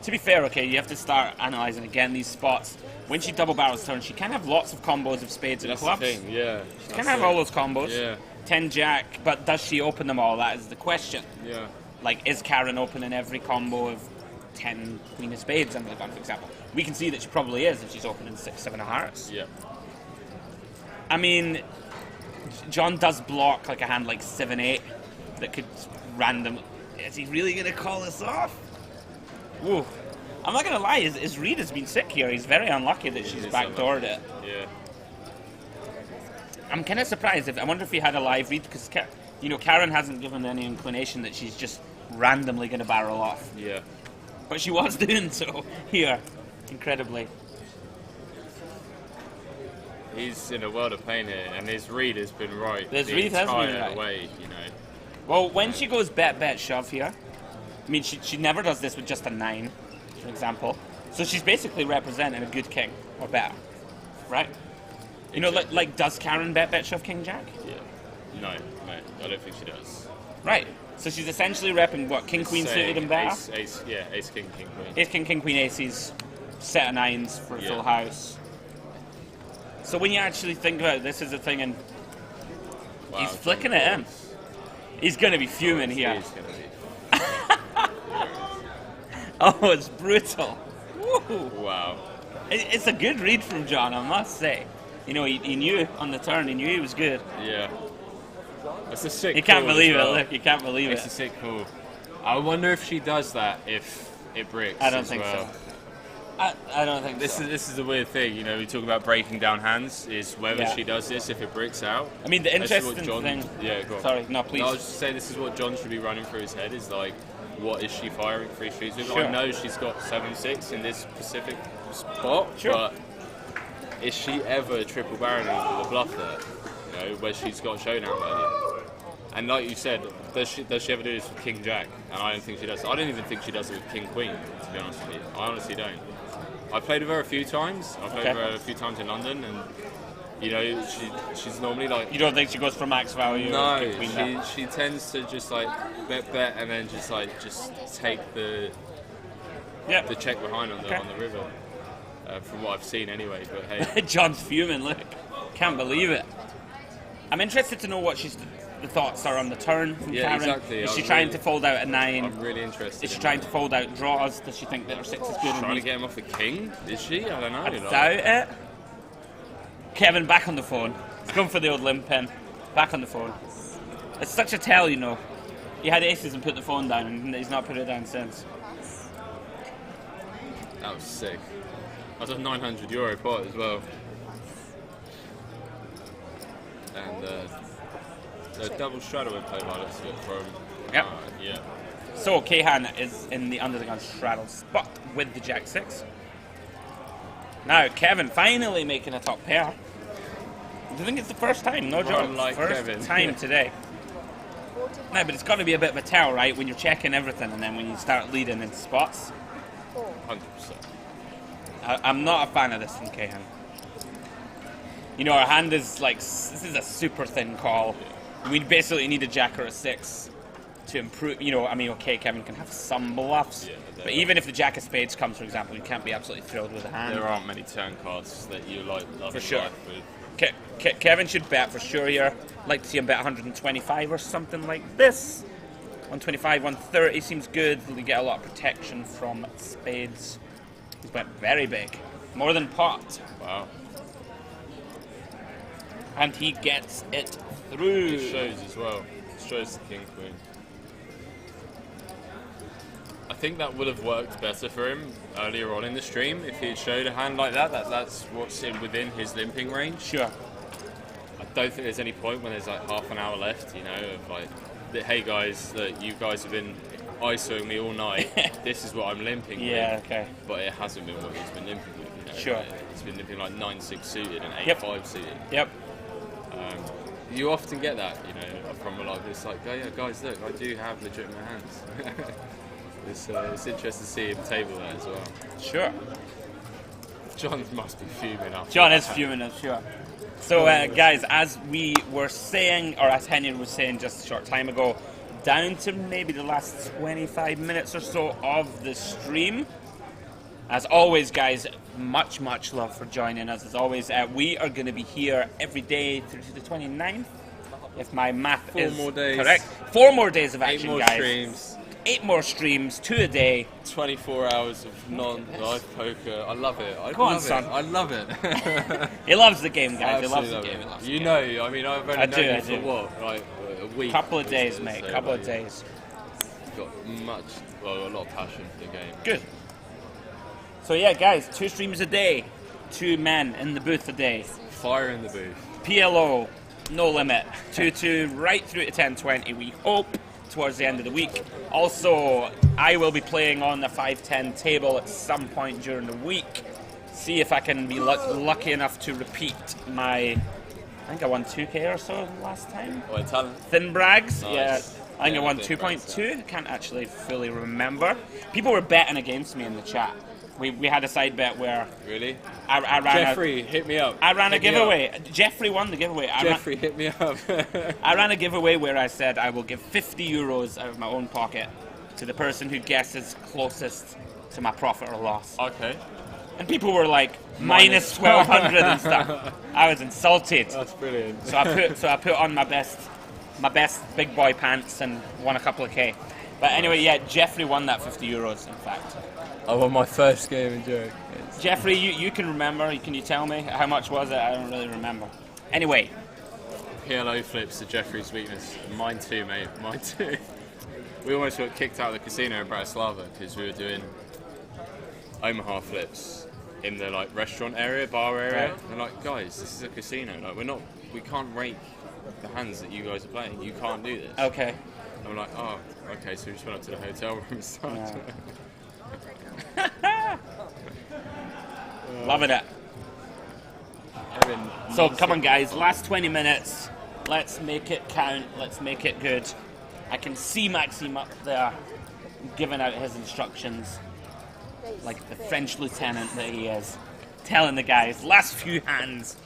To be fair, okay, you have to start analysing again these spots. When she double barrels turn, she can have lots of combos of spades and That's clubs. the thing, yeah. She can have all those combos. Yeah. 10 Jack, but does she open them all? That is the question. Yeah. Like, is Karen opening every combo of 10 Queen of Spades under the gun, for example? We can see that she probably is if she's opening 6, 7 of hearts. Yeah. I mean, John does block like a hand like 7-8 that could random. Is he really going to call this off? Whoa. I'm not going to lie, his read has been sick here. He's very unlucky that she's backdoored it. Yeah. I'm kind of surprised. I wonder if he had a live read, because Karen hasn't given any inclination that she's just randomly going to barrel off. Yeah. But she was doing so here, incredibly. He's in a world of pain here, and his read has been right. His read has been right. Way, you know. Well, when she goes bet, shove here, I mean, she never does this with just a 9, for example. So she's basically representing a good king, or better, right? You know, like does Karen bet, shove, king, jack? Yeah. No, I don't think she does. Right. So she's essentially repping what, king, queen suited and better? Ace, king, king, queen. Ace, king, queen, aces, set of 9s for a full house. So when you actually think about it, this is a thing, and he's flicking it in. He's going to be fuming here. He's going to be. Oh, it's brutal. Woo. Wow. It's a good read from John, I must say. You know, he knew on the turn, he knew he was good. Yeah. It's a sick You can't call believe as well. it, look, you can't believe It's it. a sick call. I wonder if she does that if it bricks. I don't as think well. so. I don't think so. This is the weird thing, you know, we talk about breaking down hands, is whether she does this if it bricks out. I mean, the This is interesting what John, thing... Yeah, go on. Sorry, no, please. No, I was just saying this is what John should be running through his head, is like, what is she firing 3 streets with? Sure. I know she's got 7-6 in this specific spot, but is she ever triple barreling with a bluff there? You know, where she's got showdown value. And like you said, does she ever do this with King Jack? And I don't think she does. I don't even think she does it with King Queen, to be honest with you. I honestly don't. I've played with her a few times. I've played with her a few times in London, and you know, she's normally like. You don't think she goes for max value? No, she tends to just like bet and then just take the check behind on the river. From what I've seen anyway, but hey. John's fuming. Look, can't believe it. I'm interested to know what the thoughts are on the turn from Karen. Exactly. Is she trying to fold out a 9? I'm really interested. Is she trying to fold out draws? Does she think that her 6 is good? Trying to get him off the king? Is she? I don't know. I doubt it. Kevin, back on the phone. He's going for the old limp pin. Back on the phone. It's such a tell, you know. He had aces and put the phone down, and he's not put it down since. That was sick. That was a €900 pot as well. And the double straddle in play by looks of it from. Yep. Yeah. So Kahan is in the under the gun straddle spot with the jack 6. Now Kevin finally making a top pair. Do you think it's the first time? No joke. Like first Kevin. time today. No, but it's got to be a bit of a tell, right? When you're checking everything and then when you start leading into spots. 100%. I'm not a fan of this from Kahan. You know, our hand is like, this is a super thin call. We basically need a jack or a 6 to improve. You know, I mean, okay, Kevin can have some bluffs, but even if the jack of spades comes, for example, you can't be absolutely thrilled with the hand. There aren't many turn cards that you like for sure. With. Kevin should bet for sure here. I'd like to see him bet 125 or something like this. 125, 130 seems good. We get a lot of protection from spades. He's went very big, more than pot. Wow. And he gets it through. It shows as well. It shows the king queen. I think that would have worked better for him earlier on in the stream if he had showed a hand like that. That's what's within his limping range. Sure. I don't think there's any point when there's like half an hour left, you know, of like, hey guys, look, you guys have been ISOing me all night. This is what I'm limping with. Yeah, okay. But it hasn't been what he's been limping with, you know. Sure. Like, he's been limping like 9-6 suited and 8-5 suited. Yep. You often get that, you know, from a lot of it's like, oh yeah, guys, look, I do have legitimate hands. It's interesting to see him table that as well. Sure. John must be fuming up. John is fuming, I'm sure. So, guys, as we were saying, or as Henry was saying just a short time ago, down to maybe the last 25 minutes or so of the stream. As always, guys, much love for joining us. As always, we are going to be here every day through to the 29th. if my math 4 is more days. correct. 4 more days of 8 action, more guys. streams. 8 more streams, 2 a day. 24 hours of non-live poker. I love it. Go on, son. I love it. He loves the game, guys. He loves Absolutely the love game. it. He loves the You game. know, I mean, I've only known you I for do. what, like a week. Couple of days, So, mate. like, Couple of days. Got a lot of passion for the game. Good. So yeah, guys, 2 streams a day, 2 men in the booth a day. Fire in the booth. PLO, no limit. 2-2 right through to 10-20. We hope towards the end of the week. Also, I will be playing on the 5-10 table at some point during the week. See if I can be lucky enough to repeat my. I think I won 2K or so last time. Oh, in Tallinn. Thin Brags, Nice. yeah. I think I Yeah, won Thin Brags, 2.2. Can't actually fully remember. People were betting against me in the chat. We had a side bet where Really? I ran Jeffrey, hit me up. I ran a Hit me up. giveaway. Jeffrey won the giveaway. Jeffrey, hit me up. I ran a giveaway where I said I will give 50 euros out of my own pocket to the person who guesses closest to my profit or loss. Okay. And people were like minus 1200 and stuff. I was insulted. That's brilliant. So I put on my best big boy pants and won a couple of K. But anyway, yeah, Jeffrey won that 50 euros. In fact, I won my first game in Joke. Jeffrey, you can remember? Can you tell me how much was it? I don't really remember. Anyway, PLO flips are Jeffrey's weakness. Mine too, mate. Mine too. We almost got kicked out of the casino in Bratislava because we were doing Omaha flips in the like restaurant area, bar area. Right. We're like, guys, this is a casino. Like, we can't rake the hands that you guys are playing. You can't do this. okay. And we're like, oh, okay. So we just went up to the hotel room and started. Loving it. So come on, guys. Last 20 minutes. Let's make it count. Let's make it good. I can see Maxime up there giving out his instructions like the French lieutenant that he is, telling the guys, last few hands.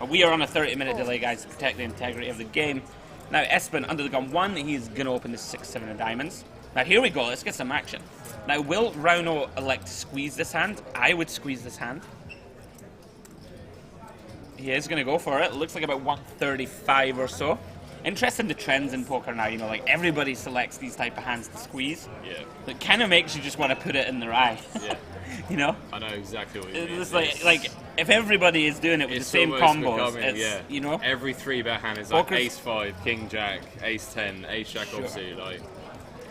We are on a 30-minute delay, guys, to protect the integrity of the game. Now, Espen, under the gun 1, he's going to open the 6-7 of diamonds. Now, here we go. Let's get some action. Now, will Rauno elect to squeeze this hand? I would squeeze this hand. He is going to go for it. It looks like about 135 or so. Interesting the trends in poker now, you know, like everybody selects these type of hands to squeeze. Yeah. It kind of makes you just want to put it in their eye. Yeah. You know? I know exactly what you mean. It's like if everybody is doing it with the same combos, it's, you know? Every 3-bet hand is like Poker's- Ace-5, King-Jack, Ace-10, Ace-Jack obviously, like,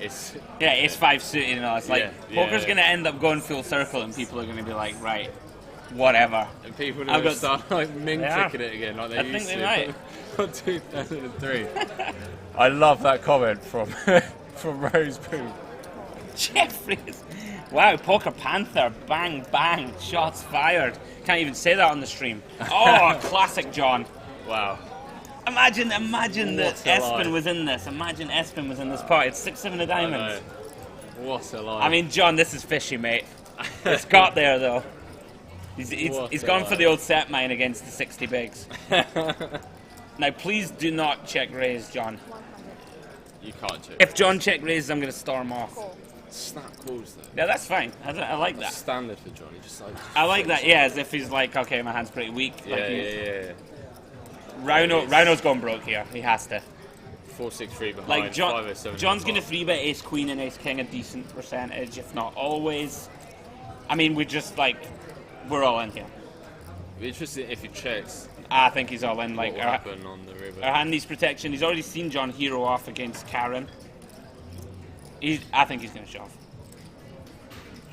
it's... Yeah, Ace-5 suited and all. It's like, Yeah, poker's yeah. going to end up going full circle and people are going to be like, right, whatever. And people are I've going to got- start like Ming Yeah. ticking it again like they I used think to. they might. 2003. I love that comment from Rose Poo. Jeffries. Wow, Poker Panther, bang, bang, shots fired. Can't even say that on the stream. Oh, classic John. Wow. Imagine that What a Espen lie. was in this. Imagine Espen was in this part. It's 6-7 of diamonds. I know. What a lie. I mean, John, this is fishy, mate. It's got there, though. He's What a gone for lie. the old set mine against the 60 bigs. Now, please do not check raise, John. you can't check. If John check raises, I'm going to storm off. Snap calls though. Yeah, that's fine. I like that. Standard for Johnny, just like... I like that, yeah, as if he's like, okay, my hand's pretty weak. Yeah, like yeah. Rauno's gone broke here. He has to. 4-6-3 behind, Like, 5-0-7. John's going to 3-bet ace queen and ace king a decent percentage, if not always. I mean, we're all in here. Be interesting if he checks I think he's all in. Like, what will happen on the river. our hand needs protection. He's already seen John hero off against Karen. I think he's going to shove.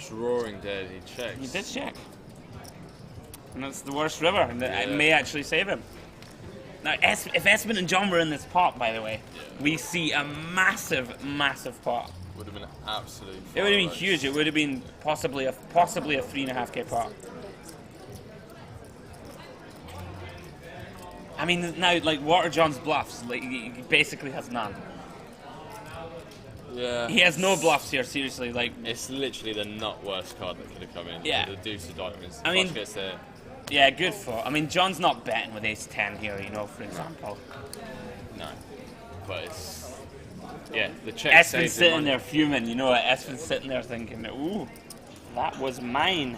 Drawing dead, he checks. He did check. And that's the worst river, and it may actually save him. Now, if Espen and John were in this pot, by the way, we see a massive, massive pot. Would have been absolute. It would have been fireworks. huge. It would have been possibly a 3.5K pot. I mean, now, like, what are John's bluffs? Like, he basically has none. Yeah. He has no bluffs here, seriously. Like, It's literally the nut worst card that could have come in. Yeah. The deuce of diamonds. I mean- Flush gets there. yeah, good for. I mean, John's not betting with ace 10 here, you know, for example. No. But it's. Yeah, the check Espen's saves him sitting money. there fuming, you know, Espen's sitting there thinking, ooh, that was mine.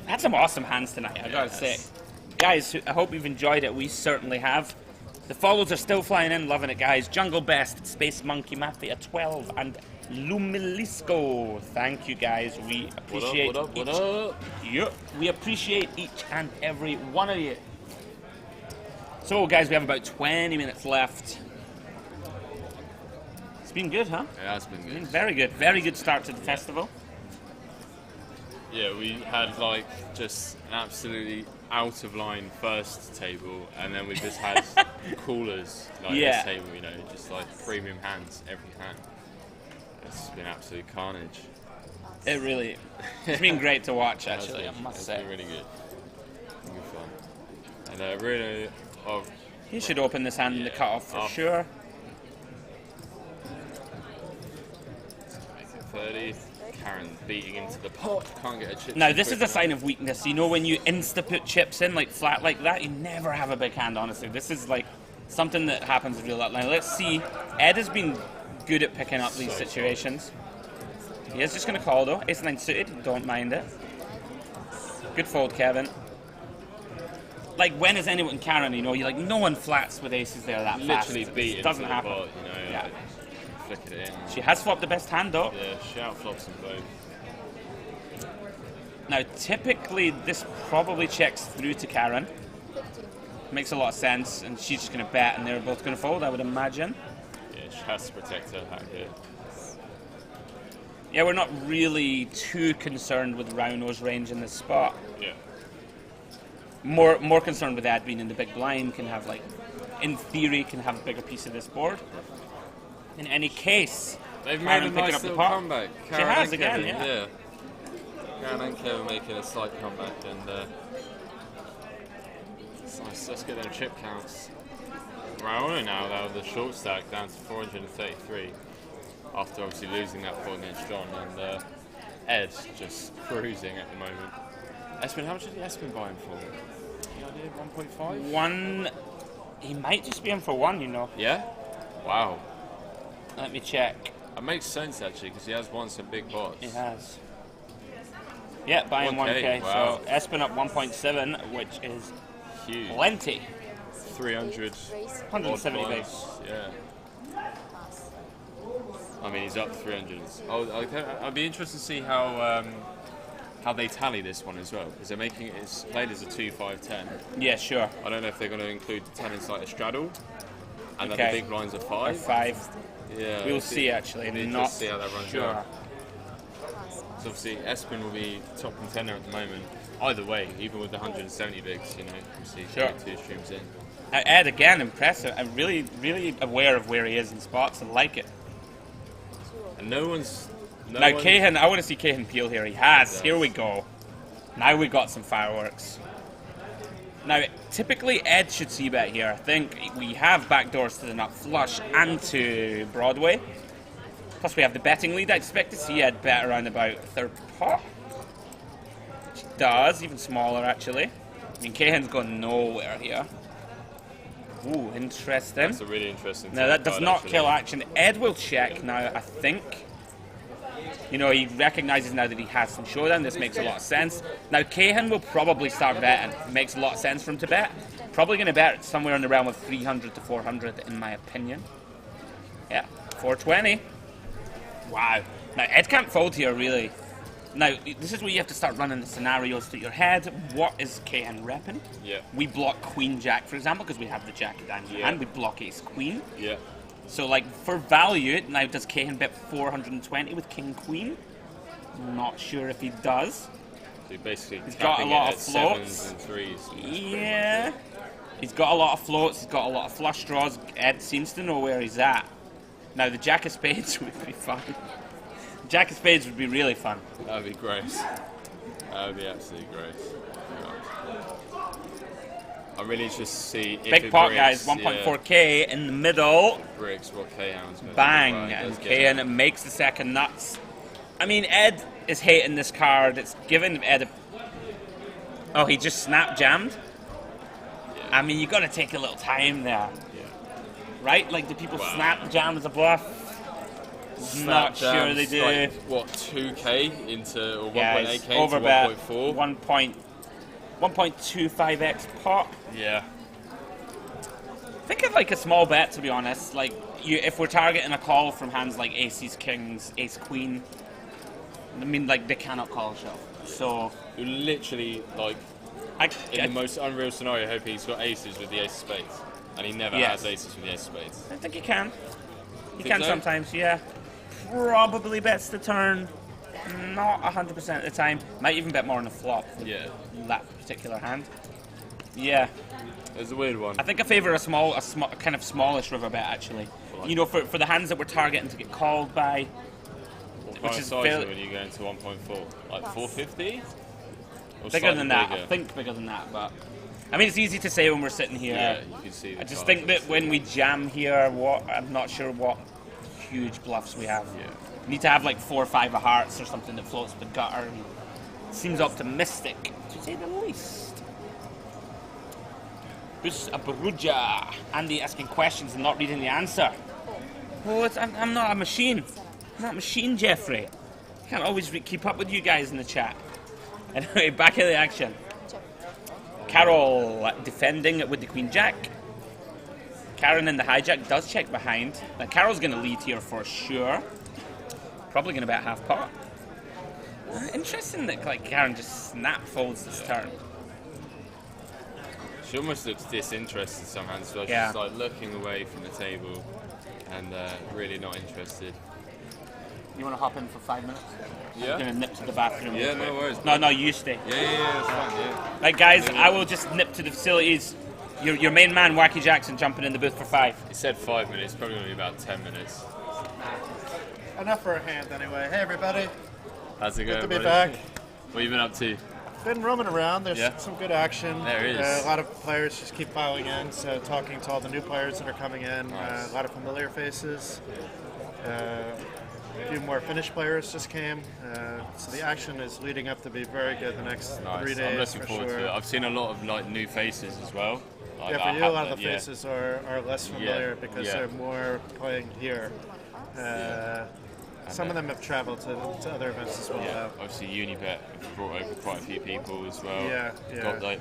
That's some awesome hands tonight, I gotta say. Yes. Guys, I hope you've enjoyed it. We certainly have. The follows are still flying in, loving it, guys. Jungle Best, Space Monkey Mafia 12, and Lumilisco. Thank you, guys. We appreciate What up? Yep, we appreciate each and every one of you. So, guys, we have about 20 minutes left. It's been good, huh? It has been good. Very good. Very good start to the festival. Yeah, we had like just an absolutely out of line first table, and then we just had coolers like Yeah. this table, you know, just like premium hands, every hand. It's been absolute carnage. It really, it's been great to watch, actually, I must It's say. been really good. Good fun. And really, He should open this hand in the cutoff for sure. 30. Karen beating into the pot. Can't get a chip. Now, this is a sign of weakness. You know, when you insta-put chips in, like flat like that, you never have a big hand, honestly. This is like something that happens in real life. Now, let's see. Ed has been good at picking up these situations. He is just going to call, though. Ace-9 suited. Don't mind it. Good fold, Kevin. Like, when is anyone Karen, you know? You're like, no one flats with aces there that fast. Literally beat It doesn't into the happen. pot, you know. Yeah. Flick it in. She has flopped the best hand, though. Yeah, she outflops them both. Now, typically, this probably checks through to Karen. Makes a lot of sense, and she's just going to bet, and they're both going to fold, I would imagine. Yeah, she has to protect her hand here. Yeah, we're not really too concerned with Rauno's range in this spot. Yeah. More concerned with Ed being in the big blind, can have, like, in theory, can have a bigger piece of this board. In any case, They've Karen made a picking nice up the little pot. comeback. She has again, Kevin, yeah. Karen and Kevin making a slight comeback, and it's nice. Let's get them chip counts. Raona now, though, the short stack down to 433 after obviously losing that point against John, and Ed just cruising at the moment. Espen, how much did Espen buy him for? Any idea? 1.5? One, he might just be in for one, you know. Yeah? Wow. Let me check. That makes sense actually, because he has won some big pots. He has. Yeah, buying 1K. Wow. So Espen up 1.7, which is Huge. plenty. 300. 170 odd bigs. points, yeah. I mean, he's up 300. I'd be interested to see how they tally this one as well, because they're making it's played as a 2-5-10. Yeah, sure. I don't know if they're going to include talents like a straddle, and Okay. then the big blinds are 5. 5. Yeah, We'll see, actually. We'll Not see how that runs sure. out. So obviously, Espen will be top contender at the moment. Either way, even with the 170 bigs, you know, we'll see Sure. 2 streams in. Ed, again, impressive. I'm really, really aware of where he is in spots. I like it. And no one's... Now, Cahan, I want to see Cahan peel here. He has. Here we go. Now we got some fireworks. Now, typically Ed should see bet here. I think we have backdoors to the nut flush and to Broadway. Plus we have the betting lead. I expect to see Ed bet around about third pot. Which he does, even smaller actually. I mean, Cahan's gone nowhere here. Ooh, interesting. That's a really interesting Now that does card, not actually. kill action. Ed will check now, I think. You know, he recognises now that he has some showdown. This makes a lot of sense. Now, Cahan will probably start betting. It makes a lot of sense for him to bet. Probably going to bet somewhere in the realm of 300 to 400, in my opinion. Yeah, 420. Wow. Now, Ed can't fold here, really. Now, this is where you have to start running the scenarios through your head. What is Cahan repping? Yeah. We block Queen Jack, for example, because we have the Jack of Diamonds in Yeah. hand. We block Ace Queen. Yeah. So, like, for value, now does Cahan bet 420 with King Queen? Not sure if he does. So he basically He's got a tapping lot it of at floats. 7s and 3s. Yeah. He's got a lot of floats, he's got a lot of flush draws. Ed seems to know where he's at. Now, the Jack of Spades would be fun. Jack of Spades would be really fun. That would be great. That would be absolutely great. I'm really interested to see if Big it pot, breaks, guys. 1.4k in the middle. Breaks what Cahan's going to Bang. do. Right, And let's get Cahan makes the second nuts. I mean, Ed is hating this card. It's given Ed a... Oh, he just snap jammed? I mean, you got to take a little time there. Yeah. Right? Like, do people Wow. snap jam as a bluff? Not Snap sure they jams, do. Like, what, 2k into, or Yeah, 1.8k over into bet 1.4? 1.25x pop. Yeah. Think of like a small bet, to be honest. Like, if we're targeting a call from hands like aces, kings, ace, queen, I mean, like, they cannot call a shove. So you literally, like, in the most unreal scenario, hope he's got aces with the ace of spades, and he never has aces with the ace of spades. I think he can. He Think can so? sometimes, yeah. Probably bets the turn. Not 100% of the time. Might even bet more on the flop. Yeah. That particular hand. Yeah. It's a weird one. I think I favour a kind of smallish river bet, actually. You know, for the hands that we're targeting to get called by. What kind which of is size when you go into 1.4? Like 450? Or bigger than that. bigger? I think bigger than that, but I mean, it's easy to say when we're sitting here. Yeah, you can see. I just think that when we jam here, I'm not sure what huge bluffs we have. Yeah. We need to have like 4 or 5 of hearts or something that floats the gutter. And seems optimistic, to say the least. Bus Abruja. Andy asking questions and not reading the answer. Oh, I'm not a machine. I'm not a machine, Jeffrey. I can't always keep up with you guys in the chat. Anyway, back in the action. Carol defending with the Queen Jack. Karen in the hijack does check behind. Now, Carol's going to lead here for sure. Probably going to bet half pot. Interesting that like Karen just snap folds this turn. She almost looks disinterested somehow, so Yeah. she's like looking away from the table and really not interested. You want to hop in for 5 minutes? Yeah. I'm going to nip to the bathroom. Yeah, real no quick. worries. No, you stay. Yeah, it's fine, yeah. Like, guys, I will just nip to the facilities. Your main man, Wacky Jackson, jumping in the booth for 5. He said 5 minutes, probably going to be about 10 minutes. Enough for a hand, anyway. Hey, everybody. How's it going, Good to be buddy? back. What have you been up to? Been roaming around. There's Yeah. some good action. There is. A lot of players just keep filing in, so talking to all the new players that are coming in. Nice. A lot of familiar faces. A few more Finnish players just came. So the action is leading up to be very good the next 3 Nice. days. I'm looking for forward sure. to it. I've seen a lot of like new faces as well. Like, Yeah, I for you, a have lot of that, the yeah. faces are less familiar because yeah. they're more playing here. Some of them have traveled to other events as well. Yeah, obviously Unibet brought over quite a few people as well. Yeah. Got like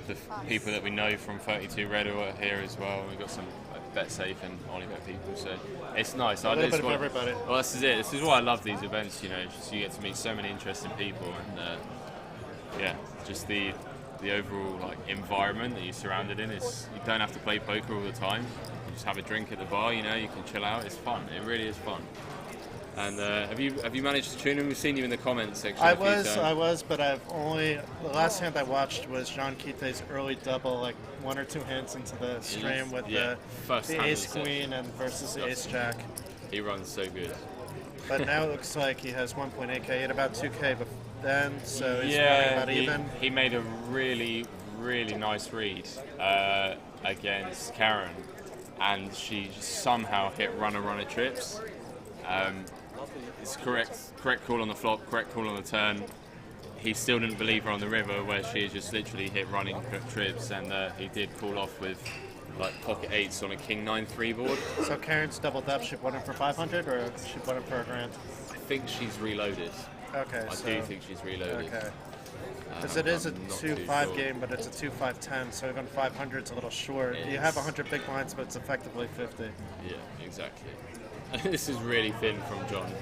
the people that we know from 32 Red are here as well. And we've got some Bet Safe and Olibet people, so it's nice. A little bit of everybody. Well, this is it. This is why I love these events. You know, just you get to meet so many interesting people, and yeah, just the overall like environment that you're surrounded in is. You don't have to play poker all the time. You just have a drink at the bar. You know, you can chill out. It's fun. It really is fun. And have you managed to tune in? We've seen you in the comments section. I was, but the last hand I watched was John Quite's early double, like 1 or 2 hints into the stream with the ace queen and versus the ace jack. He runs so good. But now it looks like he has 1.8k, he had about 2k then, so he's running about even. He made a really, really nice read against Karen, and she somehow hit runner trips. It's correct call on the flop, correct call on the turn. He still didn't believe her on the river, where she just literally hit running trips, and he did call off with like pocket 8s on a king 9-3 board. So Karen's doubled up, she won him for 500 or she won him for a grand? I think she's reloaded. Okay, I do think she's reloaded. Okay. Because it is a I'm not too 2-5 sure. game, but it's a 2-5-10, so even 500 is a little short. You have 100 big blinds, but it's effectively 50. Yeah, exactly. This is really thin from John.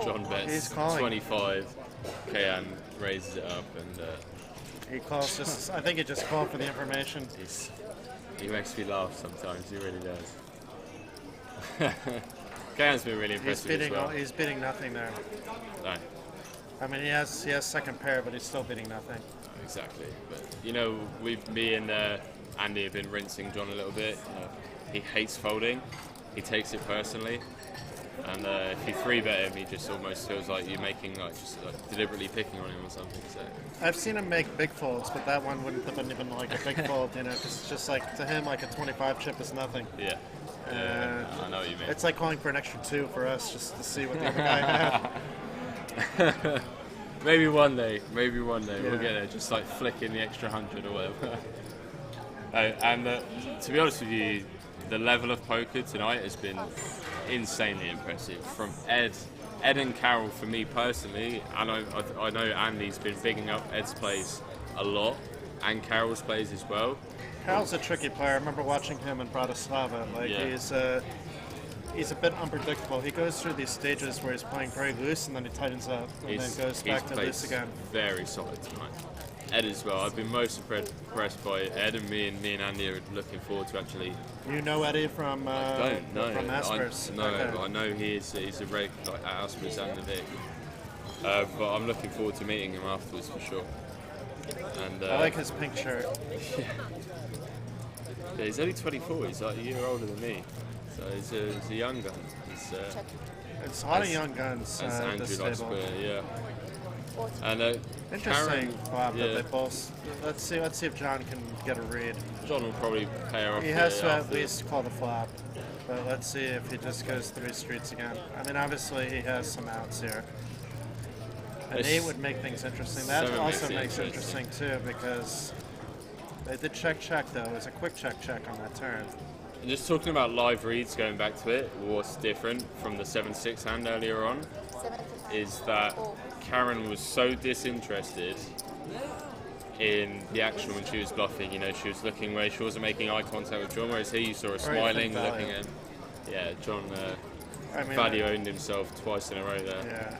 John bets He's calling. 25. KM raises it up, and He calls just. I think he just called for the information. he makes me laugh sometimes. He really does. KM's been really impressive as well. He's beating nothing there. No, I mean, he has second pair, but he's still beating nothing. exactly. But you know, me and Andy have been rinsing John a little bit. He hates folding. He takes it personally. And if you 3-bet him, he just almost feels like you're making just deliberately picking on him or something. So I've seen him make big folds, but that one wouldn't have been even like a big fold, you know, because it's just like to him like a 25 chip is nothing. yeah, I know what you mean. It's like calling for an extra 2 for us just to see what the other guy had. Maybe one day we'll Yeah. get there. Just like flicking the extra 100 or whatever. And to be honest with you, the level of poker tonight has been insanely impressive. From Ed and Carol, for me personally, and I know Andy's been bigging up Ed's plays a lot, and Carol's plays as well. Carol's a tricky player. I remember watching him in Bratislava. Like he's a bit unpredictable. He goes through these stages where he's playing very loose and then he tightens up and then goes back to loose again. Very solid tonight. Ed as well. I've been most impressed by Ed, and me and Andy are looking forward to actually. You know Eddie from from Aspers? But I know he's a reg like at Aspers and the Vic. But I'm looking forward to meeting him afterwards for sure. And I like his pink shirt. Yeah, he's only 24. He's like a year older than me, so he's a young gun. It's a lot of young guns. As Andrew this likes to stable. put it, yeah. And interesting, Bob. yeah. That they both. Let's see if John can get a read. John will probably pay her off. He has to at least call the flop, but let's see if he just goes 3 streets again. I mean, obviously he has some outs here. An 8 would make things interesting. That also makes it interesting too, because they did check though. It was a quick check on that turn. And just talking about live reads, going back to it, what's different from the 7-6 hand earlier on is that Karen was so disinterested in the action when she was bluffing. You know, she was looking away, she wasn't making eye contact with John, whereas here you saw her smiling, looking at him. Yeah, John value owned himself twice in a row there. Yeah.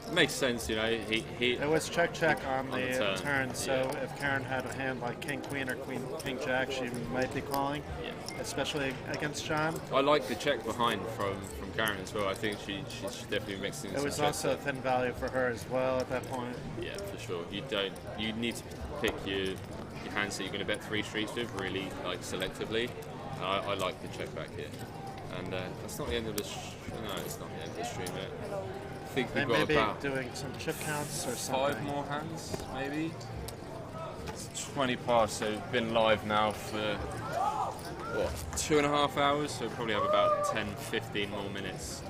It makes sense, you know. It was check on the turn, so if Karen had a hand like King Queen or King Jack, she might be calling, especially against John. I like the check behind from Karen as well. I think she definitely makes things. It was also a thin value for her as well at that point. Yeah, for sure. You need to pick your hands that you're going to bet 3 streets with really like selectively. And I like the check back here. And that's not the end of the no, it's not the end of the stream yet. I think we've got about doing some chip counts or something. 5 more hands, maybe. It's 20 past, so we've been live now for what, 2.5 hours. So we'll probably have about 10-15 more minutes.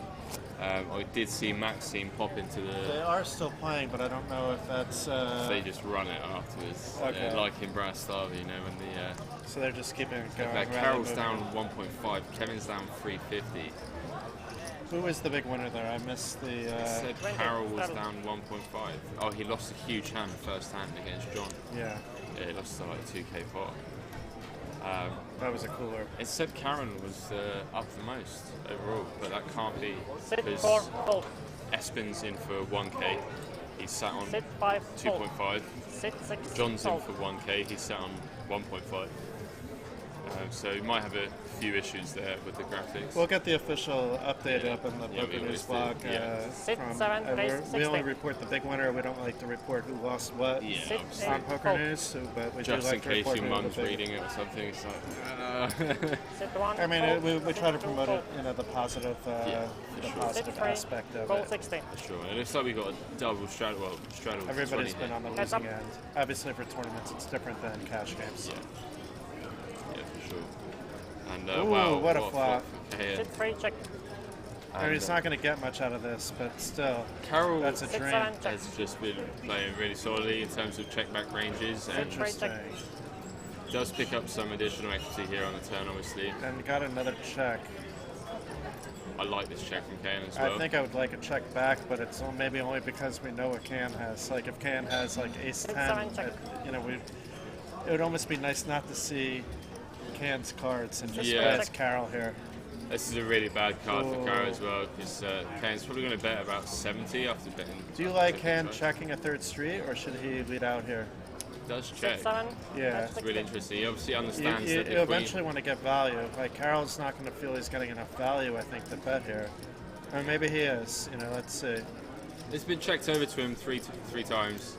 I did see Maxime pop into the. They are still playing, but I don't know if that's. They just run it afterwards. Okay. Like in Bratislava, you know, when the. So they're just keeping it going. Carol's down 1.5. Kevin's down 350. Who was the big winner there? I missed the. Said Carol was down 1.5. Oh, he lost a huge hand first hand against John. Yeah. Yeah, he lost to like 2k pot. That was a cooler. It said Karen was up the most overall, but that can't be because Espen's in for 1k. He's sat on 2.5. John's in for 1k. He's sat on 1.5. So you might have a few issues there with the graphics. We'll get the official update up in the Poker News blog. We only report the big winner. We don't like to report who lost what on Poker News, but we just do like in case your mum's big... reading it or something. It's like, I mean, we try to promote it, you know, the positive, positive aspect of it. For sure. And it looks like we got a double straddle. Well, straddle. Everybody's been on the losing end. Obviously, for tournaments, it's different than cash games. Yeah, for sure. And ooh, wow, what a flop. Check. I mean, it's not going to get much out of this, but still, Carol that's a dream. Has just been playing really solidly in terms of check back ranges. And interesting. Does pick up some additional equity here on the turn, obviously. And got another check. I like this check from Kane as well. I think I would like a check back, but it's maybe only because we know what Can has. Like, if Can has, like, ace-10, you know, it would almost be nice not to see Can's cards and just as Carol here. This is a really bad card for Carol as well, because Kane's probably going to bet about 70 after betting. Do you like Can checking a 3rd street, or should he lead out here? Does check. Yeah. It's really interesting. He obviously understands you that the eventually want to get value. Like, Carol's not going to feel he's getting enough value, I think, to bet here. Or maybe he is. You know, let's see. It's been checked over to him three times.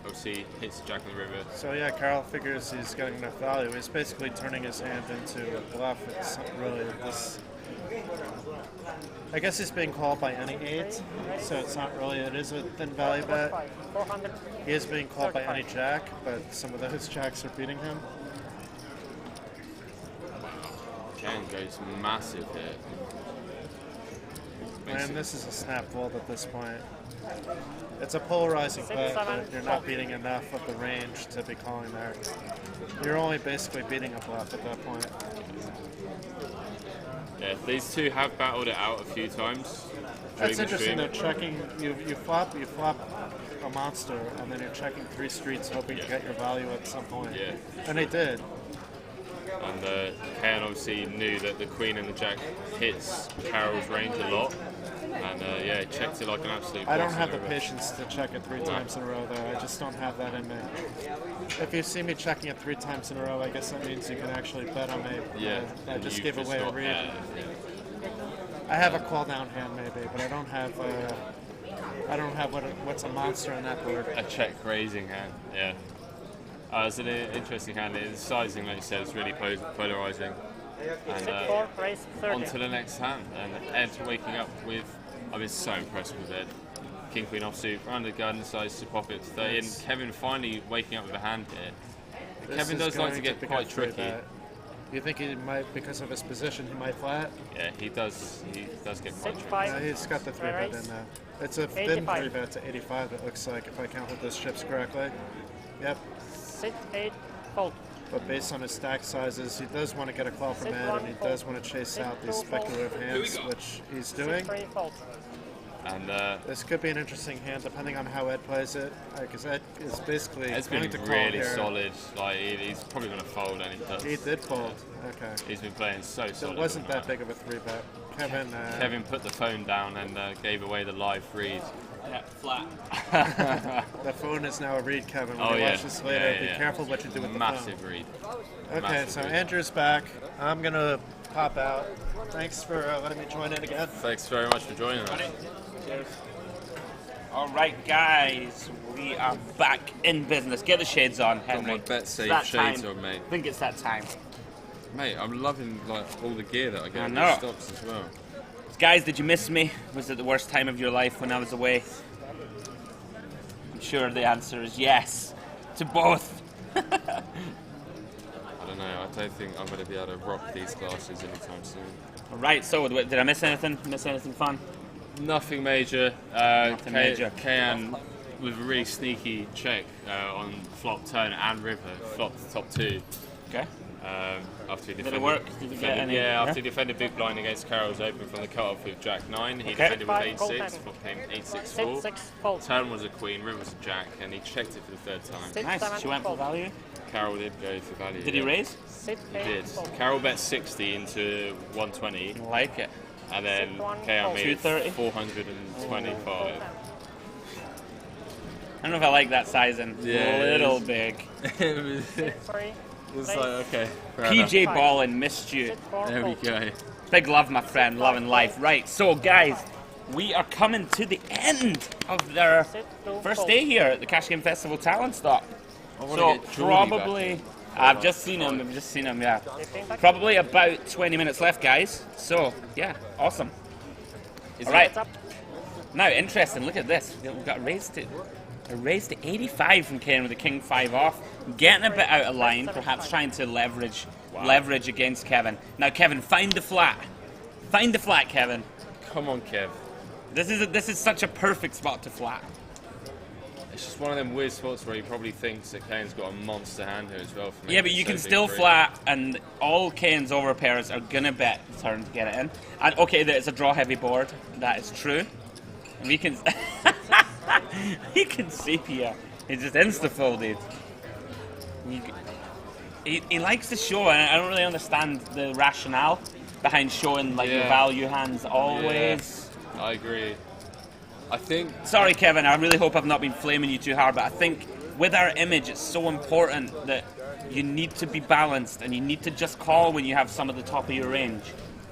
Obviously, hits Jack on the river. So yeah, Carol figures he's getting enough value. He's basically turning his hand into a bluff. It's not really this. I guess he's being called by any 8, so it's not really. It is a thin value bet. He is being called by any jack, but some of those jacks are beating him. Ken goes massive here. And this is a snap fold at this point. It's a polarizing bet, but you're not beating enough of the range to be calling there. You're only basically beating a bluff at that point. Yeah, these two have battled it out a few times. That's during the interesting. They're stream. checking. You flop a monster, and then you're checking 3 streets, hoping to get your value at some point. Yeah. And they did. And Kayan obviously knew that the queen and the jack hits Carol's range a lot. And yeah, he checked it like an absolute I don't boss have the in a row. patience to check it 3 times in a row, though. I just don't have that in me. If you see me checking it 3 times in a row, I guess that means you can actually bet on me. Yeah. I and just you've gave away a got- read. yeah. I have a call down hand maybe, but I don't have. I don't have what's a monster on that board. A check raising hand, yeah. It's an interesting hand. The sizing, like you said, is really polarizing. And Sit 4, raise 30. on to the next hand. And Ed waking up with, I've been so impressed with Ed. King Queen offsuit, round the gun, decides to pop it to 30. And Kevin finally waking up with a hand here. This Kevin is does like to going get become quite free tricky. bet. You think he might, because of his position, he might flat? Yeah, he does get quite Sit tricky. 5. He's got the 3 bet in now. It's a thin 85. 3 bet to 85, it looks like, if I counted those chips correctly. Yep. Sit 8, fold. But based on his stack sizes, he does want to get a call from Sit Ed, one, and he fold. does want to chase Sit out these two, fold. speculative hands, which he's doing. Sit 3, fold. And This could be an interesting hand, depending on how Ed plays it, because Ed is basically Ed's going been to call really here. solid. Like he's probably going to fold, and he does. He did fold. Okay. He's been playing so So solid. it wasn't with that big of a 3 bet. Kevin. Kevin put the phone down and gave away the live read. Yeah, flat. The phone is now a read, Kevin. When Oh, you yeah. watch this later, Yeah, be yeah. careful what you do with the Massive phone. read. Okay, Massive so read. Andrew's back. I'm gonna pop out. Thanks for letting me join in again. Thanks very much for joining us. Cheers. All right, guys, we are back in business. Get the shades on, Henry. my bet It's safe that shades time. on, mate. I think it's that time. Mate, I'm loving like all the gear that I get I in know. these stocks as well. Guys, did you miss me? Was it the worst time of your life when I was away? I'm sure the answer is yes to both. I don't know. I don't think I'm going to be able to rock these glasses anytime soon. All right, so did I miss anything? Miss anything fun? Nothing major. Nothing major. Kayan with a really sneaky check on flop, turn, and river. Flopped the top 2. Okay. After he Did it defended, work? Did you get any? yeah, after he defended big blind against Carol's open from the cutoff with Jack 9, he defended with 8-6, flop came 8-6-4. Sit 6, fold. Turn was a queen, river was a jack, and he checked it for the 3rd time. Sit Nice. 7, She went for fold. value. Carol did go for value. Did he yeah. raise? Sit He 8, did. fold. Carol bet 60 into 120, I like it. and then Sit one, Kayan fold. made 230? 425. I don't know if I like that sizing. Yeah, A it little is. big. Sit 3, It's raise. like, okay. fair enough. PJ Ballin missed you. Sit 4, There we fold. go. Big love, my friend. Love and life. Right, so guys, we are coming to the end of their Sit 2, first fold. day here at the Cash Game Festival Talent Stop. I wanna So get Geordie back probably, in. I've just seen him. I've just seen him. Yeah, 15 back. probably about 20 minutes left, guys. So yeah, awesome. All right. What's up? Now, interesting. Look at this. We've got a raise to 85 from Ken with the King 5 off, getting a bit out of line, perhaps trying to leverage against Kevin. Now, Kevin, find the flat. Find the flat, Kevin. Come on, Kev. This is such a perfect spot to flat. It's just one of them weird spots where he probably thinks that Kane's got a monster hand here as well. For Yeah, making but you so can big still for him. flat, and all Kane's overpairs are gonna bet the turn to get it in. And okay, that it's a draw heavy board. That is true. We can he can sepia. He's just insta folded. He likes to show, and I don't really understand the rationale behind showing like your Yeah. value hands always. Yeah, I agree. I think Sorry, Kevin. I really hope I've not been flaming you too hard, but I think with our image, it's so important that you need to be balanced and you need to just call when you have some of the top of your range.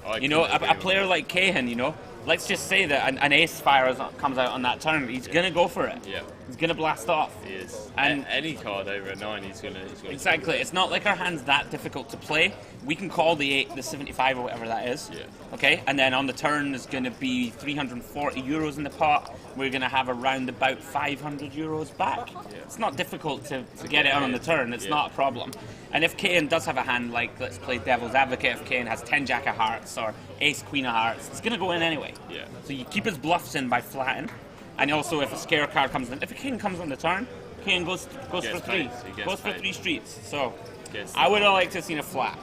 I You know, couldn't agree a with player like Cahan, you know, let's just say that an ace fire comes out on that turn, he's gonna go for it. Yeah. He's gonna blast off. he is. And- Any card over a 9, he's gonna. Exactly. It's not like our hand's that difficult to play. We can call the 8, the 75 or whatever that is. Yeah. Okay. And then on the turn there's going to be 340 euros in the pot. We're going to have around about 500 euros back. It's not difficult to get it on the turn. It's Yeah. not a problem. And if Kane does have a hand like, let's play devil's advocate, if Kane has 10 jack of hearts or ace queen of hearts, it's going to go in anyway. Yeah. So you keep his bluffs in by flatting. And also if a scare card comes in, if a king comes on the turn, Kane goes for Gets 3. paid. He gets Goes for paid. 3 streets. So Gets I would have liked to have seen a flat.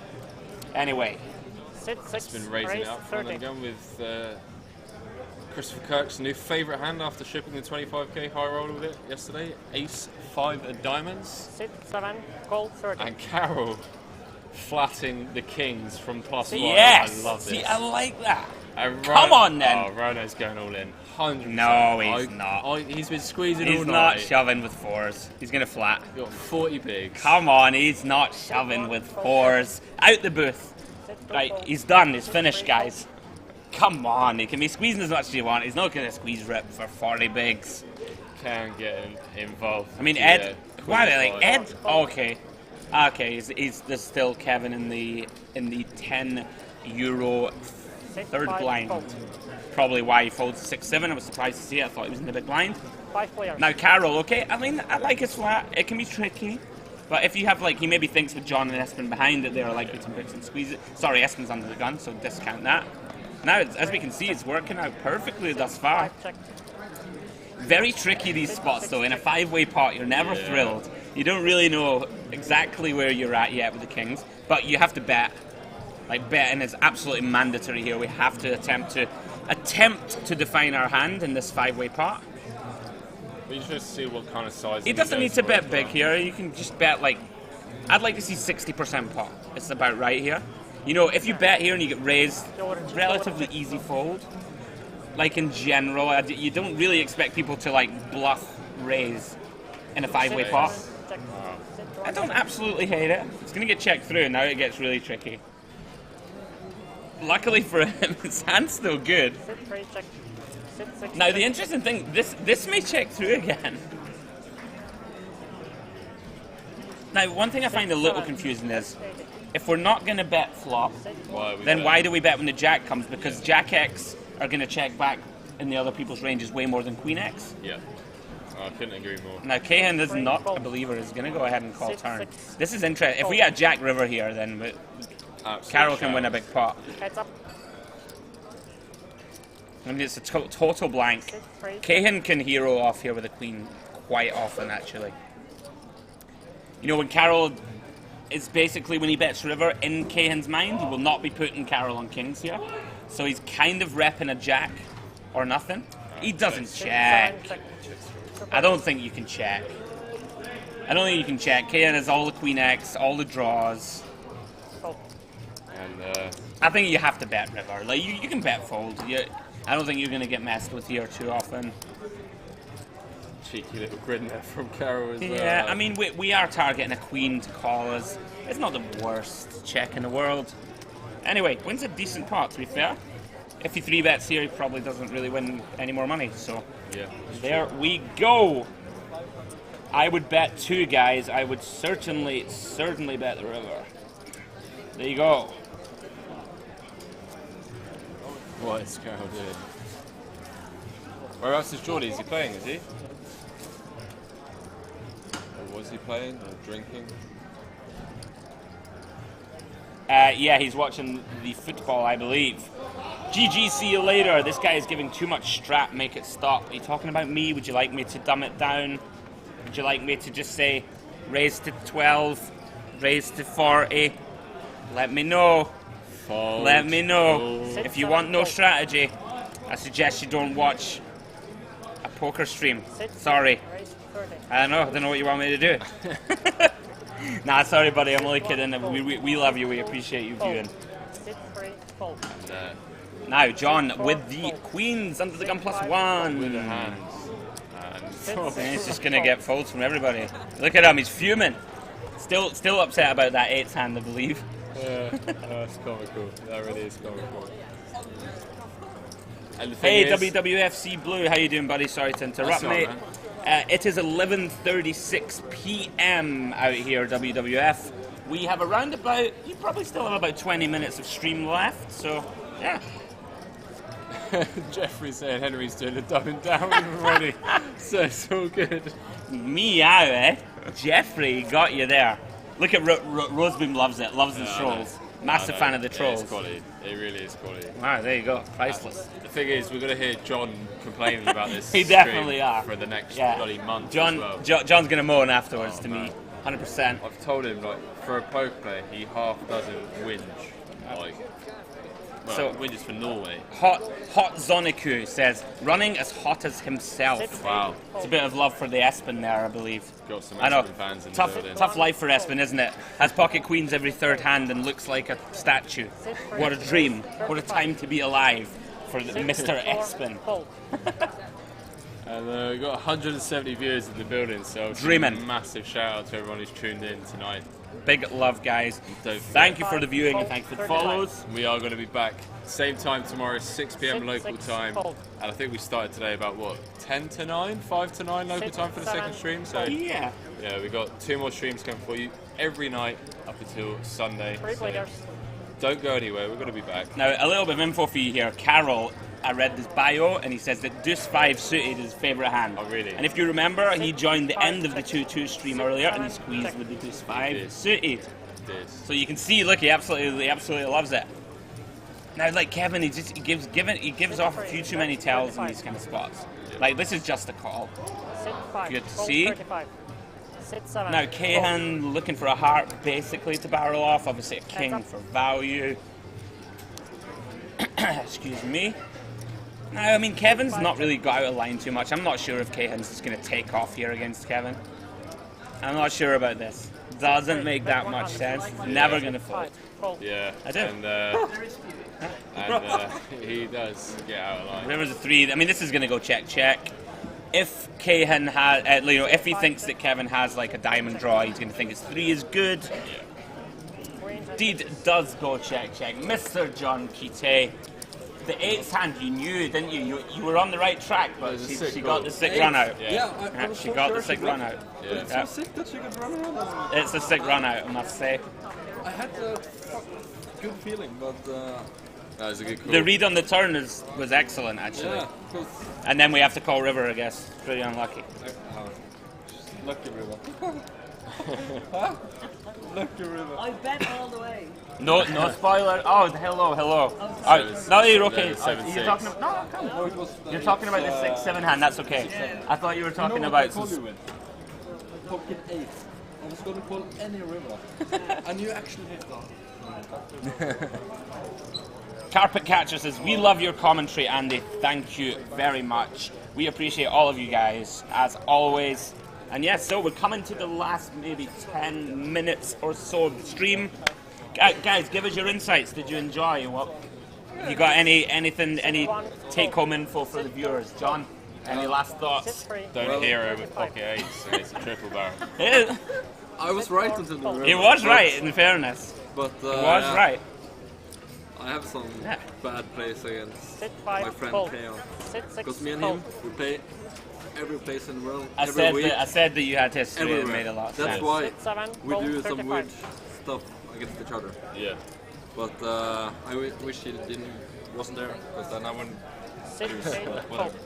Anyway, Sit It's 6, been raising raise it up. 30. And again with Christopher Kirk's new favourite hand after shipping the 25k high roller with it yesterday. Ace 5 of diamonds. Sit 7, call 30. And Carol flatting the kings from +1. Yes! I love this. See, I like that. And Come on, then. Oh, Rono's going all in. 100%. No, he's not. He's been squeezing He's all not night. shoving with 4s. He's going to flat. Got 40 bigs. Come on, he's not shoving with 4s. Out the booth. Right, he's done. He's finished, guys. Come on, he can be squeezing as much as you want. He's not going to squeeze rip for 40 bigs. Can get involved. I mean, Ed. Why are they like Ed? Okay, okay. There's still Kevin in the €10 third blind. Probably why he folds 6-7. I was surprised to see it. I thought he was in the big blind. 5 players. Now Carol, okay. I mean, I like his flat. It can be tricky. But if you have, like, he maybe thinks with John and Espen behind that they're like some bits and squeeze it. Sorry, Espen's under the gun, so discount that. Now, as we can see, it's working out perfectly thus far. 5 check. Very tricky, these spots, though. In a 5-way pot, you're never thrilled. You don't really know exactly where you're at yet with the kings, but you have to bet. Like, betting is absolutely mandatory here. We have to attempt to define our hand in this 5-way pot. We just see what kind of size. He doesn't need to bet big here. You can just bet, like, I'd like to see 60% pot. It's about right here. You know, if you bet here and you get raised, relatively easy fold. Like in general, you don't really expect people to like bluff raise in a 5-way pot. I don't absolutely hate it. It's going to get checked through, now it gets really tricky. Luckily for him, his hand's still good. Sit 3 check. Sit 6 Now check. the interesting thing, this may check through again. Now one thing I find a little confusing is, if we're not going to bet flop, then why do we bet when the jack comes? Because jack X are going to check back in the other people's ranges way more than queen X. Yeah. I couldn't agree more. Now Cahan is not a believer, is going to go ahead and call turn. This is interesting. If we got jack river here, then Carol can win a big pot. Heads up. I mean, it's a total blank. Sit 3. Cahan can hero off here with a queen quite often, actually. You know, when Carol is basically, when he bets river, in Cahan's mind, he will not be putting Carol on kings here. So he's kind of repping a jack or nothing. He doesn't check. I don't think you can check. I don't think you can check. Cahan has all the queen X, all the draws. And I think you have to bet river. Like, you can bet fold. I don't think you're going to get messed with here too often. cheeky little grin there from Carol as well. Yeah, I mean, we are targeting a queen to call us. It's not the worst check in the world. Anyway, wins a decent pot, to be fair. If he 3-bets here, he probably doesn't really win any more money, so yeah, there we go. I would bet 2, guys. I would certainly bet the river. There you go. What is Carol doing? Where else is Geordie? Is he playing, is he? Or was he playing or drinking? Yeah, he's watching the football, I believe. GG, see you later. This guy is giving too much strat, make it stop. Are you talking about me? Would you like me to dumb it down? Would you like me to just say, raise to 12, raise to 40? Let me know. Fold. Let me know. Fold. If you want no strategy, I suggest you don't watch a poker stream. Sorry. I don't know what you want me to do. Nah, sorry, buddy. I'm only kidding. We love you. We appreciate you viewing. Now, John with the queens under the gun +1. With the hands. And he's just going to get folds from everybody. Look at him. He's fuming. Still upset about that 8th hand, I believe. That's comical. That really is comical. And the Hey, thing is, WWFC Blue. How you doing, buddy? Sorry to interrupt, mate. It is 11:36 p.m. out here, WWF. We have around about, you probably still have about 20 minutes of stream left, so, yeah. Jeffrey's saying Henry's doing a dumbing down already. So it's all good. Meow, eh? Jeffrey got you there. Look at Roseboom loves it, loves the trolls. Massive fan of the trolls. It's quality. It really is quality. Wow, there you go. Priceless. The thing is, we're going to hear John complaining about this He definitely are. for the next Yeah. bloody month John, as well. John's going to moan afterwards to me, 100%. I've told him, like, for a poker player, he half doesn't whinge. Like, Well, So win just for Norway. Hot Zoniku says, running as hot as himself. Wow. It's a bit of love for the Espen there, I believe. Got some I know. Espen fans in the Tough, building. tough life for Espen, isn't it? Has pocket queens every third hand and looks like a statue. What a dream. What a time to be alive for Mr. Espen. And we've got 170 viewers in the building, so Dreamin'. massive shout out to everyone who's tuned in tonight. Big love, guys. Don't Thank you for the viewing and thank you for the follows. We are going to be back same time tomorrow, 6 p.m. local time, and I think we started today about what, 10 to 9, 5 to 9 local time for the second stream. So Yeah. we got 2 more streams coming for you every night up until Sunday. So don't go anywhere. We're going to be back. Now, a little bit of info for you here. Carol, I read his bio, and he says that Deuce 5 suited is his favourite hand. Oh, really? And if you remember, he joined the end of the 2-2 stream earlier, and he squeezed with the Deuce 5 suited. So you can see, look, he absolutely loves it. Now, like Kevin, he gives off a few too many tells in these kind of spots. Like, this is just a call. Good to see. Now, Kahan looking for a heart, basically, to barrel off. Obviously, a king for value. Excuse me. Now, I mean, Kevin's not really got out of line too much. I'm not sure if Kahan's just going to take off here against Kevin. I'm not sure about this. Doesn't make that much sense. Never going to fold. Yeah, I do. And he does get out of line. River's a 3. I mean, this is going to go check. If Kahan has, if he thinks that Kevin has like a diamond draw, he's going to think his 3 is good. Deed does go check. Mr. John Kite. The 8th hand you knew, didn't you? You were on the right track, but she got the sick run out. I was She so got sure the sick she run would. out. But it's so sick that she could run around. It's a sick run out, I must say. I had a good feeling, but That was a good call. The read on the turn was excellent, actually. yeah, because And then we have to call River, I guess. Pretty unlucky. lucky river. Huh? Lucky river. I bet all the way. No spoiler. Oh, hello. Alright, no, you're okay. You're talking about, no, come on. No, it was You're talking about the 6-7 hand, that's okay. I thought you were talking about some. Pocket 8. I was going to call any river. And you actually did that. Carpet Catcher says, we love your commentary, Andy. Thank you very much. We appreciate all of you guys, as always. And yes, so we're coming to the last maybe 10 minutes or so of the stream. Guys, give us your insights. Did you enjoy? What you got? Any take-home info for the viewers? John, any last thoughts? Don't hero with pocket 8s, so it's a triple barrel. I was right until the river. He was right, in fairness. But He was right. I have some bad plays against my my friend Keo. Because me and him, we play every place in the world, every week. I said that you had history and it everywhere. made a lot of That's sense. why we Gold do some 35. weird stuff against each other. Yeah. But I wish he wasn't there, because then I wouldn't lose. But whatever.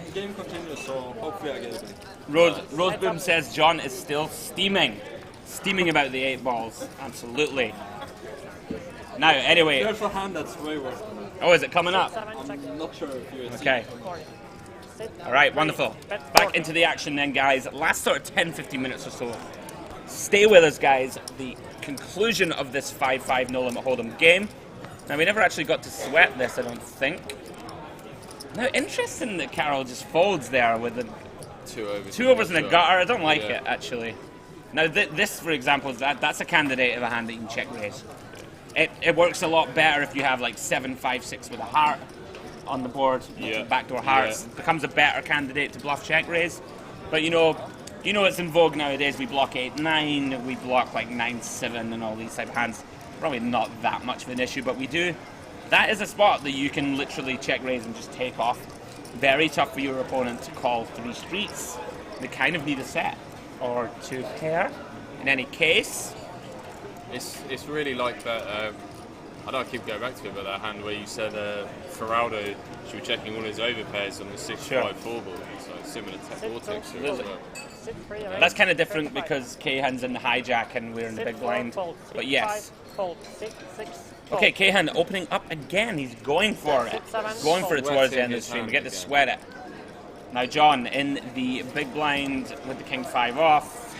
The game continues, so hopefully I get it. Roseboom says John is still steaming about the 8 balls. Absolutely. Now, anyway. There's a hand that's way worse than that. Oh, is it coming up? I'm not sure if you Okay. All right, wonderful. Back into the action then, guys. Last sort of 10-15 minutes or so. Stay with us, guys. The conclusion of this 5-5 no limit hold'em game. Now, we never actually got to sweat this, I don't think. Now, interesting that Carol just folds there with the 2 overs and a gutter. I don't like it, actually. Now, this, for example, that's a candidate of a hand that you can check raise. It works a lot better if you have like 7-5-6 with a heart on the board, backdoor hearts. It becomes a better candidate to bluff check raise. But you know it's in vogue nowadays. We block 8-9, we block like 9-7 and all these type of hands. Probably not that much of an issue, but we do. That is a spot that you can literally check raise and just take off. Very tough for your opponent to call 3 streets. They kind of need a set or 2 pair. In any case, It's really like that. I know I keep going back to it, but that hand where you said Feraldo should be checking all his overpairs on the 6-5 4 ball. So similar texture as well. that's kind of different because Kahan's in the hijack and we're in the big blind. But yes. Okay, Kahan opening up again. He's going for it. Going for it towards the end of the stream. We get to sweat it. Now John in the big blind with the King 5 off.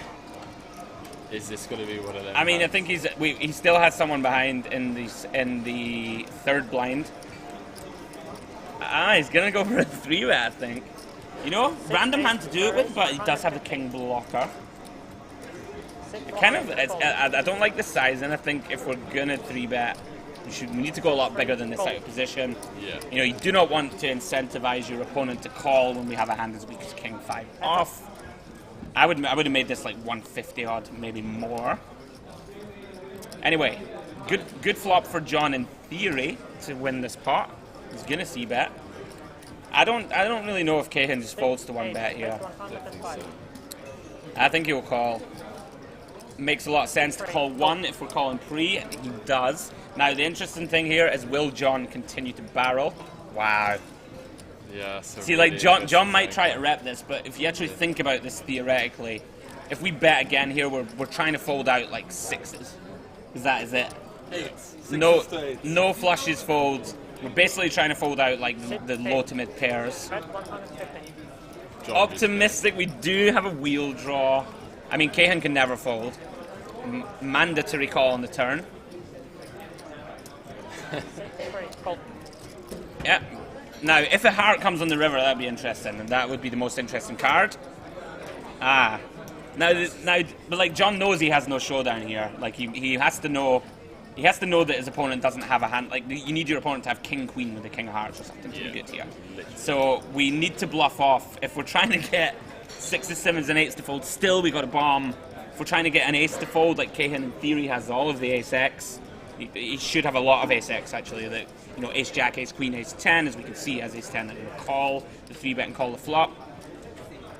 Is this going to be one of them? I mean, I think he still has someone behind in the third blind. He's going to go for a 3-bet, I think. You know, random hand to do it with, but he does have the king blocker. I don't like the size, and I think if we're going to 3-bet, we need to go a lot bigger than this out of position. Yeah. You know, you do not want to incentivize your opponent to call when we have a hand as weak as king 5 off. I would have made this like 150 odd, maybe more. Anyway, good flop for John in theory to win this pot. He's gonna c-bet. I don't really know if Cahill just folds to 1-bet here. I think he'll call. Makes a lot of sense to call 1 if we're calling pre, and he does. Now the interesting thing here is, will John continue to barrel? Wow. Yeah. See, like John might try to rep this, but if you actually think about this theoretically, if we bet again here, we're trying to fold out like 6s, because that is it. 8s. No flushes folds. We're basically trying to fold out like the low to mid pairs. Optimistic, we do have a wheel draw. I mean, Cahill can never fold. Mandatory call on the turn. Yeah. Now, if a heart comes on the river, that'd be interesting, and that would be the most interesting card. Now, but like John knows he has no showdown here. Like he has to know. He has to know that his opponent doesn't have a hand. Like, you need your opponent to have king queen with a king of hearts or something to be good here. So we need to bluff off. If we're trying to get 6s, 7s, and 8s to fold, still we got a bomb. If we're trying to get an ace to fold, like Cahill in theory has all of the ace X. He should have a lot of ace X actually. That, you know, ace jack, ace queen, ace 10, as we can see, has ace 10 that will call the 3-bet and call the flop.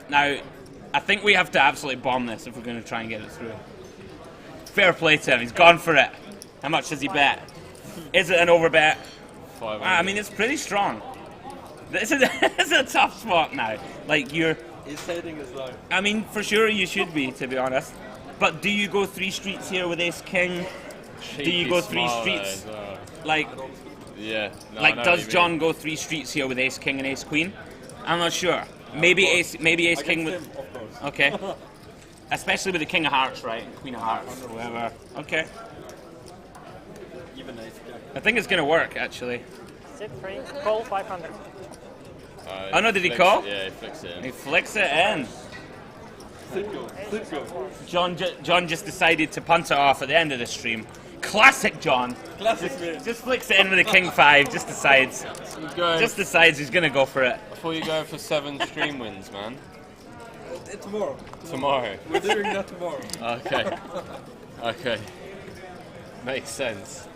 Now, I think we have to absolutely bomb this if we're going to try and get it through. Fair play to him. He's gone for it. How much does he bet? Is it an overbet? 500. I mean, it's pretty strong. This is a tough spot now. Like, He's hating his life. I mean, for sure you should be, to be honest. But do you go 3 streets here with ace king? Do you go 3 streets? Like, yeah. No, like does John go 3 streets here with ace king and ace queen? I'm not sure. Maybe ace king with. Him, of course. Okay. Especially with the king of hearts, right? And queen of hearts, or whatever. Okay. Even ace jack. I think it's gonna work actually. Sit free, call 500. Oh no, did he call? Yeah, he flicks it in. He flicks it in. Sit go. John just decided to punt it off at the end of the stream. Classic John. Classic man. Just flicks it in with a king 5. Just decides. He's gonna go for it. Before you go for 7 stream wins, man. Tomorrow. Tomorrow. We're doing that tomorrow. Okay. Okay. Makes sense.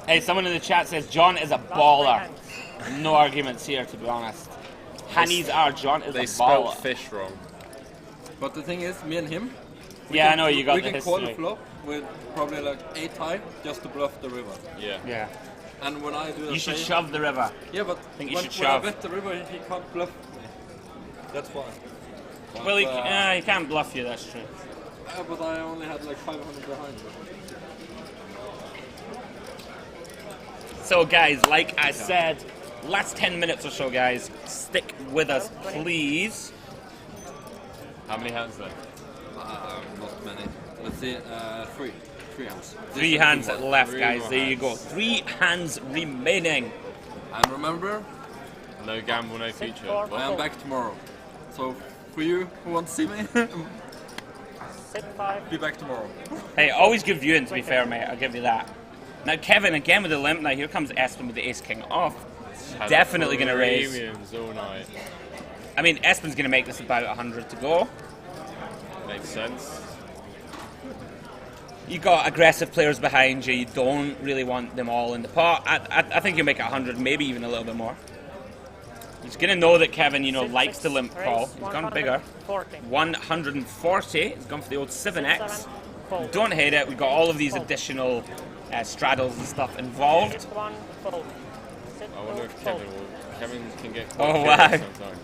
Hey, someone in the chat says John is a baller. No arguments here, to be honest. Hannies are John is They a spelled baller. fish wrong. But the thing is, me and him. Yeah, I know you got we the can call the history. flop with probably like 8 high just to bluff the river. Yeah. Yeah. And when I do the You should same, shove the river. Yeah, but think you when, should when I shove. bet the river, he can't bluff me. That's why. Well, he can't bluff you. That's true. But I only had like 500 behind. So, guys, like I said, last 10 minutes or so, guys, stick with us, please. How many hands left? Not many. Let's see, 3. 3 hands. 3 hands left, Three guys. more There you go. hands. 3 hands remaining. And remember, No gamble, no future. I What? am back tomorrow. So for you who want to see me, Sit 5. be back tomorrow. Hey, always good viewing, to be fair, mate. I'll give you that. Now, Kevin, again with the limp. Now, here comes Espen with the ace-king off. Has Definitely going to raise. premiums all night. I mean, Espen's going to make this about 100 to go. Makes sense. You got aggressive players behind you. You don't really want them all in the pot. I think you'll make it 100, maybe even a little bit more. He's going to know that Kevin, you know, likes to limp call. He's gone bigger. 140. He's gone for the old 7x. Don't hate it. We've got all of these additional straddles and stuff involved. One, fold. Sit, I wonder if fold. Kevin can get quite Oh, carried wow. sometimes.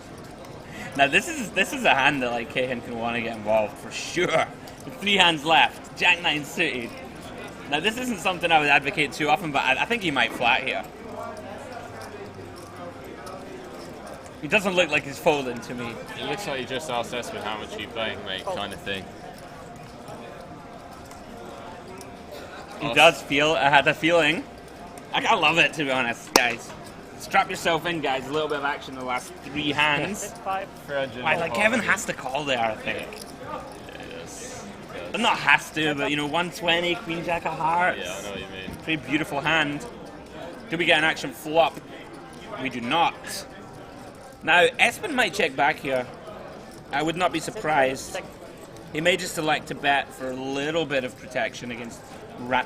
Now this is a hand that like Cahill can want to get involved for sure. With 3 hands left, Jack 9 suited. Now this isn't something I would advocate too often, but I think he might flat here. He doesn't look like he's folding to me. It looks like you just asked Espen how much are you playing, mate, kind of thing. He does feel. I had a feeling. I love it, to be honest, guys. Strap yourself in, guys. A little bit of action in the last 3 hands. Why, like Kevin has to call there, I think. Well, not has to, but 120, Queen Jack of Hearts. Yeah, I know what you mean. Pretty beautiful hand. Do we get an action flop? We do not. Now, Espen might check back here. I would not be surprised. He may just elect to bet for a little bit of protection against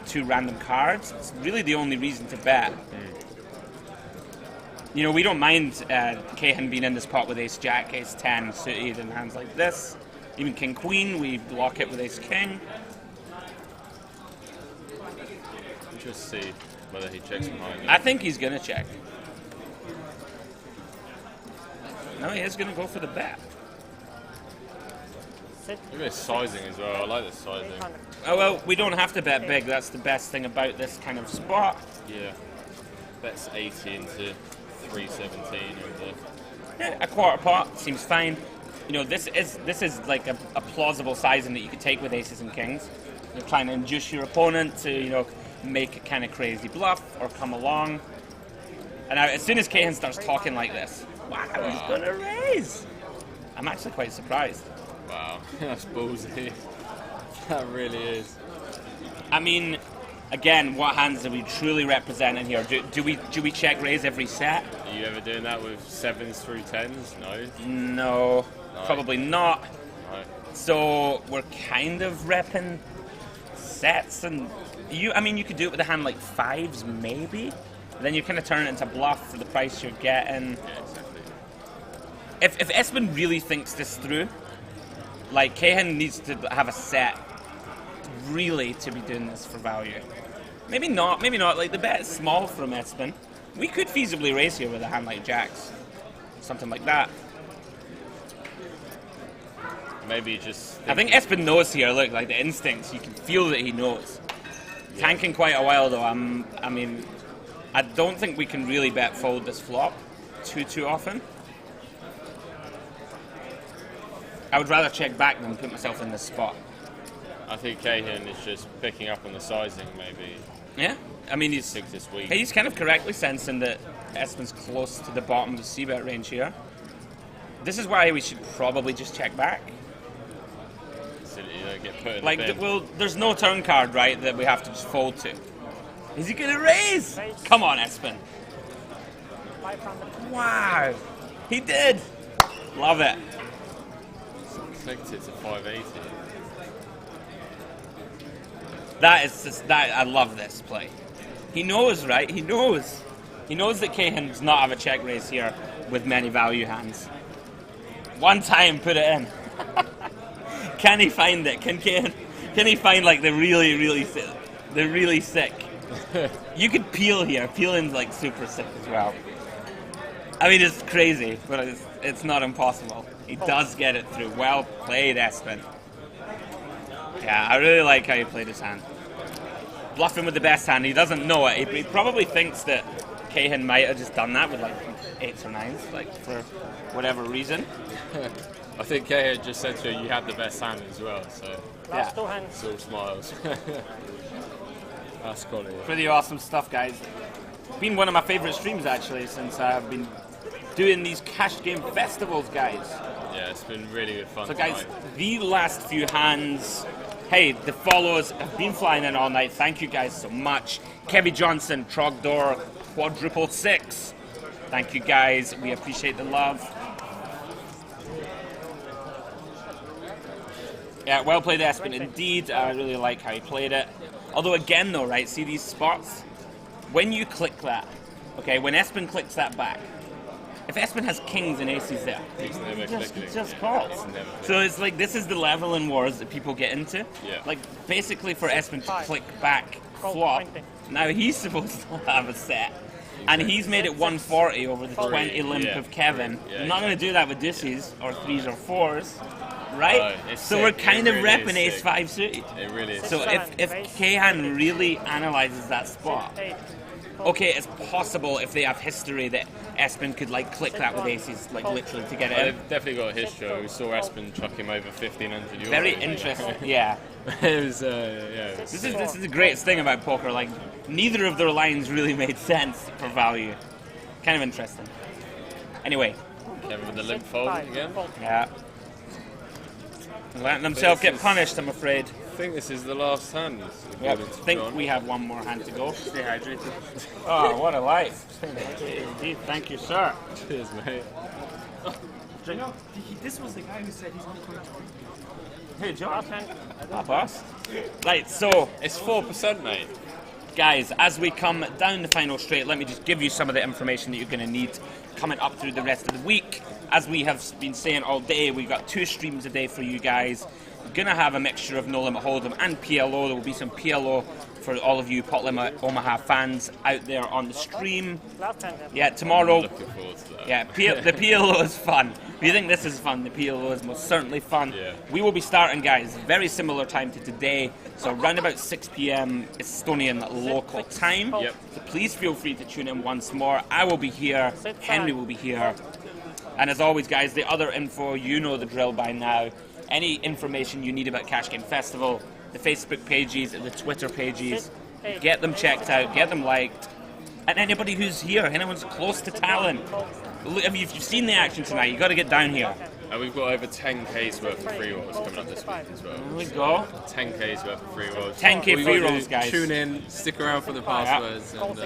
2 random cards. It's really the only reason to bet. We don't mind Cahan being in this pot with Ace-Jack, Ace-10 suited in hands like this. Even King-Queen, we block it with Ace-King. We'll just see whether he checks behind it. I think he's going to check. No, he is going to go for the bet. Look at this sizing as well. I like this sizing. Oh, well, we don't have to bet big. That's the best thing about this kind of spot. Yeah. Bets 80 into 317. Yeah, a quarter pot seems fine. This is like a plausible sizing that you could take with aces and kings. You're trying to induce your opponent to, make a kind of crazy bluff or come along. And now, as soon as Cahan starts talking like this, wow, he's going to raise. I'm actually quite surprised. Wow, that's ballsy. That really is. I mean, again, what hands are we truly representing here? Do we check raise every set? Are you ever doing that with 7s through 10s? No. No, probably not. No. So we're kind of repping sets, and you could do it with a hand like 5s maybe. And then you kind of turn it into bluff for the price you're getting. Yeah, exactly. If Espen really thinks this through, like Cahan needs to have a set really to be doing this for value. Maybe not. Like the bet is small from Espen. We could feasibly raise here with a hand like Jacks, something like that. Maybe just. I think Espen knows here. Look, like the instincts, you can feel that he knows. Yeah. Tanking quite a while though. I don't think we can really bet fold this flop too often. I would rather check back than put myself in this spot. I think Cahan is just picking up on the sizing, maybe. Yeah, he's kind of correctly sensing that Espen's close to the bottom of the c-bet range here. This is why we should probably just check back. So you don't get put in like, the bin. well, there's no turn card, right, that we have to just fold to. Is he going to raise? Come on, Espen. Wow, he did. Love it. Clicked it to 580. I love this play. He knows, right? He knows that Cahan does not have a check raise here with many value hands. One time, put it in. Can he find it? Can he find like the really sick? You could peel here. Peeling's like super sick as well. I mean, it's crazy, but it's not impossible. He does get it through. Well played, Espen. Yeah, I really like how he played his hand. Bluffing with the best hand. He doesn't know it. He probably thinks that Cahan might have just done that with like 8s or 9s, like for whatever reason. I think Cahan just said to you had the best hand as well, so. Last 2 hands. Still smiles. That's quality. Pretty awesome stuff, guys. Been one of my favorite streams actually since I've been doing these cash game festivals, guys. Yeah, it's been really good fun. So guys, the last few hands, hey, the followers have been flying in all night. Thank you guys so much. Kevin Johnson, Trogdor, quadruple 6. Thank you guys. We appreciate the love. Yeah, well played, Espen. Indeed, I really like how he played it. Although again though, right, see these spots? When you click that, okay, when Espen clicks that back, if Espen has kings and aces there, he just calls. So it's like, this is the level in wars that people get into. Yeah. Like, basically for Espen to click back flop, now he's supposed to have a set. And he's made it 140 over the 20 limp of Kevin. You're not going to do that with deuces or 3s or 4s, right? So we're kind of repping ace-5 suited. It really is. So if Cahan really analyzes that spot, Okay, it's possible if they have history that Espen could like click that with aces, like literally to get it in. They've definitely got a history. We saw Espen chuck him over 1,500 euros. Very interesting. Yeah. It was, yeah. This is the greatest thing about poker. Like, neither of their lines really made sense for value. Kind of interesting. Anyway. Kevin with the limp fold again. Yeah. Letting themselves get punished, I'm afraid. I think this is the last hand. Yep. I think we have one more hand to go. Stay hydrated. Oh, what a life. Indeed. Thank you, sir. Cheers, mate. You know, this was the guy who said he's only coming to drink. Hey, John. Not us. Right, so it's 4%, mate. Guys, as we come down the final straight, let me just give you some of the information that you're going to need coming up through the rest of the week. As we have been saying all day, we've got 2 streams a day for you guys. We're going to have a mixture of No Limit Hold'em and PLO. There will be some PLO for all of you Pot Limit Omaha fans out there on the stream. Yeah, tomorrow. I'm looking forward to that. Yeah, the PLO is fun. If you think this is fun, the PLO is most certainly fun. Yeah. We will be starting, guys, very similar time to today. So around about 6 p.m. Estonian local time. Yep. So please feel free to tune in once more. I will be here. Henry will be here. And as always, guys, the other info, you know the drill by now. Any information you need about Cash Game Festival, the Facebook pages and the Twitter pages, get them checked out, get them liked. And anybody who's here, anyone's close to Tallinn, if you've seen the action tonight, you've got to get down here. And we've got over 10k's worth of free rolls coming up this week as well. There we go. 10k's worth of free rolls. 10k free rolls, guys. Tune in, stick around for the passwords. And,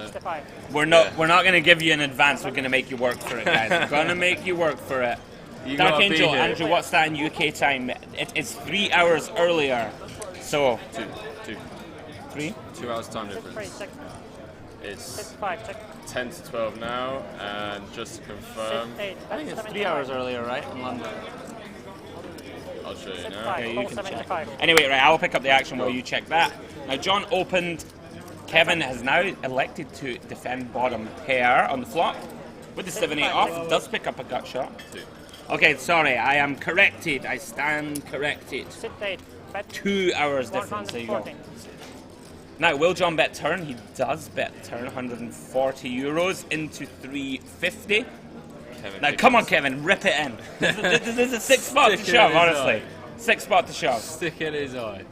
we're not going to give you an advance. We're going to make you work for it, guys. We're going to make you work for it. Dark Angel, Andrew, what's that in UK time? It's 3 hours earlier. So 2 hours time difference. It's 10 to 12 now, and just to confirm, I think it's 3 hours earlier, right, in London? I'll show you now. Okay, you can check. Anyway, right, I'll pick up the action while you check that. Now, John opened. Kevin has now elected to defend bottom pair on the flop. With the 7-8 off, does pick up a gut shot. Okay, sorry, I am corrected. I stand corrected. 2 hours difference, there you go. Now, will John bet turn? He does bet turn, 140 euros into 350. Now, come on, Kevin, rip it in. This is a 6 spot to shove, honestly. 6 spot to shove. Stick in his eye.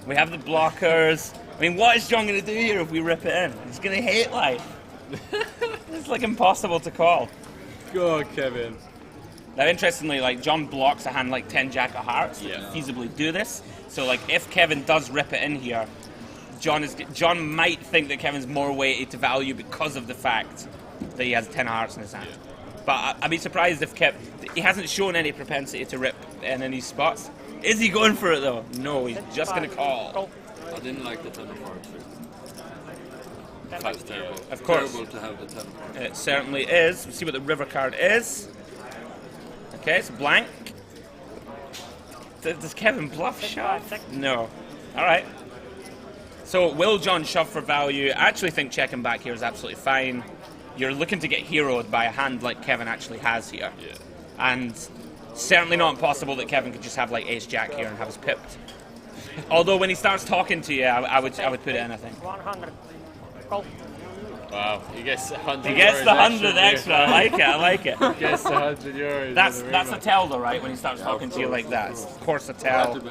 We have the blockers. I mean, what is John going to do here if we rip it in? He's going to hate life. It's like impossible to call. Go on, Kevin. Now, interestingly, like John blocks a hand like 10 Jack of Hearts that can feasibly do this. So, like, if Kevin does rip it in here, John might think that Kevin's more weighted to value because of the fact that he has 10 hearts in his hand. But I'd be surprised if he hasn't shown any propensity to rip in any spots. Is he going for it though? No, he's just going to call. I didn't like the 10 of hearts. That's terrible. Of course. Terrible to have the 10 of hearts. It certainly is. We'll see what the river card is. Okay, it's blank. Does Kevin bluff shove? No. Alright. So, will John shove for value? I actually think checking back here is absolutely fine. You're looking to get heroed by a hand like Kevin actually has here. Yeah. And certainly not impossible that Kevin could just have like Ace-Jack here and have us pipped. Although when he starts talking to you, I would put it in, I think. 100. Go. Wow, he gets 100 He gets euros the 100 extra. I like it, I like it. He gets the 100 euros. That's a tell though, right? When he starts talking to you like that. It's of course a tell.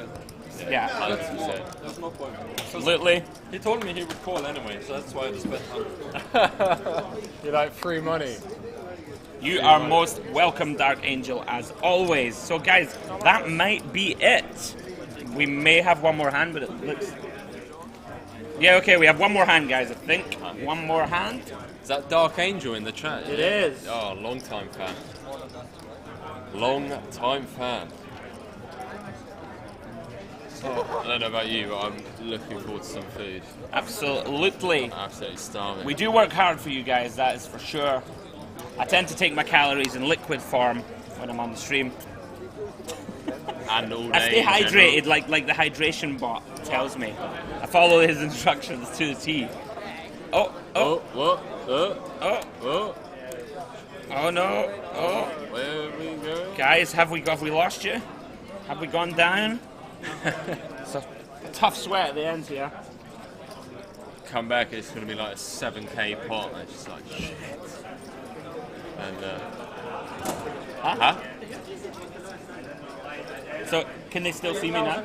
Yeah. 100%. There's no point. Absolutely. He told me he would call anyway, so that's why I just bet 100. You like free money. You are most welcome, Dark Angel, as always. So guys, that might be it. We may have one more hand, but it looks... Yeah, okay, we have one more hand, guys, I think. One more hand. Is that Dark Angel in the chat? It is. Oh, long time fan. Long time fan. Oh, I don't know about you, but I'm looking forward to some food. Absolutely. I'm absolutely starving. We do work hard for you guys, that is for sure. I tend to take my calories in liquid form when I'm on the stream. And all day. I stay hydrated like the hydration bot tells me. I follow his instructions to the T. Oh no. Oh. Where we go? Guys, have we lost you? Have we gone down? It's a tough sweat at the end here. come back, it's going to be like a 7k pot. And it's just like shit. And So can they still see me now?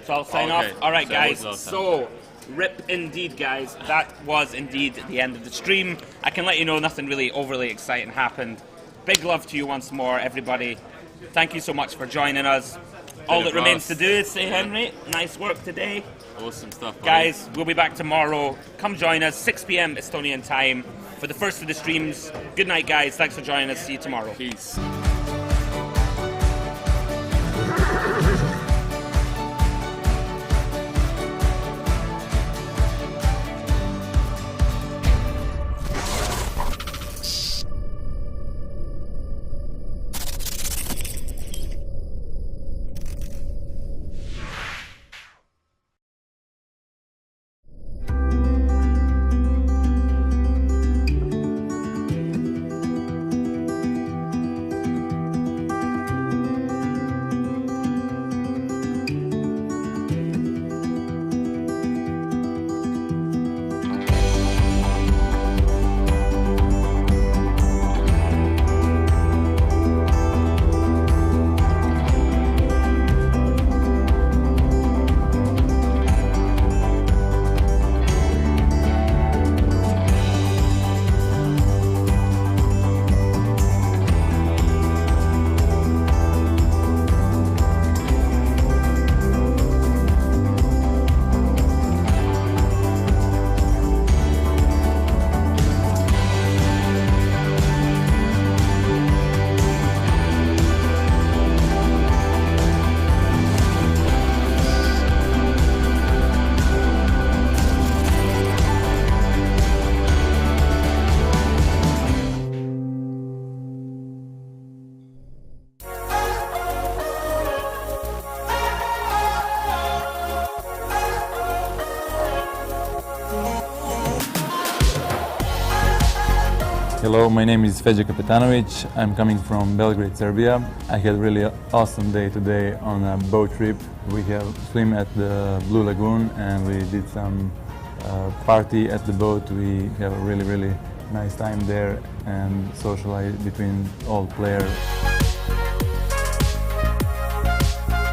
So I'll sign off. All right, guys. So rip indeed, guys. That was indeed the end of the stream. I can let you know nothing really overly exciting happened. Big love to you once more, everybody. Thank you so much for joining us. All that remains to do is say, Henry, nice work today. Awesome stuff, buddy. Guys, we'll be back tomorrow. Come join us, 6 p.m. Estonian time for the first of the streams. Good night, guys. Thanks for joining us. See you tomorrow. Peace. Hello, my name is Feđa Kapetanović. I'm coming from Belgrade, Serbia. I had a really awesome day today on a boat trip. We have swim at the Blue Lagoon and we did some party at the boat. We have a really nice time there and socialize between all players.